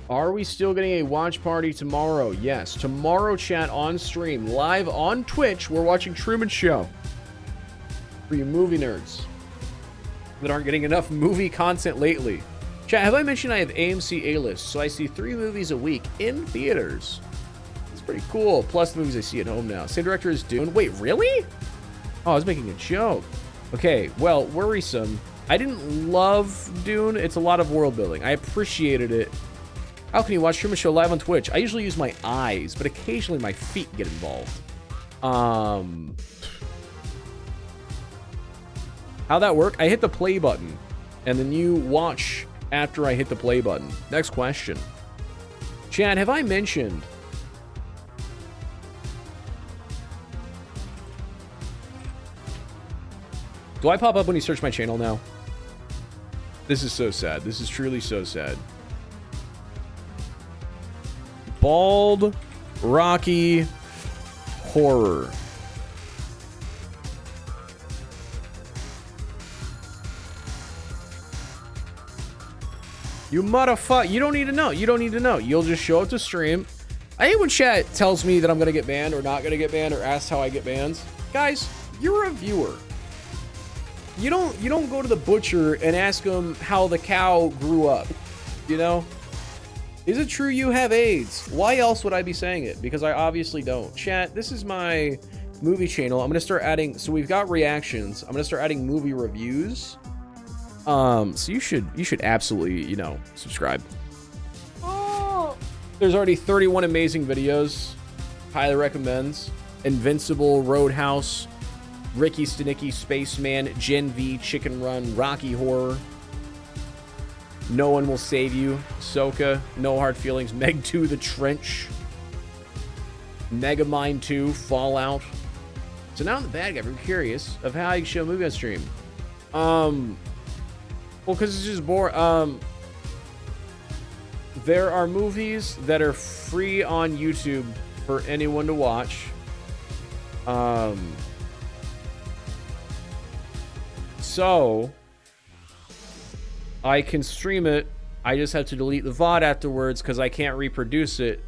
Are we still getting a watch party tomorrow? Yes. Tomorrow, chat, on stream, live on Twitch, we're watching Truman Show. For you movie nerds that aren't getting enough movie content lately. Chat, have I mentioned I have AMC A-List, so I see 3 movies a week in theaters. Pretty cool. Plus the movies I see at home now. Same director as Dune. Wait, really? Oh, I was making a joke. Okay, well, worrisome. I didn't love Dune. It's a lot of world building. I appreciated it. How can you watch Truman Show live on Twitch? I usually use my eyes, but occasionally my feet get involved. How'd that work? I hit the play button, and then you watch after I hit the play button. Next question. Chad, have I mentioned... Do I pop up when you search my channel now? This is so sad. This is truly so sad. Bald, Rocky, horror. You motherfucker. You don't need to know. You don't need to know. You'll just show up to stream. I hate when chat tells me that I'm going to get banned or not going to get banned or asks how I get bans. Guys, you're a viewer. You don't go to the butcher and ask him how the cow grew up, you know? Is it true you have AIDS? Why else would I be saying it? Because I obviously don't. Chat, this is my movie channel. I'm going to start adding, so we've got reactions. I'm going to start adding movie reviews. So you should absolutely, you know, subscribe. Oh. There's already 31 amazing videos. Highly recommends. Invincible, Roadhouse, Ricky Stanicky, Spaceman, Gen V, Chicken Run, Rocky Horror, No One Will Save You, Soka, No Hard Feelings, Meg 2, The Trench, Megamind 2, Fallout. So now I'm the bad guy. I'm curious of how I can show a movie on stream. Well, because it's just boring. there are movies that are free on YouTube for anyone to watch. So I can stream it. I just have to delete the VOD afterwards because I can't reproduce it.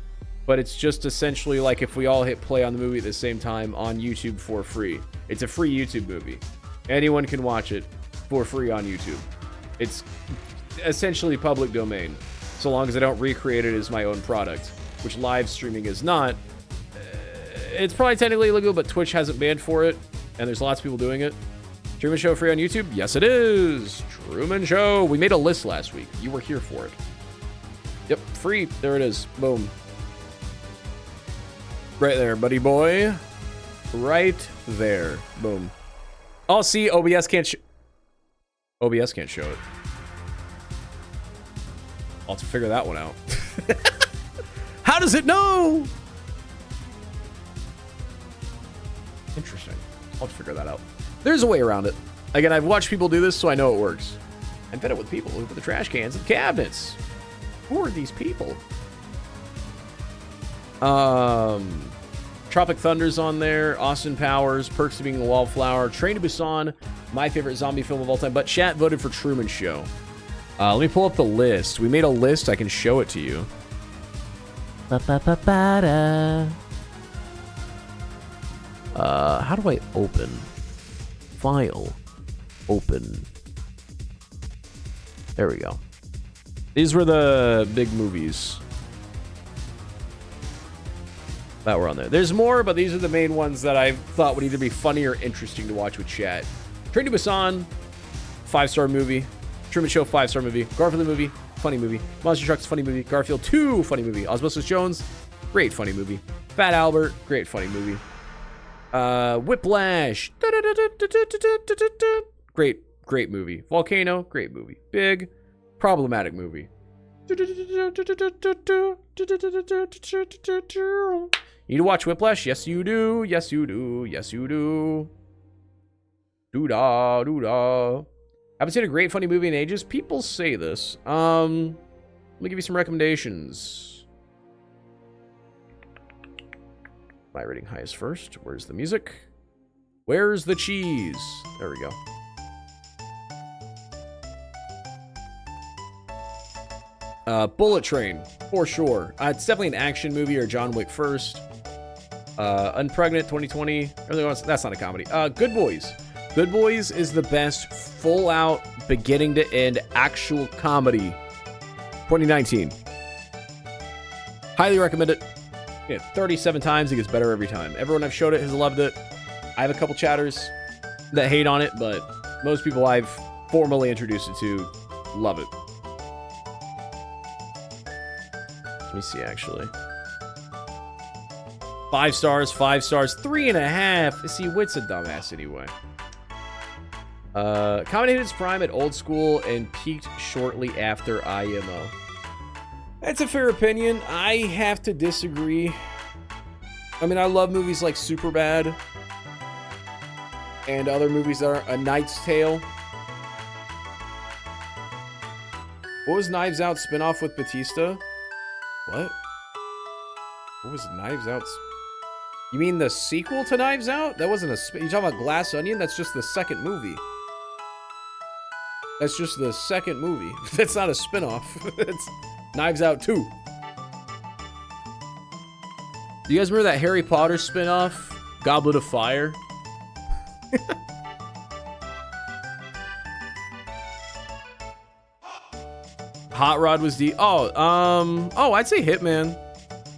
But it's just essentially like if we all hit play on the movie at the same time on YouTube for free. It's a free YouTube movie. Anyone can watch it for free on YouTube. It's essentially public domain, so long as I don't recreate it as my own product, which live streaming is not. It's probably technically illegal, but Twitch hasn't banned for it, and there's lots of people doing it. Truman Show free on YouTube? Yes, it is. Truman Show. We made a list last week. You were here for it. Yep, free. There it is. Boom. Right there, buddy boy. Right there. Boom. Oh, see, OBS can't OBS can't show it. I'll have to figure that one out. How does it know? Interesting. I'll have to figure that out. There's a way around it. Again, I've watched people do this, so I know it works. I'm fed up with people who put the trash cans in cabinets. Who are these people? Tropic Thunder's on there. Austin Powers, Perks of Being a Wallflower, Train to Busan, my favorite zombie film of all time. But chat voted for Truman Show. Let me pull up the list. We made a list. I can show it to you. How do I open? File. Open. There we go. These were the big movies that were on there. There's more, but these are the main ones that I thought would either be funny or interesting to watch with chat. Train to Busan, 5-star movie. Truman Show, 5-star movie. Garfield the movie, funny movie. Monster Trucks, funny movie. Garfield 2, funny movie. Osmosis Jones, great funny movie. Fat Albert, great funny movie. Whiplash, great movie. Volcano, great movie. Big, problematic movie. You need to watch Whiplash? Yes, you do. Yes, you do. Yes, you do. Doo-dah, doo-dah. Haven't seen a great funny movie in ages. People say this. Let me give you some recommendations. My rating highest first. Where's the music? Where's the cheese? There we go. Bullet Train, for sure. It's definitely an action movie or John Wick first. Unpregnant 2020. That's not a comedy. Good Boys. Good Boys is the best full-out, beginning-to-end actual comedy. 2019. Highly recommend it. Yeah, 37 times. It gets better every time. Everyone I've showed it has loved it. I have a couple chatters that hate on it, but most people I've formally introduced it to love it. Let me see, actually. 5 stars, 5 stars, 3.5. See, Wit's a dumbass anyway. Comedy hit its prime at Old School and peaked shortly after IMO. That's a fair opinion. I have to disagree. I mean, I love movies like Superbad and other movies that are A Knight's Tale. What was Knives Out spinoff with Batista? What? What was Knives Out? You mean the sequel to Knives Out? That wasn't a you talking about Glass Onion? That's just the second movie. That's just the second movie. That's not a spinoff. It's Knives Out 2. Do you guys remember that Harry Potter spinoff? Goblet of Fire? Hot Rod was oh, I'd say Hitman.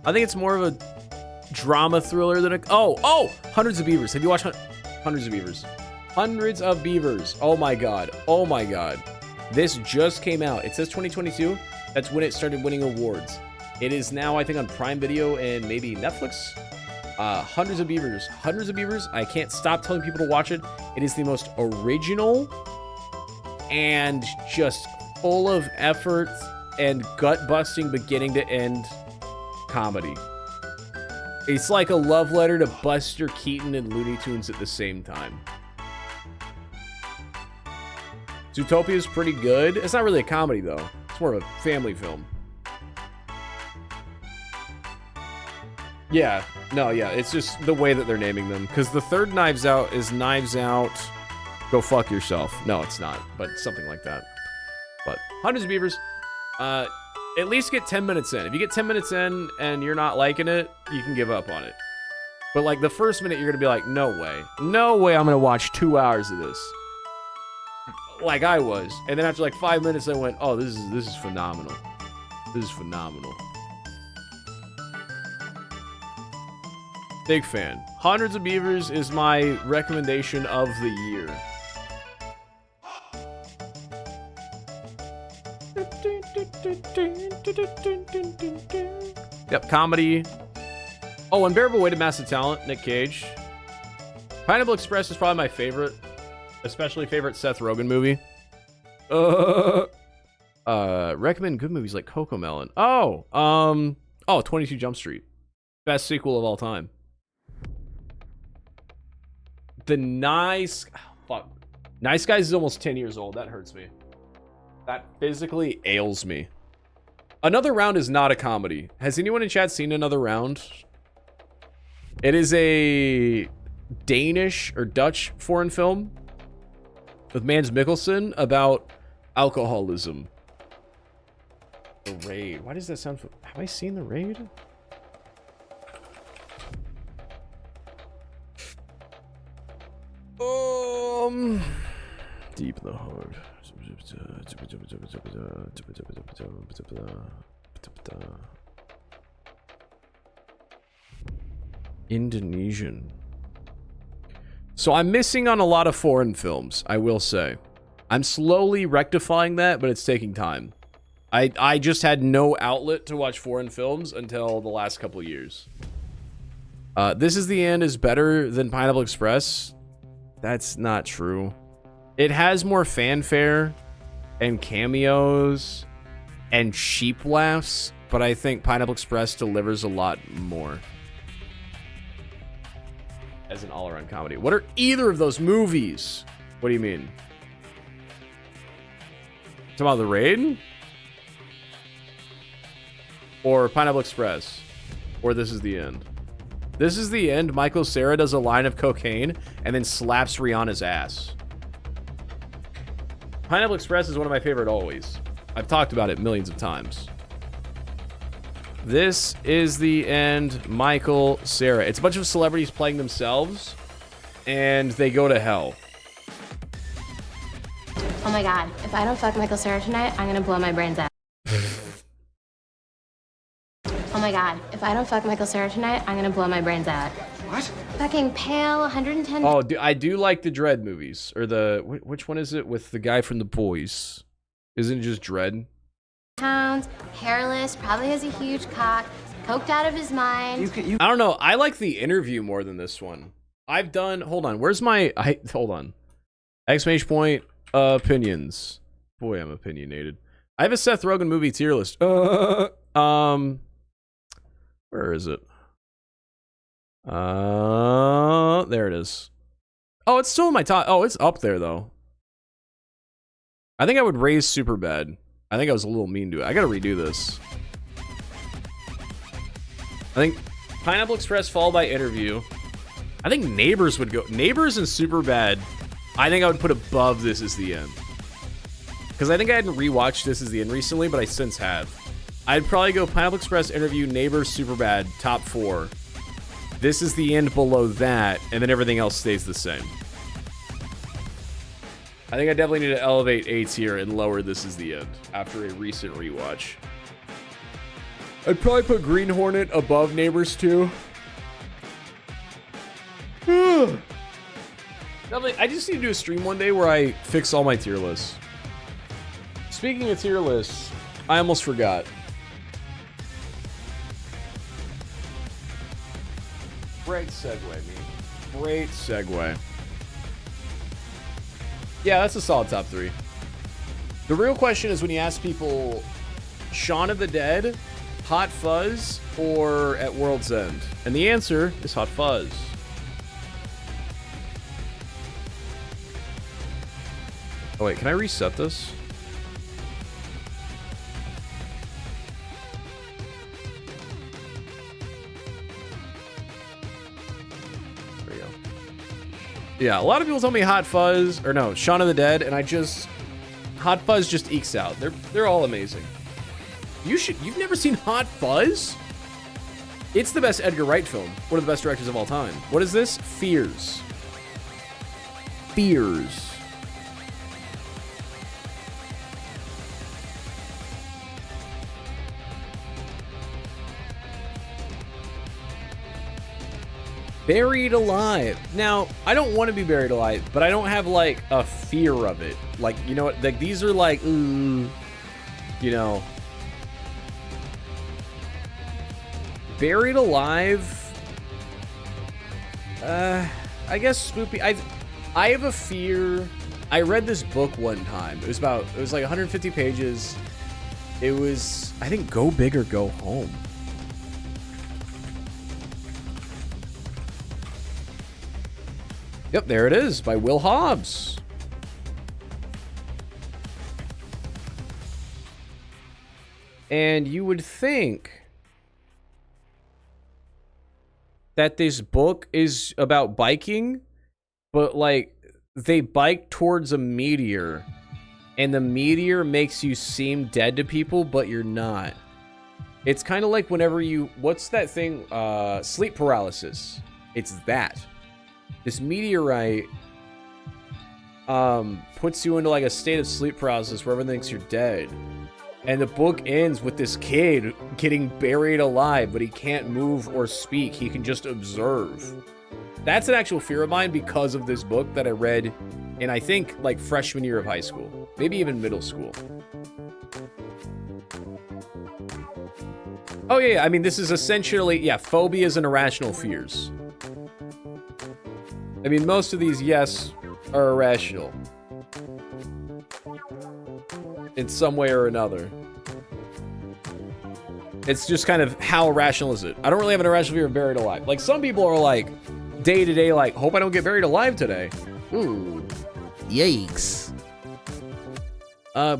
I think it's more of a drama thriller than a... Oh! Hundreds of Beavers. Have you watched Hundreds of Beavers? Hundreds of Beavers. Oh my god. Oh my god. This just came out. It says 2022. That's when it started winning awards. It is now, I think, on Prime Video and maybe Netflix. Hundreds of Beavers. Hundreds of Beavers. I can't stop telling people to watch it. It is the most original and just full of effort and gut-busting beginning to end comedy. It's like a love letter to Buster Keaton and Looney Tunes at the same time. Zootopia is pretty good. It's not really a comedy, though. It's more of a family film. Yeah, no, yeah, it's just the way that they're naming them. Because the third Knives Out is Knives Out, Go Fuck Yourself. No, it's not, but something like that. But Hundreds of Beavers, at least get 10 minutes in. If you get 10 minutes in and you're not liking it, you can give up on it. But like the first minute, you're gonna be like, no way I'm gonna watch 2 hours of this. Like I was. And then after like 5 minutes, I went, oh, this is phenomenal. This is phenomenal. Big fan. Hundreds of Beavers is my recommendation of the year. Yep, comedy. Oh, Unbearable Weight of Massive Talent, Nick Cage. Pineapple Express is probably my favorite. Especially favorite Seth Rogen movie. Recommend good movies like Cocomelon. Oh, 22 Jump Street. Best sequel of all time. Nice Guys is almost 10 years old. That hurts me. That physically ails me. Another Round is not a comedy. Has anyone in chat seen Another Round? It is a Danish or Dutch foreign film with Mads Mikkelsen about alcoholism. The Raid. Why does that sound... Have I seen The Raid? Deep in the heart. Indonesian. So I'm missing on a lot of foreign films, I will say. I'm slowly rectifying that, but it's taking time. I just had no outlet to watch foreign films until the last couple of years. This Is the End is better than Pineapple Express. That's not true. It has more fanfare and cameos and cheap laughs, but I think Pineapple Express delivers a lot more as an all-around comedy. What are either of those movies? What do you mean? Talking about The Raid? Or Pineapple Express? Or This Is the End? This Is the End, Michael Cera does a line of cocaine and then slaps Rihanna's ass. Pineapple Express is one of my favorite always. I've talked about it millions of times. This Is the End, Michael Cera. It's a bunch of celebrities playing themselves, and they go to hell. Oh my god, if I don't fuck Michael Cera tonight, I'm gonna blow my brains out. Oh my god, if I don't fuck Michael Cera tonight, I'm gonna blow my brains out. What? Fucking pale, 110... Oh, I do like the Dread movies. Or the... Which one is it? With the guy from The Boys. Isn't it just Dread? pounds, hairless, probably has a huge cock, coked out of his mind. I don't know. I like The Interview more than this one. I've done... Hold on. Where's my... Hold on. Exclamation point. Opinions. Boy, I'm opinionated. I have a Seth Rogen movie tier list. Where is it? There it is. Oh, it's still in my top. Oh, it's up there though. I think I would raise Superbad. I think I was a little mean to it. I gotta redo this. I think Pineapple Express followed by Interview. I think Neighbors would go. Neighbors and Superbad, I think I would put above This Is the End. Because I think I hadn't rewatched This Is the End recently, but I since have. I'd probably go Pineapple Express, Interview, Neighbors, Superbad, top 4. This Is the End below that, and then everything else stays the same. I think I definitely need to elevate A tier and lower This Is the End after a recent rewatch. I'd probably put Green Hornet above Neighbors too. I just need to do a stream one day where I fix all my tier lists. Speaking of tier lists, I almost forgot. Great segue, me. Great segue. Yeah, that's a solid top 3. The real question is when you ask people Shaun of the Dead, Hot Fuzz, or At World's End. And the answer is Hot Fuzz. Oh wait, can I reset this? Yeah, a lot of people tell me Hot Fuzz, or no, Shaun of the Dead, and Hot Fuzz just ekes out. They're all amazing. You've never seen Hot Fuzz? It's the best Edgar Wright film. One of the best directors of all time. What is this? Fears. Fears. Buried alive. Now, I don't want to be buried alive, but I don't have like a fear of it. Like, you know what? Like these are like, you know, buried alive. I guess spoopy. I have a fear. I read this book one time. It was like 150 pages. It was, I think, Go Big or Go Home. Yep, there it is, by Will Hobbs. And you would think that this book is about biking, but like they bike towards a meteor, and the meteor makes you seem dead to people, but you're not. It's kind of like whenever what's that thing? Sleep paralysis. It's that. This meteorite puts you into like a state of sleep paralysis where everyone thinks you're dead. And the book ends with this kid getting buried alive, but he can't move or speak. He can just observe. That's an actual fear of mine because of this book that I read in, I think, like freshman year of high school. Maybe even middle school. Oh yeah, I mean, this is essentially, yeah, phobias and irrational fears. I mean, most of these, yes, are irrational. In some way or another. It's just kind of, how irrational is it? I don't really have an irrational fear of buried alive. Like, some people are like, day to day, like, hope I don't get buried alive today. Ooh. Yikes.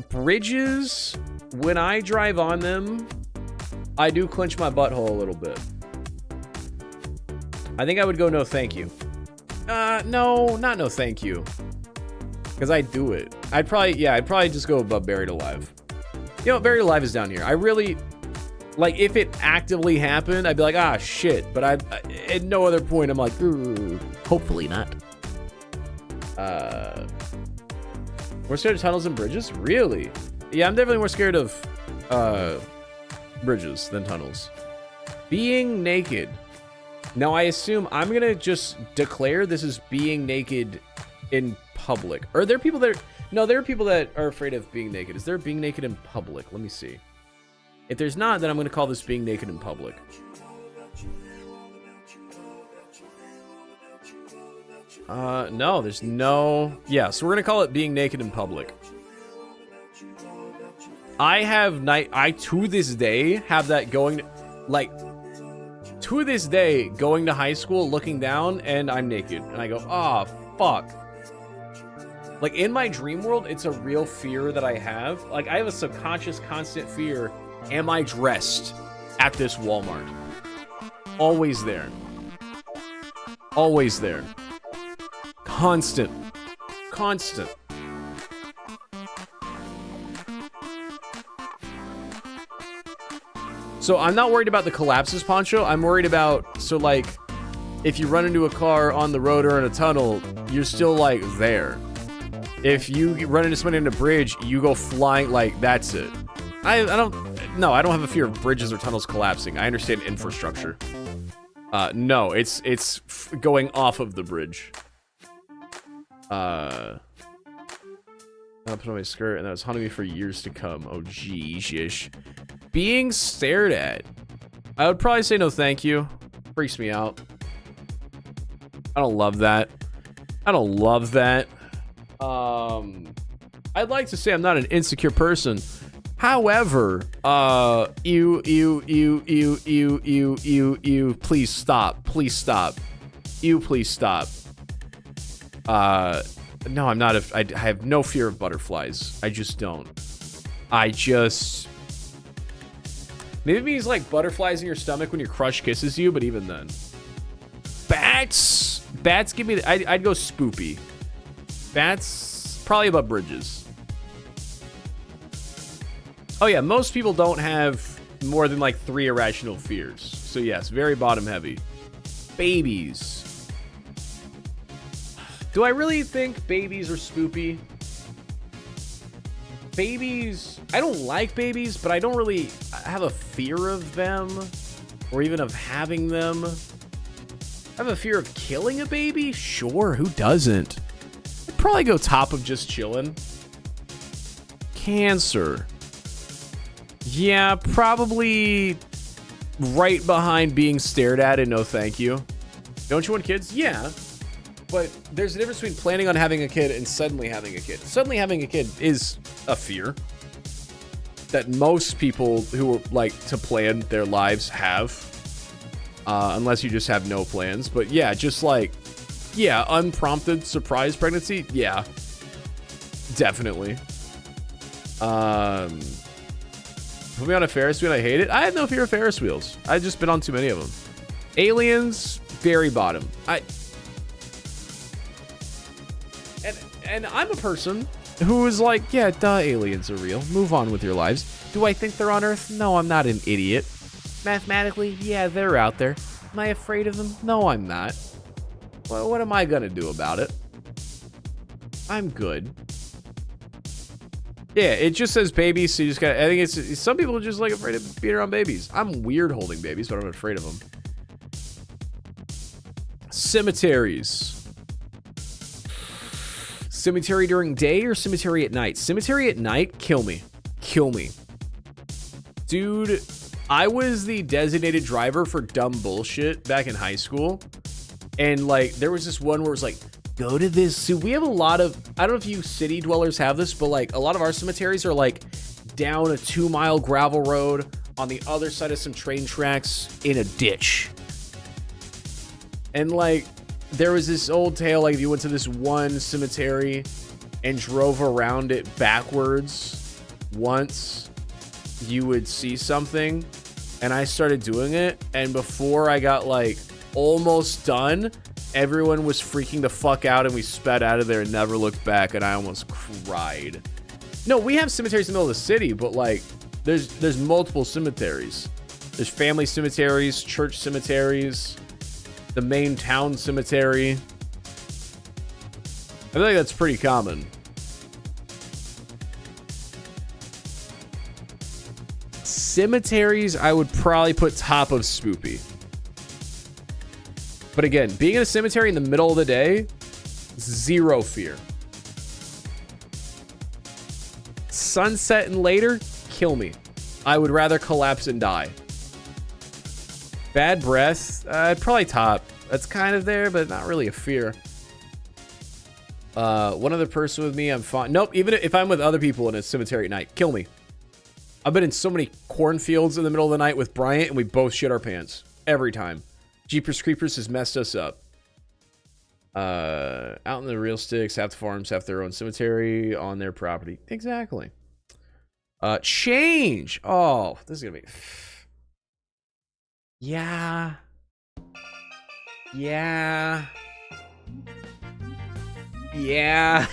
Bridges, when I drive on them, I do clench my butthole a little bit. I think I would go no thank you. No, not no thank you. Because I do it. I'd probably just go above buried alive. You know, buried alive is down here. I really, like, if it actively happened, I'd be like, ah, shit. But at no other point, I'm like, ooh, hopefully not. More scared of tunnels and bridges? Really? Yeah, I'm definitely more scared of, bridges than tunnels. Being naked. Now, I assume I'm going to just declare this is being naked in public. Are there people that are... No, there are people that are afraid of being naked. Is there being naked in public? Let me see. If there's not, then I'm going to call this being naked in public. No, there's no... Yeah, so we're going to call it being naked in public. I to this day have that going... Like... To this day, going to high school, looking down, and I'm naked. And I go, oh, fuck. Like, in my dream world, it's a real fear that I have. Like, I have a subconscious, constant fear. Am I dressed at this Walmart? Always there. Always there. Constant. Constant. So I'm not worried about the collapses, Poncho. I'm worried about, so like, if you run into a car on the road or in a tunnel, you're still like there. If you run into somebody in a bridge, you go flying, like, that's it. I don't have a fear of bridges or tunnels collapsing. I understand infrastructure. No, it's going off of the bridge. I put on my skirt and that was haunting me for years to come. Oh, geez. Being stared at. I would probably say no thank you. Freaks me out. I don't love that. I don't love that. I'd like to say I'm not an insecure person. However, you, please stop. Please stop. You, please stop. No, I'm not. I have no fear of butterflies. I just don't. Maybe it means like butterflies in your stomach when your crush kisses you, but even then. Bats! Bats give me, I'd go spoopy. Bats, probably above bridges. Oh yeah, most people don't have more than like 3 irrational fears. So yes, very bottom heavy. Babies. Do I really think babies are spoopy? Babies, I don't like babies, but I don't really have a fear of them or even of having them. I have a fear of killing a baby? Sure, who doesn't? I'd probably go top of just chilling. Cancer. Yeah, probably right behind being stared at and no thank you. Don't you want kids? Yeah. But there's a difference between planning on having a kid and suddenly having a kid. Suddenly having a kid is a fear that most people who like to plan their lives have. Unless you just have no plans. But yeah, just like, yeah, unprompted surprise pregnancy. Yeah, definitely. Put me on a Ferris wheel, I hate it. I have no fear of Ferris wheels. I've just been on too many of them. Aliens, very bottom. And I'm a person who is like, yeah, duh, aliens are real. Move on with your lives. Do I think they're on Earth? No, I'm not an idiot. Mathematically, yeah, they're out there. Am I afraid of them? No, I'm not. Well, what am I gonna do about it? I'm good. Yeah, it just says babies, so you just gotta, I think it's, some people are just like afraid of being around babies. I'm weird holding babies, but I'm afraid of them. Cemeteries. Cemetery during day or cemetery at night? Cemetery at night, kill me. Kill me. Dude, I was the designated driver for dumb bullshit back in high school. And like, there was this one where it was like, go to this. So we have a lot of, I don't know if you city dwellers have this, but like a lot of our cemeteries are like down a 2-mile gravel road on the other side of some train tracks in a ditch. And like, there was this old tale, like if you went to this one cemetery and drove around it backwards once, you would see something. And I started doing it. And before I got like almost done, everyone was freaking the fuck out and we sped out of there and never looked back. And I almost cried. No, we have cemeteries in the middle of the city, but like there's multiple cemeteries. There's family cemeteries, church cemeteries, the main town cemetery. I feel like that's pretty common. Cemeteries, I would probably put top of spoopy. But again, being in a cemetery in the middle of the day, zero fear. Sunset and later, kill me. I would rather collapse and die. Bad breath, probably top. That's kind of there, but not really a fear. One other person with me, I'm fine. Nope, even if I'm with other people in a cemetery at night, kill me. I've been in so many cornfields in the middle of the night with Bryant, and we both shit our pants. Every time. Jeepers Creepers has messed us up. Out in the real sticks, half the farms have their own cemetery on their property. Exactly. Change. Oh, this is gonna be... Yeah. Yeah. Yeah.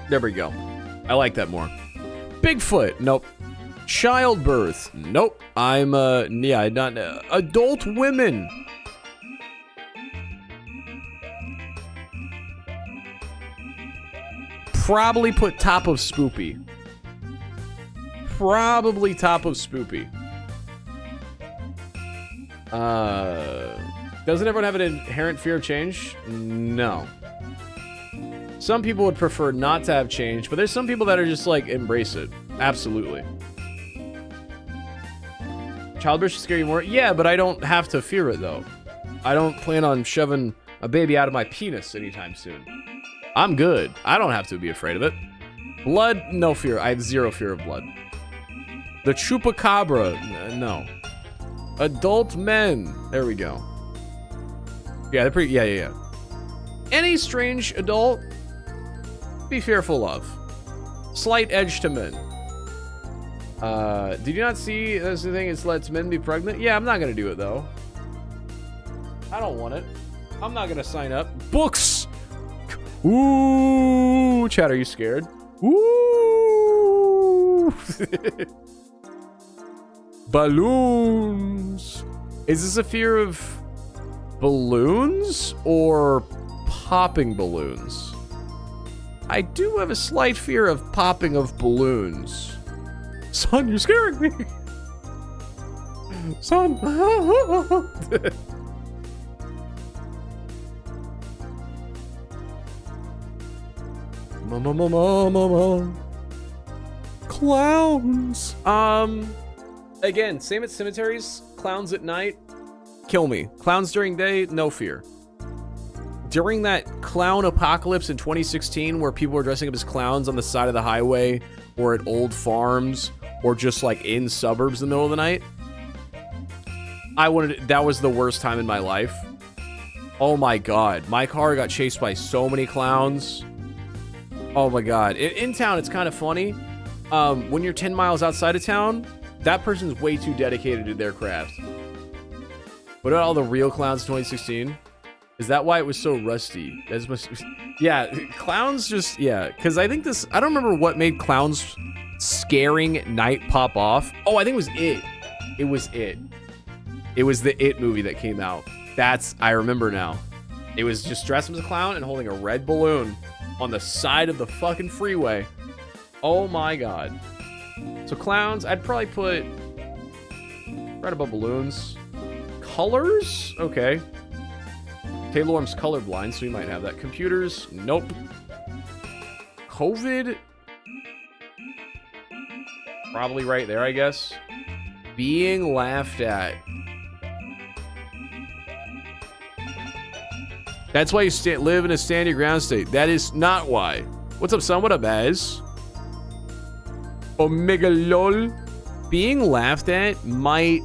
There we go. I like that more. Bigfoot. Nope. Childbirth. Nope. I'm, yeah, not, adult women. Probably put top of spoopy. Probably top of spoopy. Doesn't everyone have an inherent fear of change? No. Some people would prefer not to have change, but there's some people that are just like, embrace it. Absolutely. Childbirth should scare you more? Yeah, but I don't have to fear it, though. I don't plan on shoving a baby out of my penis anytime soon. I'm good. I don't have to be afraid of it. Blood? No fear. I have zero fear of blood. The chupacabra? No. Adult men. There we go. Yeah, they're pretty... Yeah. Any strange adult, be fearful of. Slight edge to men. Did you not see that's the thing? It lets men be pregnant. Yeah, I'm not gonna do it though. I don't want it. I'm not gonna sign up. Books. Ooh, chat. Are you scared? Ooh. Balloons. Is this a fear of balloons or popping balloons? I do have a slight fear of popping of balloons. Son, you're scaring me. Son. Mama. Clowns. Again, same at cemeteries. Clowns at night, kill me. Clowns during day, no fear. During that clown apocalypse in 2016 where people were dressing up as clowns on the side of the highway or at old farms or just like in suburbs in the middle of the night, that was the worst time in my life. Oh my God. My car got chased by so many clowns. Oh my God. In town, it's kind of funny. When you're 10 miles outside of town, that person's way too dedicated to their craft. What about all the real clowns in 2016? Is that why it was so rusty? Yeah, clowns just, yeah. Because I think I don't remember what made clowns scaring at night pop off. Oh, I think it was It. It was It. It was the It movie that came out. I remember now. It was just dressed as a clown and holding a red balloon on the side of the fucking freeway. Oh my God. So clowns, I'd probably put right above balloons. Colors? Okay. Taylor Orm's colorblind, so we might have that. Computers? Nope. COVID? Probably right there, I guess. Being laughed at. That's why you live in a stand your ground state. That is not why. What's up, son? What up, Az? Omega lol. Being laughed at might...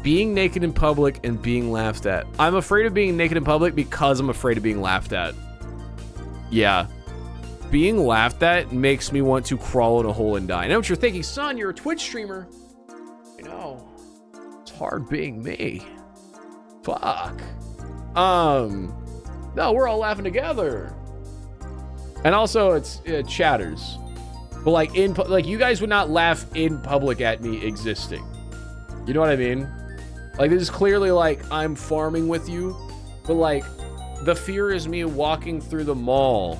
Being naked in public and being laughed at. I'm afraid of being naked in public because I'm afraid of being laughed at. Yeah. Being laughed at makes me want to crawl in a hole and die. I know what you're thinking, son, you're a Twitch streamer. I know. It's hard being me. Fuck. No, we're all laughing together. And also, it's chatters. But like you guys would not laugh in public at me existing. You know what I mean? Like, this is clearly like I'm farming with you, but like the fear is me walking through the mall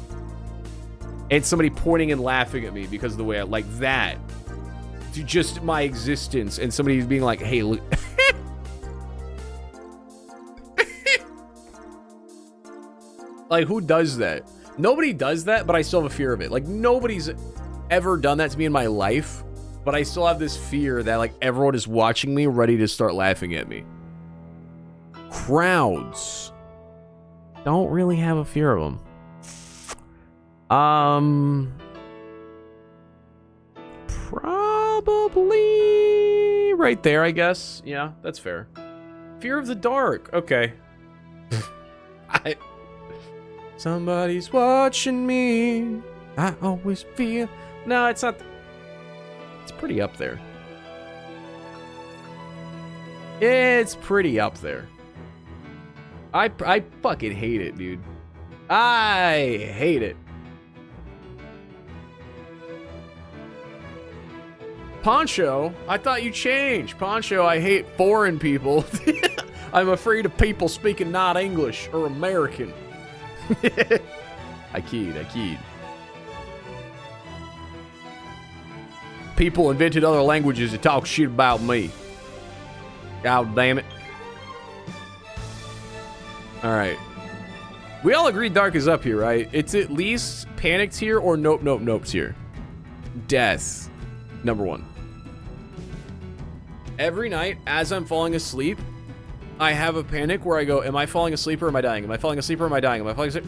and somebody pointing and laughing at me because of the way I like that. Just my existence and somebody being like, "Hey, look." Like, who does that? Nobody does that, but I still have a fear of it. Like, nobody's ever done that to me in my life, but I still have this fear that, like, everyone is watching me, ready to start laughing at me. Crowds. Don't really have a fear of them. Probably right there, I guess. Yeah, that's fair. Fear of the dark. Okay. Somebody's watching me. I always feel... No, it's not... It's pretty up there. It's pretty up there. I fucking hate it, dude. I hate it. Poncho, I thought you changed. Poncho, I hate foreign people. I'm afraid of people speaking not English or American. I keyed. People invented other languages to talk shit about me. God damn it. Alright. We all agree dark is up here, right? It's at least panicked here or nope tier. Death. Number 1. Every night, as I'm falling asleep, I have a panic where I go, am I falling asleep or am I dying? Am I falling asleep or am I dying? Am I falling asleep?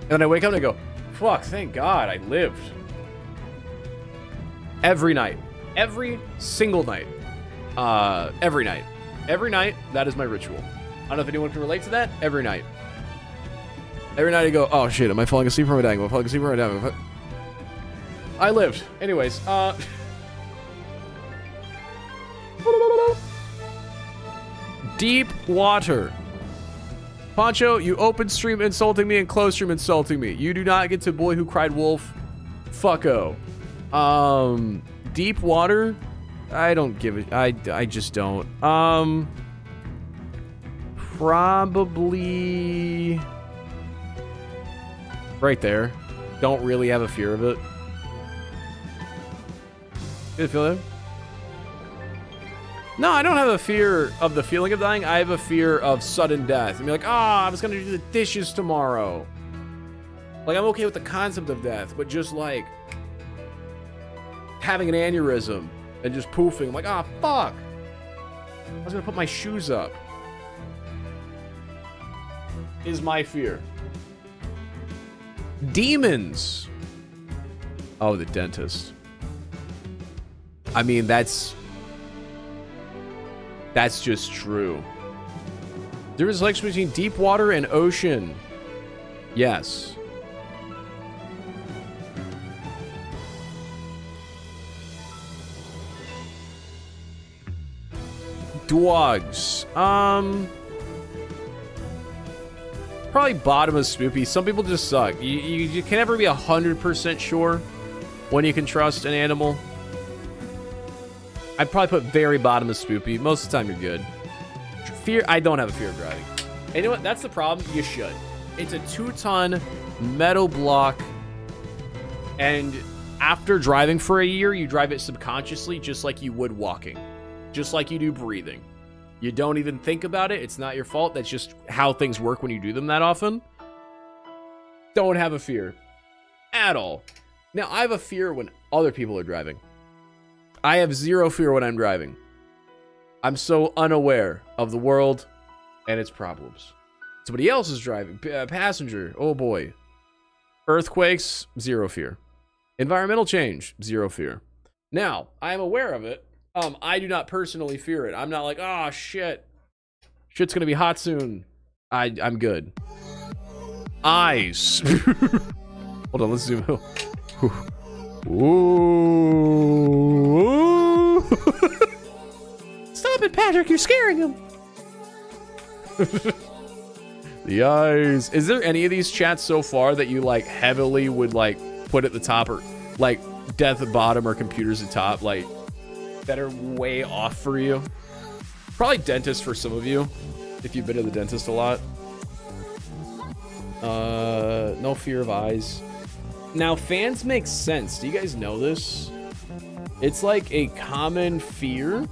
And then I wake up and I go, fuck, thank God I lived. Every night. Every single night. Every night. Every night, that is my ritual. I don't know if anyone can relate to that. Every night. Every night I go, oh shit, am I falling asleep or am I dying? Am I falling asleep or am I dying? I lived. Anyways, deep water. Poncho, you open stream insulting me and close stream insulting me. You do not get to Boy Who Cried Wolf. Fucko. Deep water? I don't give it. I just don't. Probably right there. Don't really have a fear of it. Good feeling? No, I don't have a fear of the feeling of dying. I have a fear of sudden death. And be like, oh, I was gonna do the dishes tomorrow. Like, I'm okay with the concept of death, but just like having an aneurysm and just poofing. I'm like, ah, oh, fuck. I was gonna put my shoes up. Is my fear. Demons. Oh, the dentist. I mean, that's just true. There is a connection between deep water and ocean. Yes. Dogs. Probably bottom of spoopy. Some people just suck. You can never be 100% sure when you can trust an animal. I'd probably put very bottom of spoopy. Most of the time you're good. Fear, I don't have a fear of driving. And you know what? That's the problem. You should. It's a 2-ton metal block. And after driving for a year, you drive it subconsciously just like you would walking. Just like you do breathing. You don't even think about it. It's not your fault. That's just how things work when you do them that often. Don't have a fear at all. Now, I have a fear when other people are driving. I have zero fear when I'm driving. I'm so unaware of the world and its problems. Somebody else is driving. Passenger. Oh boy. Earthquakes. Zero fear. Environmental change. Zero fear. Now, I am aware of it. I do not personally fear it. I'm not like, oh shit. Shit's gonna be hot soon. I'm good. Eyes. Hold on, let's zoom out. Ooh. Stop it, Patrick. You're scaring him. The eyes. Is there any of these chats so far that you like heavily would like put at the top, or like death at bottom or computers at top, like that are way off for you? Probably dentist for some of you, if you've been to the dentist a lot. No fear of eyes. Now, fans make sense. Do you guys know this? It's like a common fear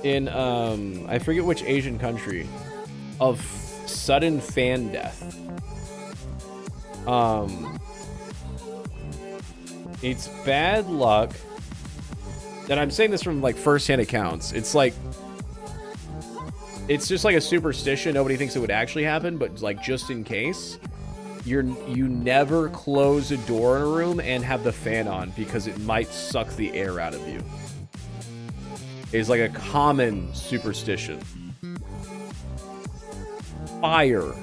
in, I forget which Asian country, of sudden fan death. It's bad luck. And I'm saying this from like first-hand accounts. It's like, it's just like a superstition. Nobody thinks it would actually happen, but like just in case, you never close a door in a room and have the fan on because it might suck the air out of you. It's like a common superstition. Fire.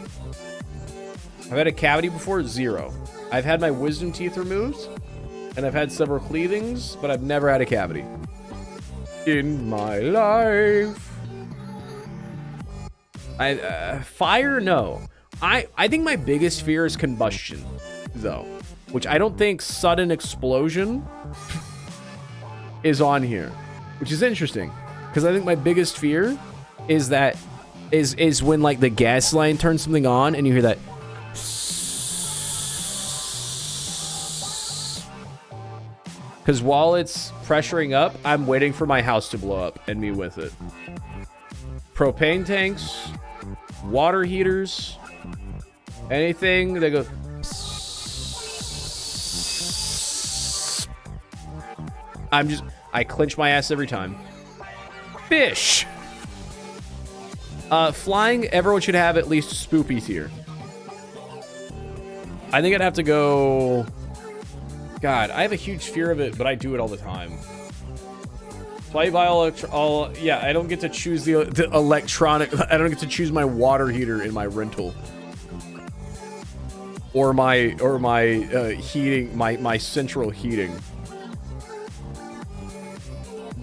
I've had a cavity before, 0. I've had my wisdom teeth removed, and I've had several cleavings, but I've never had a cavity in my life. Fire, no. I think my biggest fear is combustion, though, which I don't think sudden explosion is on here, which is interesting, because I think my biggest fear is that is when like the gas line turns something on and you hear that. Because while it's pressuring up, I'm waiting for my house to blow up and me with it. Propane tanks, water heaters, anything that goes. I clench my ass every time. Fish. Flying, everyone should have at least spoopy tier. I think I'd have to go. God, I have a huge fear of it, but I do it all the time. Play by all, yeah, I don't get to choose the electronic. I don't get to choose my water heater in my rental. Or my heating, my central heating.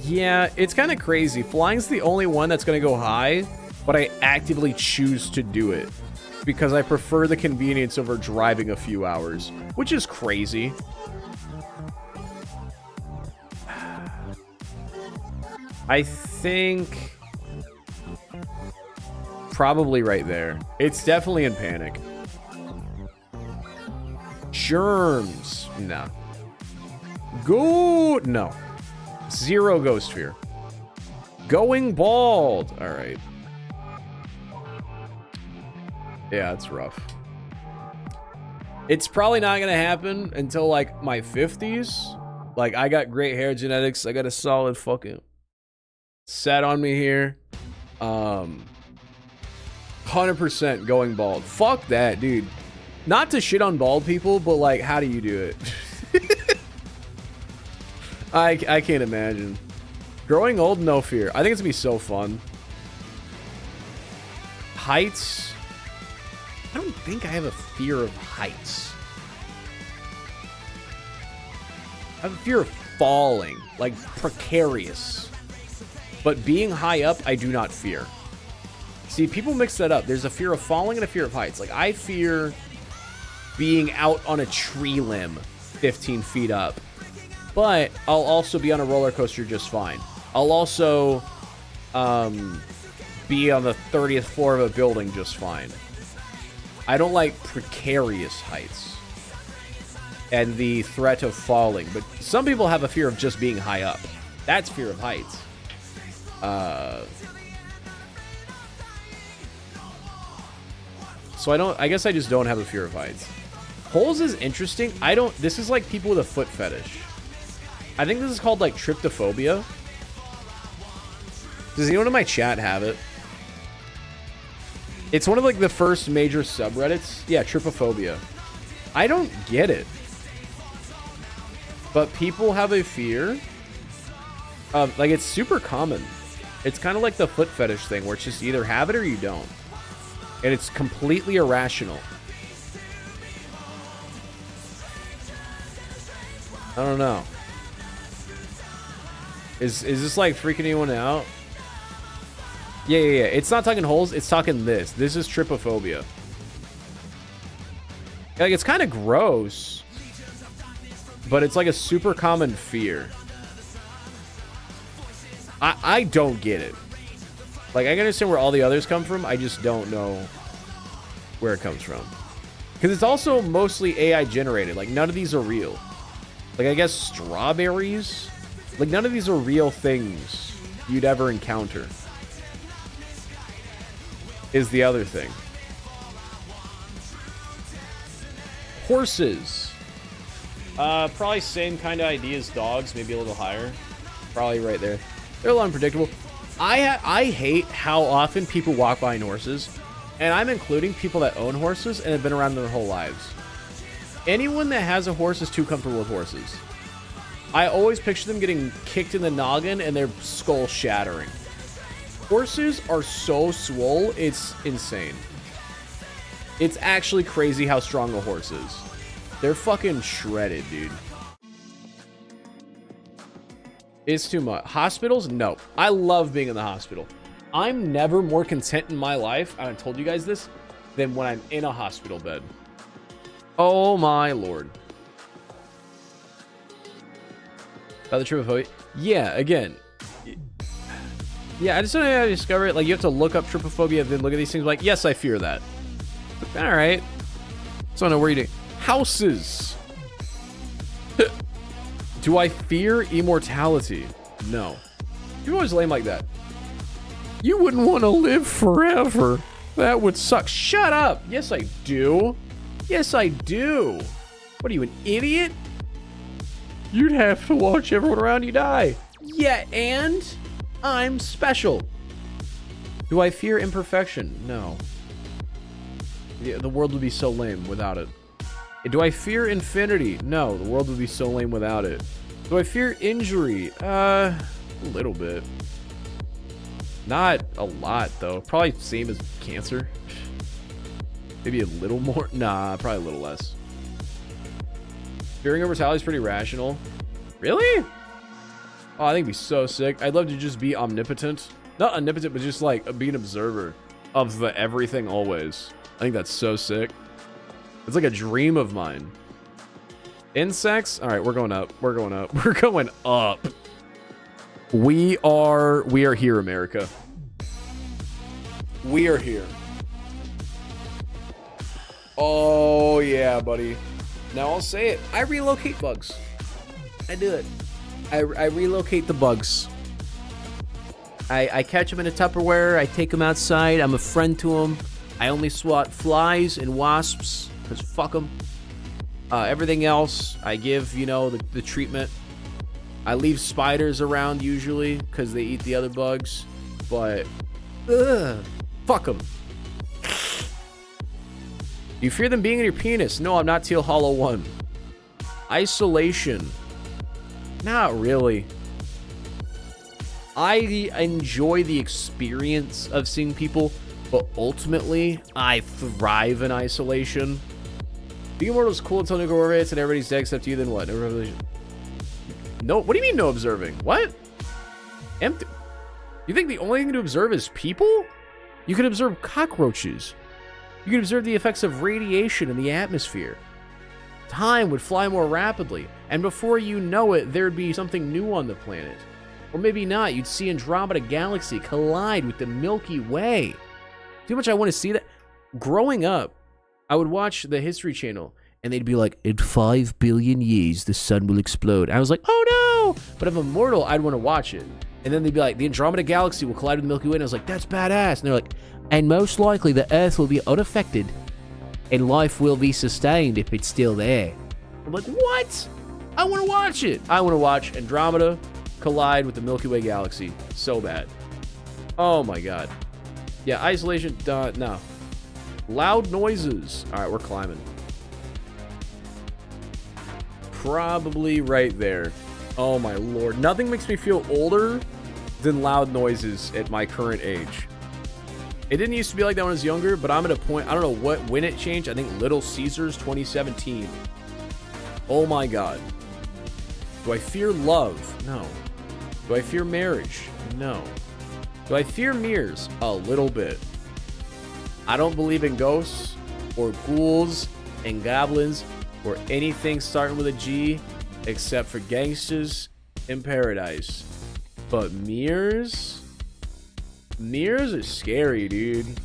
Yeah, it's kind of crazy. Flying's the only one that's going to go high, but I actively choose to do it because I prefer the convenience over driving a few hours, which is crazy. I think probably right there. It's definitely in panic. Germs. No. Go. No. Zero ghost fear. Going bald. All right. Yeah, it's rough. It's probably not going to happen until like my 50s. Like I got great hair genetics. I got a solid fucking set on me here. 100% going bald. Fuck that, dude. Not to shit on bald people, but like, how do you do it? I can't imagine. Growing old, no fear. I think it's gonna be so fun. Heights. I don't think I have a fear of heights. I have a fear of falling, like precarious. But being high up, I do not fear. See, people mix that up. There's a fear of falling and a fear of heights. Like, I fear being out on a tree limb 15 feet up. But I'll also be on a roller coaster just fine. I'll also be on the 30th floor of a building just fine. I don't like precarious heights and the threat of falling. But some people have a fear of just being high up. That's fear of heights. So I guess I just don't have a fear of heights. Holes is interesting. This is like people with a foot fetish. I think this is called like tryptophobia. Does anyone in my chat have it? It's one of like the first major subreddits. Yeah, trypophobia. I don't get it. But people have a fear of, like, it's super common. It's kind of like the foot fetish thing where it's just either have it or you don't. And it's completely irrational. I don't know. Is this like freaking anyone out? Yeah. It's not talking holes. It's talking this. This is trypophobia. Like, it's kind of gross. But it's like a super common fear. I don't get it. Like, I can understand where all the others come from. I just don't know where it comes from. Because it's also mostly AI generated. Like, none of these are real. Like, I guess strawberries? Like, none of these are real things you'd ever encounter. Is the other thing. Horses. Probably same kind of idea as dogs, maybe a little higher. Probably right there. They're a little unpredictable. I hate how often people walk behind horses, and I'm including people that own horses and have been around their whole lives. Anyone that has a horse is too comfortable with horses. I always picture them getting kicked in the noggin and their skull shattering. Horses are so swole, it's insane. It's actually crazy how strong a horse is. They're fucking shredded, dude. It's too much. Hospitals? No. I love being in the hospital. I'm never more content in my life, and I told you guys this, than when I'm in a hospital bed. Oh my lord. About the trypophobia? Yeah, again. Yeah, I just don't know how to discover it. Like, you have to look up trypophobia, then look at these things like, yes, I fear that. Alright. So I don't know where you do. Houses. Do I fear immortality? No. You're always lame like that. You wouldn't want to live forever. That would suck. Shut up. Yes, I do. Yes, I do. What are you, an idiot? You'd have to watch everyone around you die. Yeah, and I'm special. Do I fear imperfection? No. Yeah, the world would be so lame without it. Do I fear infinity? No, the world would be so lame without it. Do I fear injury? A little bit. Not a lot, though. Probably same as cancer. Maybe a little more. Nah, probably a little less. Fearing over Sally's pretty rational. Really? Oh, I think it'd be so sick. I'd love to just be omnipotent. Not omnipotent, but just like be an observer of the everything always. I think that's so sick. It's like a dream of mine. Insects? All right, we're going up. We're going up. We're going up. We are here, America. We are here. Oh, yeah, buddy. Now I'll say it. I relocate bugs. I do it. I relocate the bugs. I catch them in a Tupperware. I take them outside. I'm a friend to them. I only swat flies and wasps, because fuck them. Everything else, I give, you know, the treatment. I leave spiders around usually, because they eat the other bugs. But, fuck them. You fear them being in your penis? No, I'm not Teal Hollow 1. Isolation. Not really. I enjoy the experience of seeing people, but ultimately, I thrive in isolation. Being immortal is cool until nuclear war hits and everybody's dead except you, then what? No revelation. No, what do you mean no observing? What? Empty. You think the only thing to observe is people? You can observe cockroaches. You can observe the effects of radiation in the atmosphere. Time would fly more rapidly, and before you know it, there'd be something new on the planet. Or maybe not, you'd see Andromeda Galaxy collide with the Milky Way. See how much I want to see that? Growing up, I would watch the History Channel, and they'd be like, in 5 billion years, the sun will explode. I was like, oh no! But if I'm immortal, I'd want to watch it. And then they'd be like, the Andromeda Galaxy will collide with the Milky Way, and I was like, that's badass. And they're like, and most likely the Earth will be unaffected, and life will be sustained if it's still there. I'm like, what? I want to watch it. I want to watch Andromeda collide with the Milky Way galaxy so bad. Oh my god. Yeah, isolation, no. Loud noises. All right, we're climbing. Probably right there. Oh my lord. Nothing makes me feel older than loud noises at my current age. It didn't used to be like that when I was younger, but I'm at a point, I don't know when it changed. I think Little Caesars 2017. Oh my god. Do I fear love? No. Do I fear marriage? No. Do I fear mirrors? A little bit. I don't believe in ghosts or ghouls and goblins or anything starting with a G except for gangsters in paradise. But mirrors? Mirrors are scary, dude.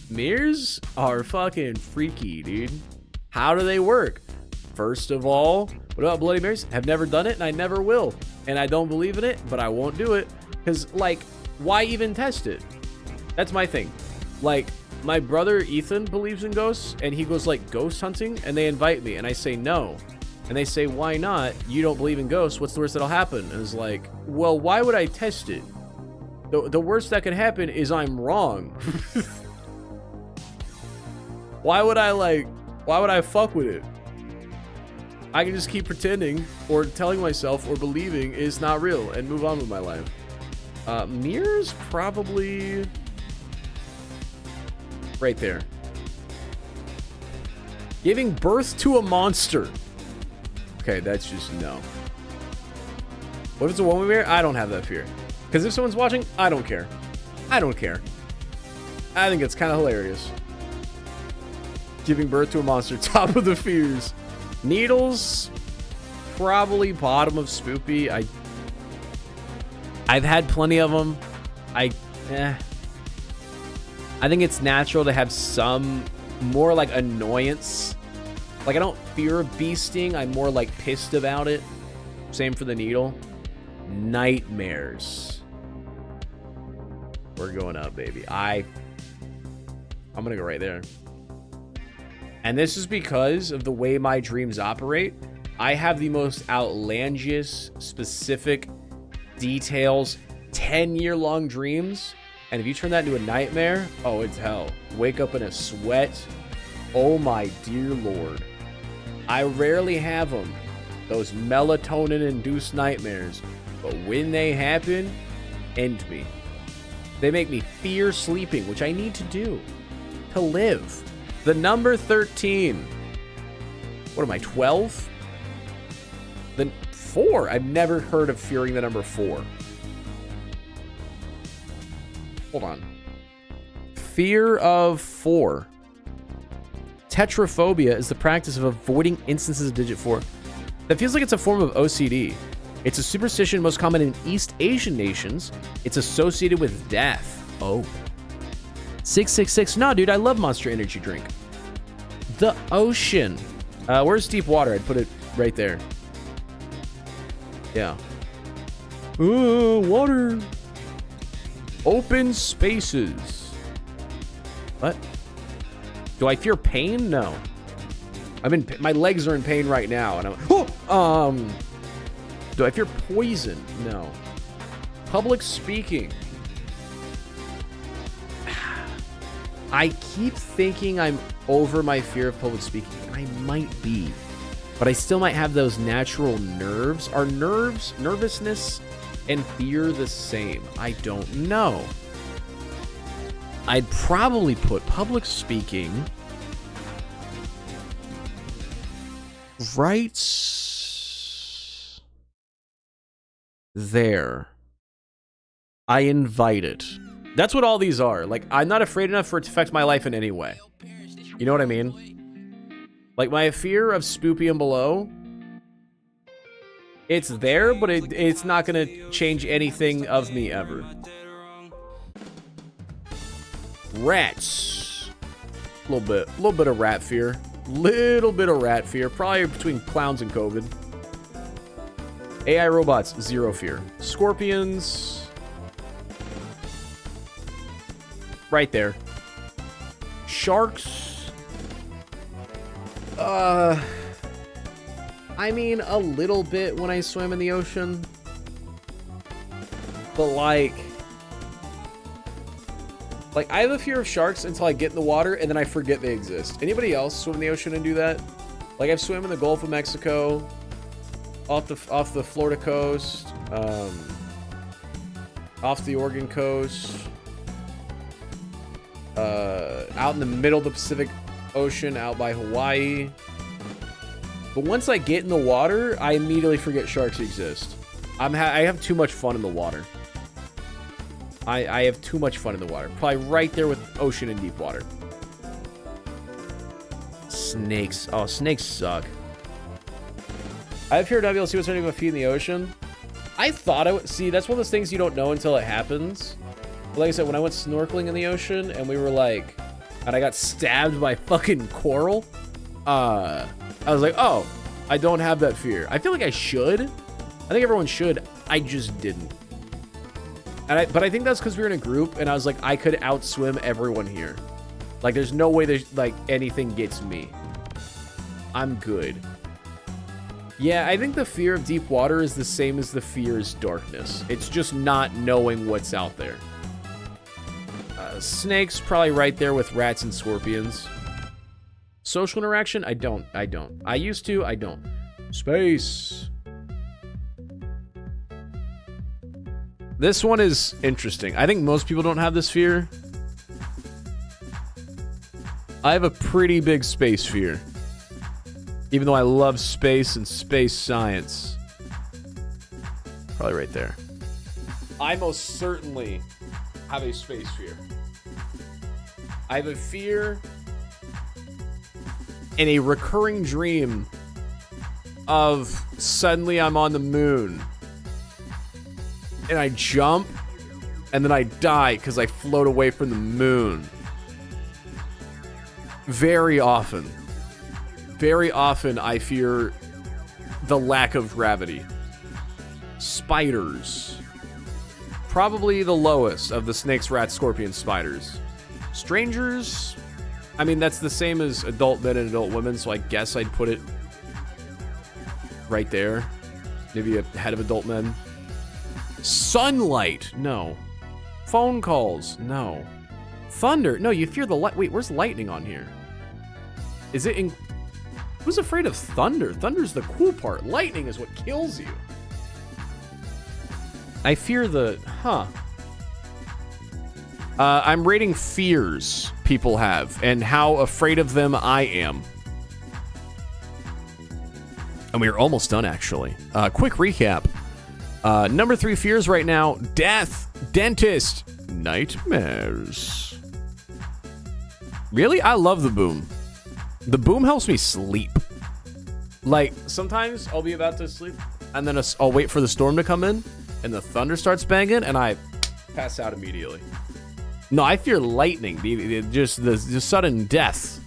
Mirrors are fucking freaky, dude. How do they work? First of all, what about Bloody Marys? Have never done it, and I never will. And I don't believe in it, but I won't do it. Because, like, why even test it? That's my thing. Like, my brother Ethan believes in ghosts, and he goes, like, ghost hunting, and they invite me, and I say no. And they say, why not? You don't believe in ghosts. What's the worst that'll happen? And it's like, well, why would I test it? The worst that could happen is I'm wrong. Why would I fuck with it? I can just keep pretending or telling myself or believing it's not real and move on with my life. Mirrors, probably right there. Giving birth to a monster. Okay, that's just no. What if it's a woman mirror? I don't have that fear. Because if someone's watching, I don't care. I don't care. I think it's kind of hilarious. Giving birth to a monster, top of the fears. Needles, probably bottom of spoopy. I've had plenty of them. I think it's natural to have some more like annoyance. Like I don't fear a bee sting. I'm more like pissed about it. Same for the needle. Nightmares. We're going up, baby. I'm gonna go right there. And this is because of the way my dreams operate. I have the most outlandish, specific details, 10-year-long dreams. And if you turn that into a nightmare, oh, it's hell. Wake up in a sweat. Oh my dear Lord. I rarely have them. Those melatonin-induced nightmares. But when they happen, end me. They make me fear sleeping, which I need to do to live. The number 13. What am I, 12? The 4. I've never heard of fearing the number 4. Hold on. Fear of 4. Tetraphobia is the practice of avoiding instances of digit 4. That feels like it's a form of OCD. It's a superstition most common in East Asian nations. It's associated with death. Oh. 666. No, dude, I love Monster Energy drink. The ocean. Where's deep water? I'd put it right there. Yeah. Ooh, water. Open spaces. What? Do I fear pain? No. My legs are in pain right now, and I'm. Do I fear poison? No. Public speaking. I keep thinking I'm over my fear of public speaking, and I might be, but I still might have those natural nerves. Are nervousness, and fear the same? I don't know. I'd probably put public speaking right there. I invite it. That's what all these are. Like, I'm not afraid enough for it to affect my life in any way. You know what I mean? Like, my fear of Spoopy and Below, it's there, but it's not going to change anything of me ever. Rats. A little bit of rat fear. Little bit of rat fear. Probably between clowns and COVID. AI robots, 0 fear. Scorpions. Right there. Sharks. I mean, a little bit when I swim in the ocean. But like I have a fear of sharks until I get in the water and then I forget they exist. Anybody else swim in the ocean and do that? Like, I've swam in the Gulf of Mexico, off the Florida coast, off the Oregon coast, out in the middle of the Pacific Ocean, out by Hawaii. But once I get in the water, I immediately forget sharks exist. I have too much fun in the water. I have too much fun in the water. Probably right there with ocean and deep water. Snakes. Oh, snakes suck. I have fear WLC was turning my feet in the ocean. I thought I would. See, that's one of those things you don't know until it happens. But like I said, when I went snorkeling in the ocean and we were like, and I got stabbed by fucking coral, I was like, oh, I don't have that fear. I feel like I should. I think everyone should. I just didn't. But I think that's because we were in a group, and I was like, I could outswim everyone here. Like, there's no way there's, like, anything gets me. I'm good. Yeah, I think the fear of deep water is the same as the fear as darkness. It's just not knowing what's out there. Snakes, probably right there with rats and scorpions. Social interaction? I don't. I used to, I don't. Space. This one is interesting. I think most people don't have this fear. I have a pretty big space fear. Even though I love space and space science. Probably right there. I most certainly have a space fear. I have a fear and a recurring dream of suddenly I'm on the moon. And I jump, and then I die because I float away from the moon. Very often. Very often I fear the lack of gravity. Spiders. Probably the lowest of the snakes, rats, scorpions, spiders. Strangers, I mean, that's the same as adult men and adult women, so I guess I'd put it right there. Maybe ahead of adult men. Sunlight, no. Phone calls, no. Thunder, no, you fear the light. Wait, where's lightning on here? Is it in... Who's afraid of thunder? Thunder's the cool part. Lightning is what kills you. I fear the... Huh. I'm rating fears. people have and how afraid of them I am. And we are almost done, actually. Quick recap. Number 3 fears right now: death, dentist, nightmares. Really? I love the boom. The boom helps me sleep. Like, sometimes I'll be about to sleep, and then I'll wait for the storm to come in, and the thunder starts banging, and I pass out immediately. No, I fear lightning. Just the sudden death.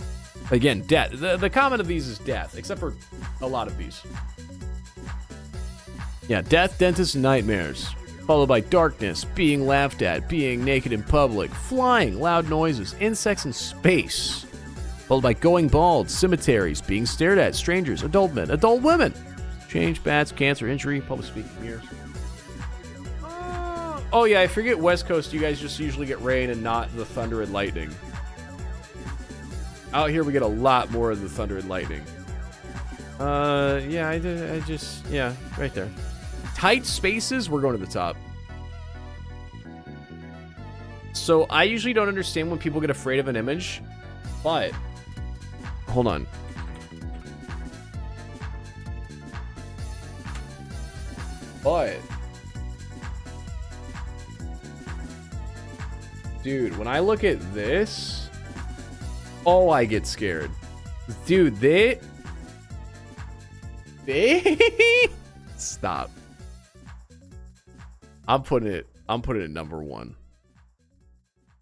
Again, death. The common of these is death, except for a lot of these. Yeah, death, dentist, nightmares. Followed by darkness, being laughed at, being naked in public, flying, loud noises, insects in space. Followed by going bald, cemeteries, being stared at, strangers, adult men, adult women. Change, bats, cancer, injury, public speaking, mirrors. Oh yeah, I forget West Coast, you guys just usually get rain and not the thunder and lightning. Out here we get a lot more of the thunder and lightning. Yeah, I just, yeah, right there. Tight spaces, we're going to the top. So I usually don't understand when people get afraid of an image, but hold on. But dude, when I look at this, oh, I get scared. Dude, they stop. I'm putting it at number 1.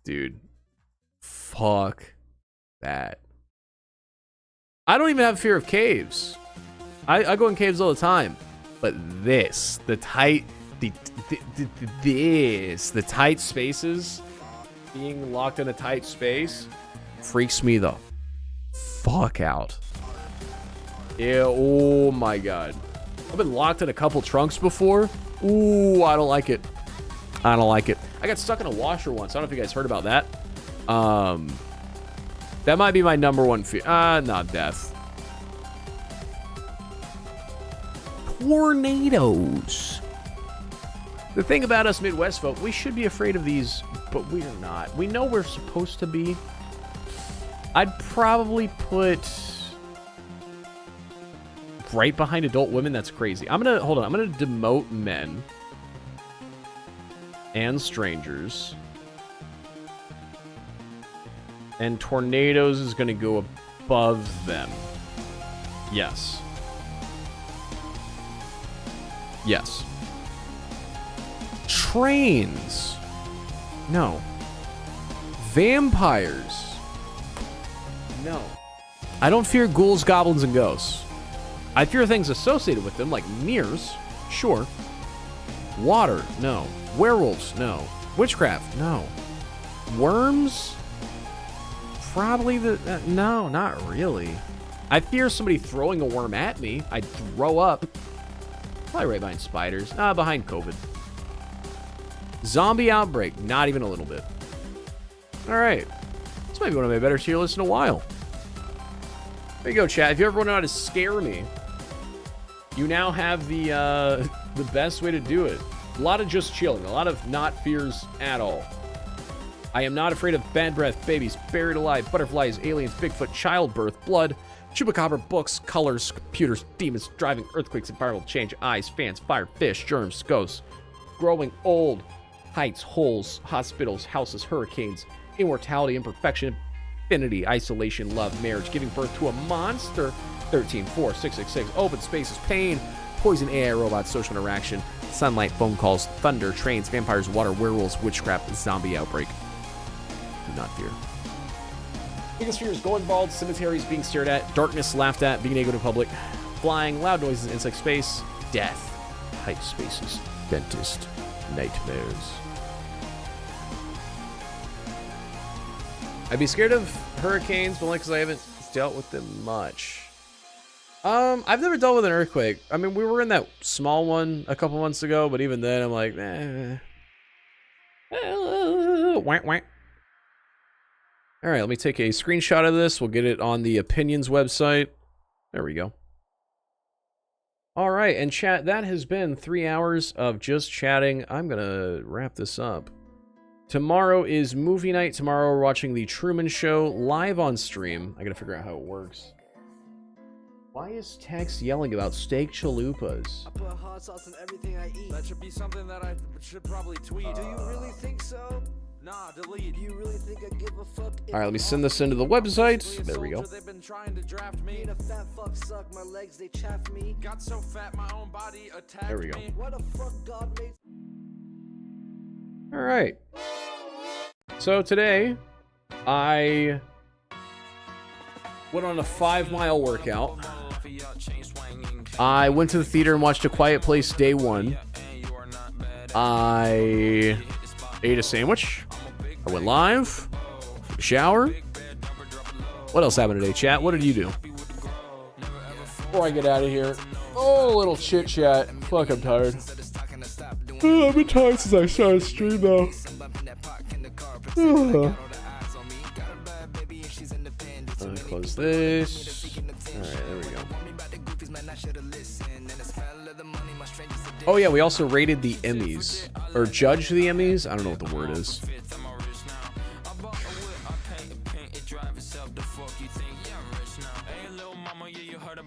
Dude, fuck that. I don't even have fear of caves. I go in caves all the time. But this, the tight spaces, being locked in a tight space, freaks me the fuck out. Yeah, oh my god. I've been locked in a couple trunks before. Ooh, I don't like it. I don't like it. I got stuck in a washer once. I don't know if you guys heard about that. That might be my number 1 fear. Not death. Tornadoes. The thing about us Midwest folk, we should be afraid of these, but we are not. We know we're supposed to be. I'd probably put right behind adult women. That's crazy. I'm gonna demote men and strangers, and tornadoes is gonna go above them. Yes. Yes. Trains. No. Vampires. No. I don't fear ghouls, goblins, and ghosts. I fear things associated with them, like mirrors. Sure. Water. No. Werewolves. No. Witchcraft. No. Worms? Probably no, not really. I fear somebody throwing a worm at me. I'd throw up. Probably right behind spiders. Behind COVID. Zombie outbreak. Not even a little bit. Alright. This might be one of my better tier lists in a while. There you go, chat. If you ever want to know how to scare me, you now have the best way to do it. A lot of just chilling. A lot of not fears at all. I am not afraid of bad breath, babies, buried alive, butterflies, aliens, Bigfoot, childbirth, blood, chupacabra, books, colors, computers, demons, driving, earthquakes, environmental change, eyes, fans, fire, fish, germs, ghosts, growing old, heights, holes, hospitals, houses, hurricanes, immortality, imperfection, infinity, isolation, love, marriage, giving birth to a monster, 13, 4, 6, 6, 6, open spaces, pain, poison, AI, robots, social interaction, sunlight, phone calls, thunder, trains, vampires, water, werewolves, witchcraft, zombie outbreak. Do not fear. Biggest fear is going bald, cemeteries, being stared at, darkness, laughed at, being naked in public, flying, loud noises, insect space, death, tight spaces, dentist, nightmares. I'd be scared of hurricanes, but only because I haven't dealt with them much. I've never dealt with an earthquake. I mean, we were in that small one a couple months ago, but even then, I'm like, Whack, whack. All right, let me take a screenshot of this. We'll get it on the opinions website. There we go. All right, and chat, that has been 3 hours of just chatting. I'm going to wrap this up. Tomorrow is movie night. Tomorrow we're watching The Truman Show live on stream. I gotta figure out how it works. Why is Tex yelling about steak chalupas? I put hot sauce in everything I eat. That should be something that I should probably tweet. Do you really think so? Nah, delete. Do you really think I give a fuck? All right, let me send this into the website. There we go. They've been trying to draft me. Being a fat fuck suck, my legs they chaff me. Got so fat my own body attacked me. There we go. What a fuck God made. All right. So today, I went on a 5-mile workout. I went to the theater and watched A Quiet Place Day 1. I ate a sandwich. I went live. Took a shower. What else happened today, chat? What did you do? Before I get out of here, a little chit chat. Fuck, I'm tired. I've been tired since I started stream though. Close this. Alright, there we go. Oh yeah, we also rated the Emmys. Or judged the Emmys? I don't know what the word is.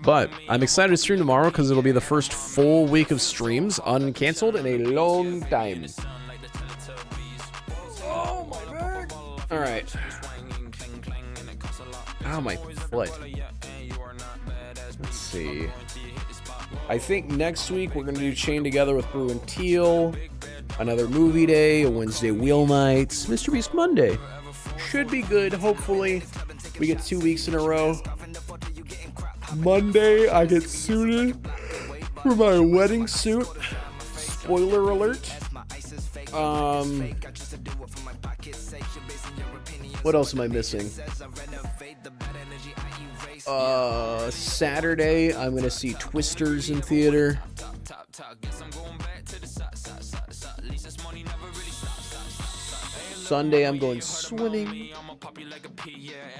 But I'm excited to stream tomorrow because it'll be the first full week of streams uncanceled in a long time. Oh my back! Alright. Ow, my foot. Let's see. I think next week we're going to do Chain Together with Brew and Teal. Another movie day, a Wednesday wheel night, Mr. Beast Monday. Should be good, hopefully. We get 2 weeks in a row. Monday, I get suited for my wedding suit. Spoiler alert. What else am I missing? Saturday, I'm gonna see Twisters in theater. Sunday, I'm going swimming.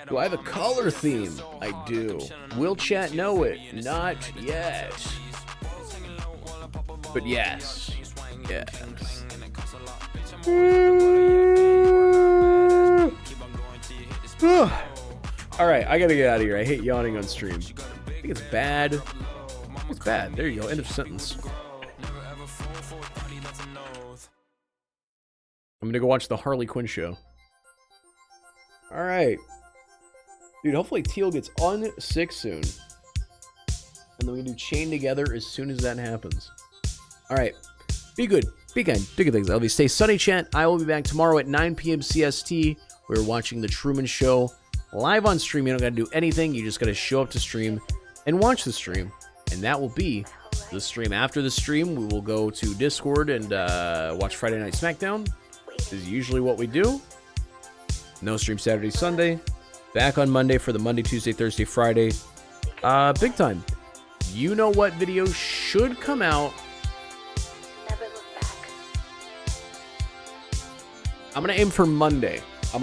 Do I have a color theme? I do. Will chat know it? Not yet. But yes. Yes. Alright, I gotta get out of here. I hate yawning on stream. I think it's bad. It's bad. There you go. End of sentence. I'm gonna go watch the Harley Quinn show. Alright. Dude, hopefully Teal gets unsick soon. And then we can do Chain Together as soon as that happens. Alright. Be good. Be kind. Do good things. I'll be stay sunny, chat. I will be back tomorrow at 9 p.m. CST. We're watching The Truman Show live on stream. You don't gotta do anything. You just gotta show up to stream and watch the stream. And that will be the stream. After the stream, we will go to Discord and watch Friday Night SmackDown. This is usually what we do. No stream Saturday, Sunday. Back on Monday for the Monday, Tuesday, Thursday, Friday. Big time. You know what video should come out. I'm gonna aim for Monday. I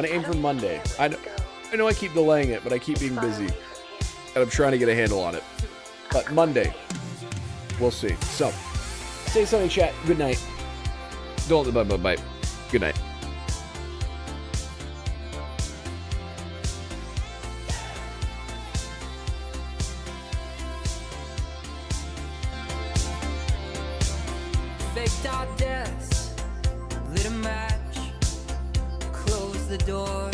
know I keep delaying it, but I keep being busy. And I'm trying to get a handle on it. But Monday. We'll see. So, stay sunny, chat. Good night. Bye. Good night. Faked our deaths, lit a match, closed the door.